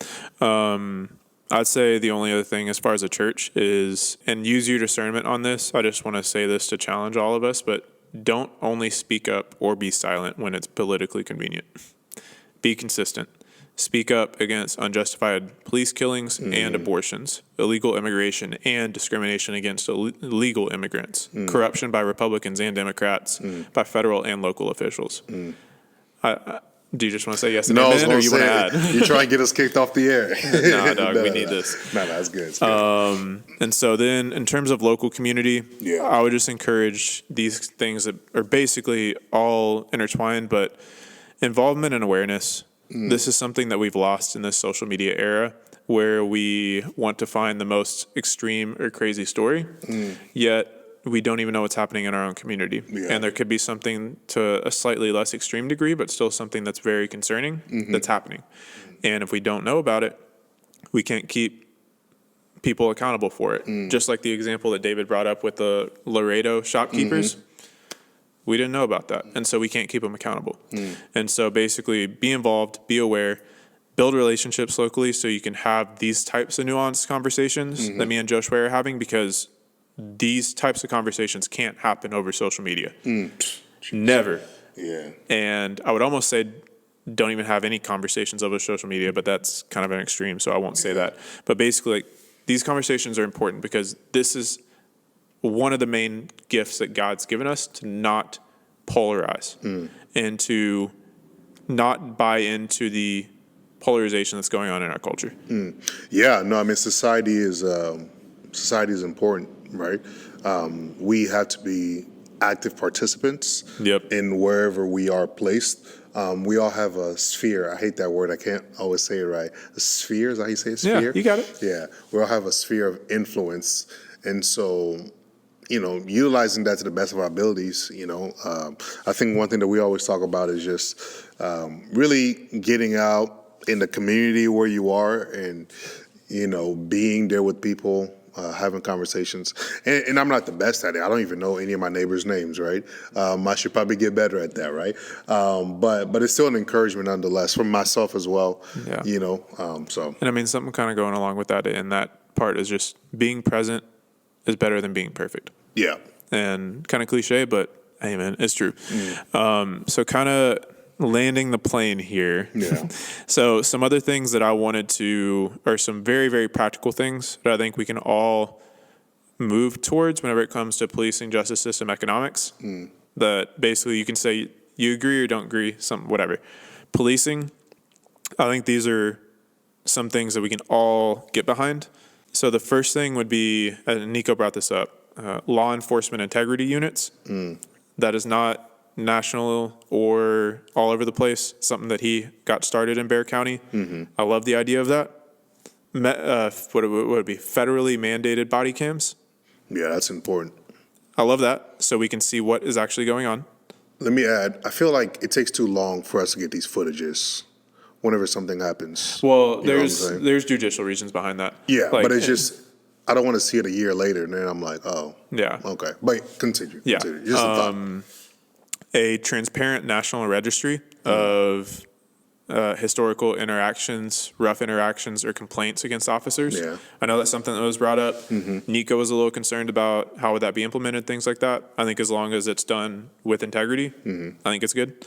I'd say the only other thing as far as a church is, and use your discernment on this, I just want to say this to challenge all of us, but don't only speak up or be silent when it's politically convenient. Be consistent. Speak up against unjustified police killings and abortions, illegal immigration and discrimination against illegal immigrants, corruption by Republicans and Democrats, by federal and local officials. Do you just want to say yes and amen, or you want to add? You try and get us kicked off the air. Nah, dog, we need this. No, that's good. It's good. And so then in terms of local community, I would just encourage these things that are basically all intertwined, but involvement and awareness. This is something that we've lost in this social media era where we want to find the most extreme or crazy story, yet we don't even know what's happening in our own community. And there could be something to a slightly less extreme degree, but still something that's very concerning that's happening. And if we don't know about it, we can't keep people accountable for it. Just like the example that David brought up with the Laredo shopkeepers. We didn't know about that. And so we can't keep them accountable. And so basically be involved, be aware, build relationships locally so you can have these types of nuanced conversations that me and Josue are having, because these types of conversations can't happen over social media. Never. Yeah. And I would almost say don't even have any conversations over social media, but that's kind of an extreme, so I won't say that. But basically, like, these conversations are important because this is one of the main gifts that God's given us, to not polarize and to not buy into the polarization that's going on in our culture. Yeah, no, I mean, society is important, right? We have to be active participants in wherever we are placed. We all have a sphere. I hate that word. I can't always say it right. A sphere, is that how you say it? Sphere? Yeah, you got it. Yeah, we all have a sphere of influence. And so, utilizing that to the best of our abilities, I think one thing that we always talk about is just really getting out in the community where you are and, being there with people, having conversations. And I'm not the best at it. I don't even know any of my neighbors' names, right? I should probably get better at that, right? But it's still an encouragement nonetheless for myself as well, so. And I mean, something kind of going along with that, and that part is just being present is better than being perfect. Yeah. And kind of cliche, but hey, man, it's true. So kind of landing the plane here. Yeah. So some other things that I wanted to, or some very, very practical things that I think we can all move towards whenever it comes to policing, justice system, economics, that basically you can say you agree or don't agree, whatever. Policing, I think these are some things that we can all get behind. So the first thing would be, and Nico brought this up, law enforcement integrity units. That is not national or all over the place, something that he got started in Bexar County. I love the idea of that. What would it be? Federally mandated body cams. Yeah, that's important. I love that, so we can see what is actually going on. Let me add, I feel like it takes too long for us to get these footages whenever something happens. Well, there's judicial reasons behind that. Yeah, but it's just, I don't want to see it a year later, and then I'm like, oh. Yeah. Okay, but continue. Yeah. Just a thought. A transparent national registry of historical interactions, rough interactions, or complaints against officers. Yeah. I know that's something that was brought up. Nico was a little concerned about how would that be implemented, things like that. I think as long as it's done with integrity, I think it's good.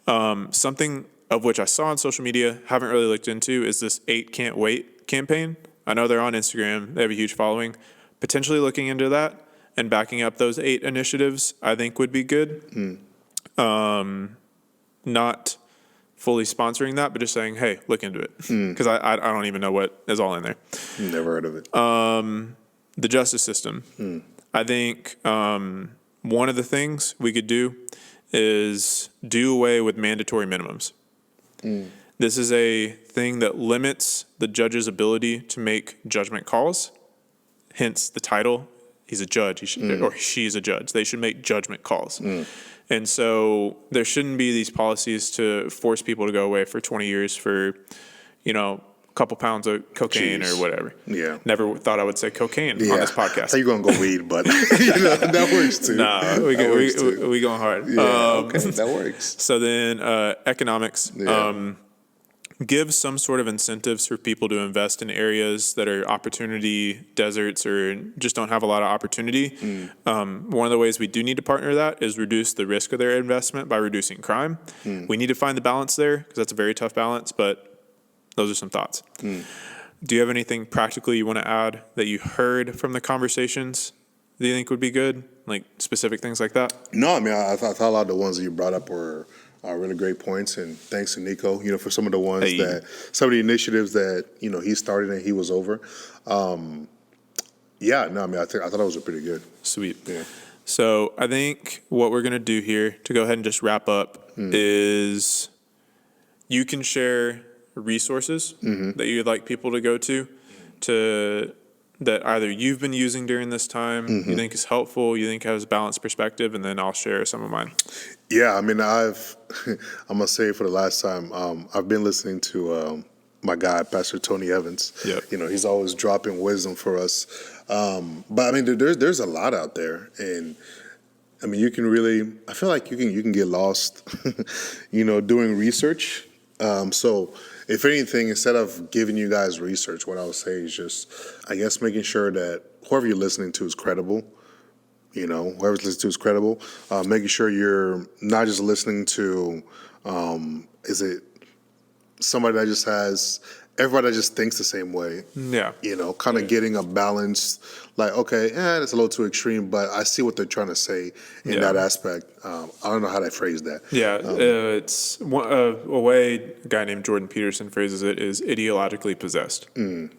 Something of which I saw on social media, haven't really looked into, is this 8 Can't Wait campaign. I know they're on Instagram. They have a huge following. Potentially looking into that and backing up those 8 initiatives, I think would be good. Not fully sponsoring that, but just saying, hey, look into it. Because I don't even know what is all in there. Never heard of it. The justice system. I think one of the things we could do is do away with mandatory minimums. This is a thing that limits the judge's ability to make judgment calls. hence the title. He's a judge, or she's a judge. They should make judgment calls. And so there shouldn't be these policies to force people to go away for 20 years for, a couple pounds of cocaine or whatever. Yeah. Never thought I would say cocaine on this podcast. So you're going to go weed, but that works too. Nah, we going hard. Yeah, okay, that works. So then economics. Yeah. Give some sort of incentives for people to invest in areas that are opportunity deserts or just don't have a lot of opportunity. One of the ways we do need to partner that is reduce the risk of their investment by reducing crime. We need to find the balance there because that's a very tough balance, but those are some thoughts. Do you have anything practically you want to add that you heard from the conversations that you think would be good? Like specific things like that? No, I mean, I thought a lot of the ones that you brought up were really great points, and thanks to Nico, for some of the ones some of the initiatives that, he started and he was over. I thought those were pretty good. Sweet. Yeah. So I think what we're going to do here to go ahead and just wrap up is you can share resources that you'd like people to go to that either you've been using during this time, you think is helpful, you think has a balanced perspective, and then I'll share some of mine. Yeah, I mean, I'm gonna say it for the last time. I've been listening to my guy, Pastor Tony Evans. Yep. He's always dropping wisdom for us. But I mean, there's a lot out there, and I mean, I feel like you can get lost, doing research. So if anything, instead of giving you guys research, what I would say is just, I guess, making sure that whoever you're listening to is credible. Whoever's listening to is credible. Making sure you're not just listening to, is it somebody that just has, everybody that just thinks the same way. Yeah. Kind of getting a balance, like, okay, that's a little too extreme, but I see what they're trying to say in that aspect. I don't know how to phrase that. Yeah, it's a way a guy named Jordan Peterson phrases it is ideologically possessed,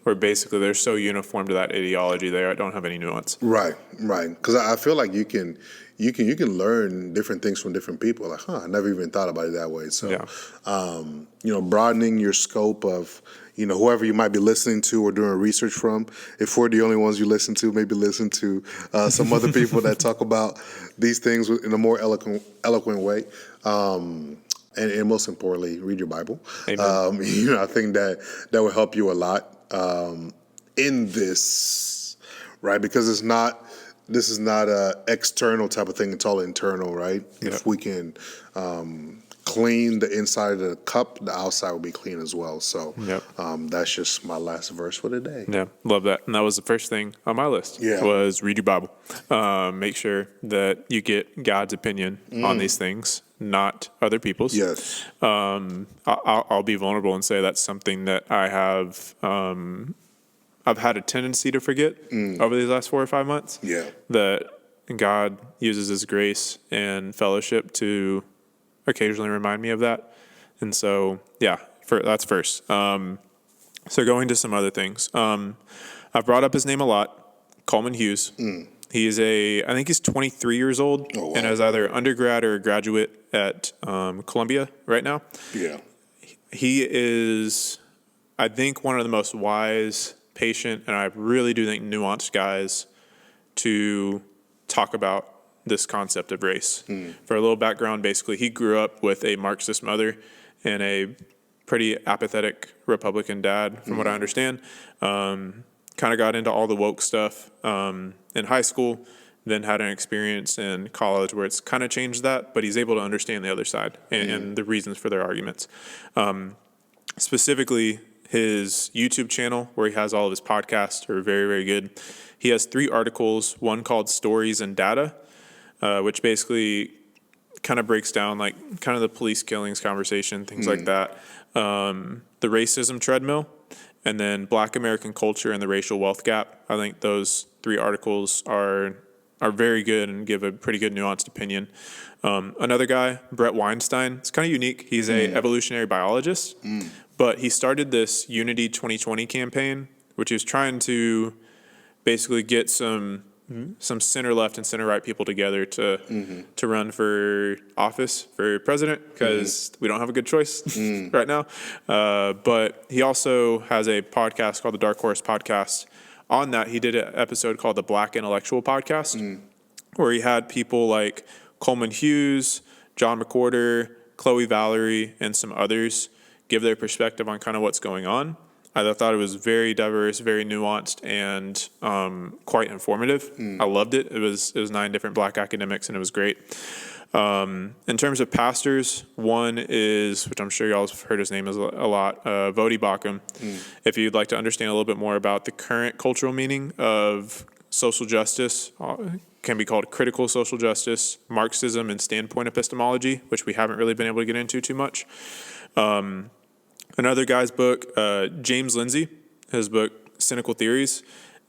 where basically they're so uniform to that ideology they don't have any nuance. Right. Because I feel like you can learn different things from different people. Like, I never even thought about it that way. So, broadening your scope of, whoever you might be listening to or doing research from. If we're the only ones you listen to, maybe listen to some other people that talk about these things in a more eloquent way. And most importantly, read your Bible. Amen. I think that will help you a lot in this, right? Because this is not a external type of thing. It's all internal, right? Yep. If we can clean the inside of the cup, the outside will be clean as well. So that's just my last verse for today. Yeah, love that. And that was the first thing on my list was read your Bible. Make sure that you get God's opinion on these things, not other people's. Yes. I'll be vulnerable and say that's something that I have I've had a tendency to forget over these last 4 or 5 months. Yeah. That God uses His grace and fellowship to occasionally remind me of that. And so, that's first. So going to some other things. I've brought up his name a lot, Coleman Hughes. He is I think he's 23 years old and is either undergrad or a graduate at Columbia right now. Yeah. He is, I think, one of the most wise, patient, and I really do think nuanced guys to talk about this concept of race. For a little background, basically, he grew up with a Marxist mother and a pretty apathetic Republican dad, from what I understand. Kind of got into all the woke stuff in high school, then had an experience in college where it's kind of changed that, but he's able to understand the other side and the reasons for their arguments. Specifically, his YouTube channel, where he has all of his podcasts, are very, very good. He has 3 articles, one called Stories and Data, which basically kind of breaks down like kind of the police killings conversation, things like that. The racism treadmill, and then Black American culture and the racial wealth gap. I think those 3 articles are very good and give a pretty good nuanced opinion. Another guy, Brett Weinstein, it's kind of unique. He's a evolutionary biologist, but he started this Unity 2020 campaign, which he was trying to basically get some center left and center right people together to run for office for president, because we don't have a good choice right now. But he also has a podcast called the Dark Horse Podcast on that, he did an episode called the Black Intellectual Podcast, where he had people like Coleman Hughes, John McWhorter, Chloe Valerie, and some others give their perspective on kind of what's going on. I thought it was very diverse, very nuanced, and quite informative. I loved it. It was 9 different Black academics, and it was great. In terms of pastors, one is, which I'm sure y'all have heard his name a lot, Vodi Bakum. If you'd like to understand a little bit more about the current cultural meaning of social justice, can be called critical social justice, Marxism, and standpoint epistemology, which we haven't really been able to get into too much. Another guy's book, James Lindsay, his book, Cynical Theories,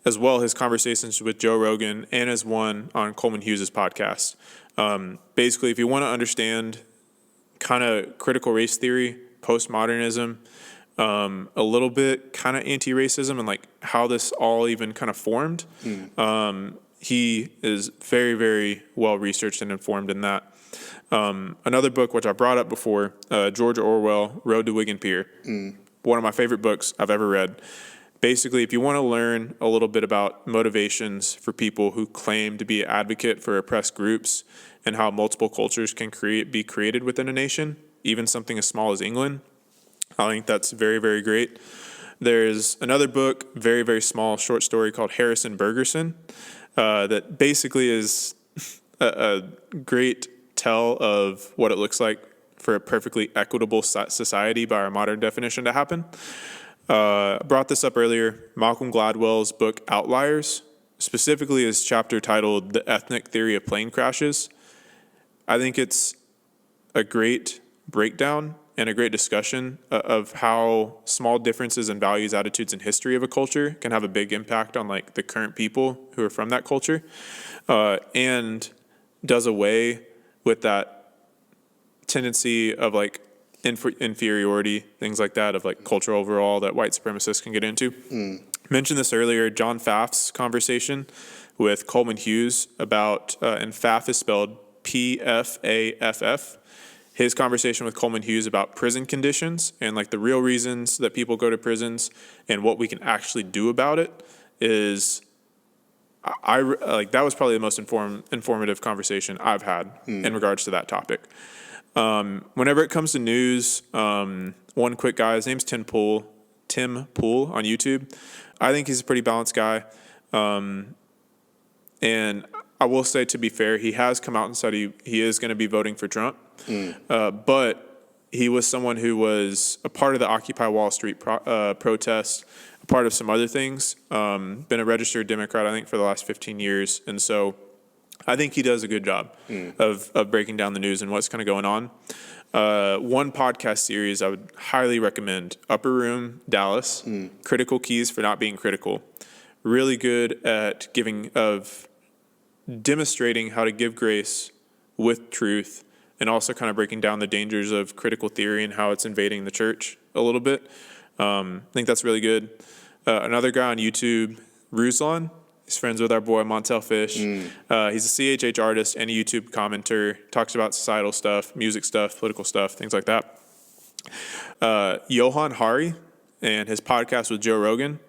as well his conversations with Joe Rogan, and his one on Coleman Hughes' podcast. Basically, if you want to understand kind of critical race theory, postmodernism, a little bit kind of anti-racism, and like how this all even kind of formed, he is very, very well researched and informed in that. Another book, which I brought up before, George Orwell, Road to Wigan Pier. One of my favorite books I've ever read. Basically, if you want to learn a little bit about motivations for people who claim to be an advocate for oppressed groups and how multiple cultures can be created within a nation, even something as small as England, I think that's very, very great. There's another book, very, very small, short story called Harrison Bergerson, that basically is a great tell of what it looks like for a perfectly equitable society by our modern definition to happen. I brought this up earlier. Malcolm Gladwell's book Outliers, specifically his chapter titled The Ethnic Theory of Plane Crashes. I think it's a great breakdown and a great discussion of how small differences in values, attitudes, and history of a culture can have a big impact on like the current people who are from that culture, and does away with that tendency of like inferiority, things like that, of like culture overall that white supremacists can get into. Mentioned this earlier, John Pfaff's conversation with Coleman Hughes about, and Pfaff is spelled Pfaff. His conversation with Coleman Hughes about prison conditions and like the real reasons that people go to prisons and what we can actually do about it is, I like that was probably the most informative conversation I've had in regards to that topic. Whenever it comes to news, one quick guy, his name's Tim Pool on YouTube. I think he's a pretty balanced guy. And I will say, to be fair, he has come out and said he is going to be voting for Trump. But he was someone who was a part of the Occupy Wall Street protest, a part of some other things, been a registered Democrat, I think, for the last 15 years. And so I think he does a good job of breaking down the news and what's kind of going on. One podcast series I would highly recommend, Upper Room Dallas, Critical Keys for Not Being Critical. Really good at demonstrating how to give grace with truth, and also kind of breaking down the dangers of critical theory and how it's invading the church a little bit. I think that's really good. Another guy on YouTube, Ruslan, he's friends with our boy Montel Fish. He's a CHH artist and a YouTube commenter, talks about societal stuff, music stuff, political stuff, things like that. Johan Hari and his podcast with Joe Rogan,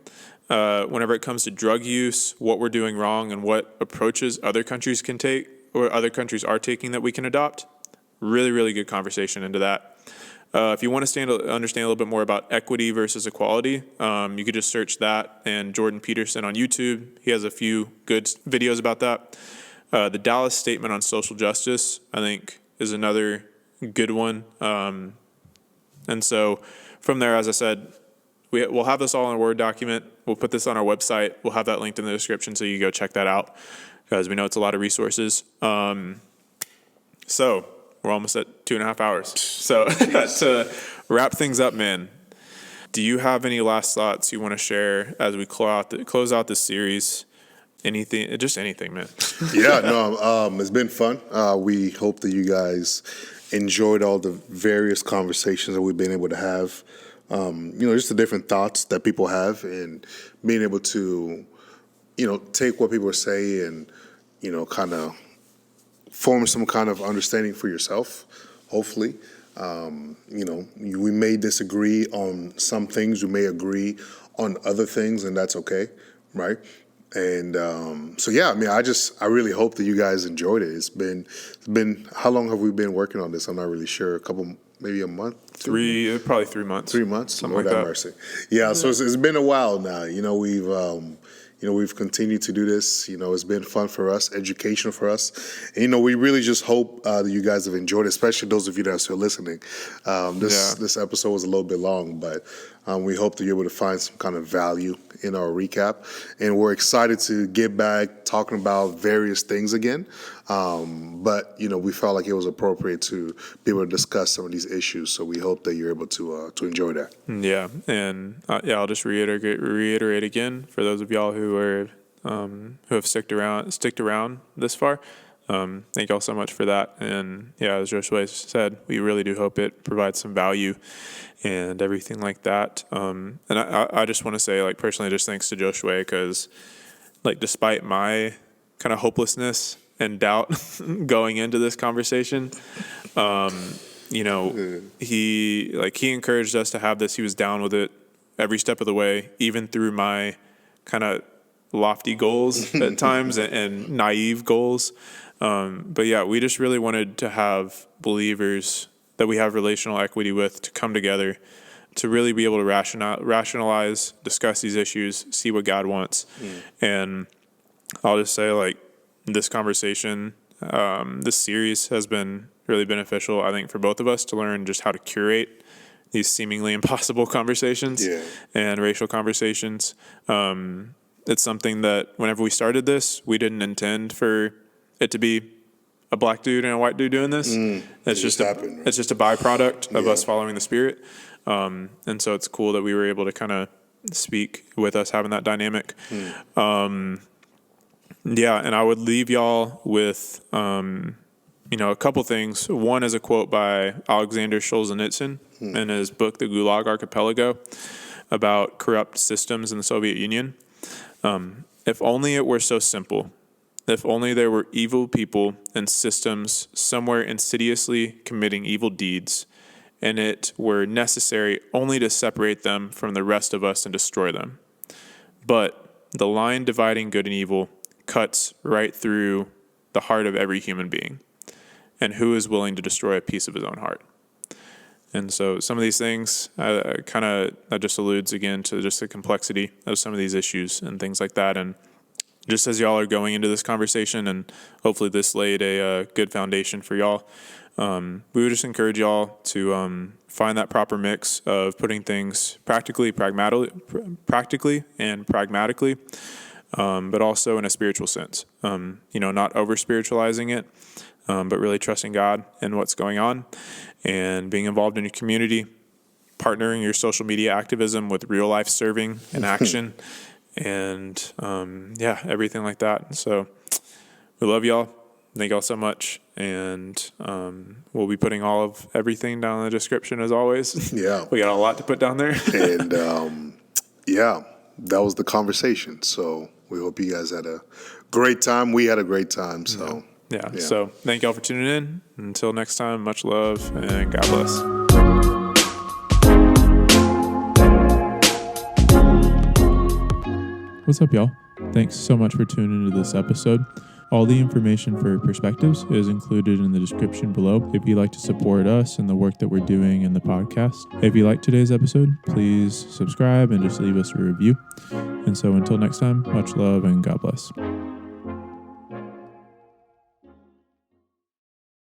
whenever it comes to drug use, what we're doing wrong, and what approaches other countries can take, or other countries are taking that we can adopt. Really, really good conversation into that. If you want to understand a little bit more about equity versus equality, you could just search that and Jordan Peterson on YouTube. He has a few good videos about that. The Dallas Statement on Social Justice, I think, is another good one. And so from there, as I said, we'll have this all in a Word document. We'll put this on our website. We'll have that linked in the description, so you go check that out, because we know it's a lot of resources. So we're almost at 2.5 hours. So to wrap things up, man, do you have any last thoughts you want to share as we close out this series? Anything, just anything, man. Yeah, no, it's been fun. We hope that you guys enjoyed all the various conversations that we've been able to have. Just the different thoughts that people have, and being able to, take what people say and, kind of form some kind of understanding for yourself, hopefully. We may disagree on some things, we may agree on other things, and that's okay. right? And so yeah, I mean, I really hope that you guys enjoyed it. It's been how long have we been working on this? I'm not really sure. Maybe a month, Probably 3 months. 3 months. Something Lord like have that. mercy. Yeah, so it's been a while now. We've continued to do this. It's been fun for us, educational for us. And, we really just hope that you guys have enjoyed it, especially those of you that are still listening. This episode was a little bit long, but we hope that you're able to find some kind of value in our recap. And we're excited to get back talking about various things again. But we felt like it was appropriate to be able to discuss some of these issues. So we hope that you're able to enjoy that. Yeah, and I'll just reiterate again for those of y'all who have sticked around this far. Thank y'all so much for that. And yeah, as Josue said, we really do hope it provides some value and everything like that. And I just want to say, like, personally, just thanks to Josue, because, like, despite my kind of hopelessness and doubt going into this conversation, he encouraged us to have this. He was down with it every step of the way, even through my kind of lofty goals at times and naive goals. But yeah, we just really wanted to have believers that we have relational equity with to come together to really be able to rationalize, discuss these issues, see what God wants. And I'll just say, like, this conversation, this series has been really beneficial, I think, for both of us to learn just how to curate these seemingly impossible conversations and racial conversations. It's something that whenever we started this, we didn't intend for it to be a black dude and a white dude doing this. It's just happened, right? It's just a byproduct of us following the Spirit. And so it's cool that we were able to kind of speak with us having that dynamic. And I would leave y'all with, a couple things. One is a quote by Alexander Solzhenitsyn in his book, The Gulag Archipelago, about corrupt systems in the Soviet Union. If only it were so simple. If only there were evil people and systems somewhere insidiously committing evil deeds, and it were necessary only to separate them from the rest of us and destroy them. But the line dividing good and evil cuts right through the heart of every human being. And who is willing to destroy a piece of his own heart? And so some of these things that just alludes again to just the complexity of some of these issues and things like that. And just as y'all are going into this conversation, and hopefully this laid a good foundation for y'all, we would just encourage y'all to find that proper mix of putting things practically and pragmatically, but also in a spiritual sense. Not over spiritualizing it, but really trusting God in what's going on and being involved in your community, partnering your social media activism with real life serving and action, and everything like that. So we love y'all. Thank y'all so much. And we'll be putting all of everything down in the description as always. Yeah. We got a lot to put down there. And that was the conversation. So we hope you guys had a great time. We had a great time. So yeah. So thank y'all for tuning in. Until next time, much love and God bless. What's up, y'all? Thanks so much for tuning into this episode. All the information for Perspectives is included in the description below if you'd like to support us and the work that we're doing in the podcast. If you liked today's episode, please subscribe and just leave us a review. And so until next time, much love and God bless.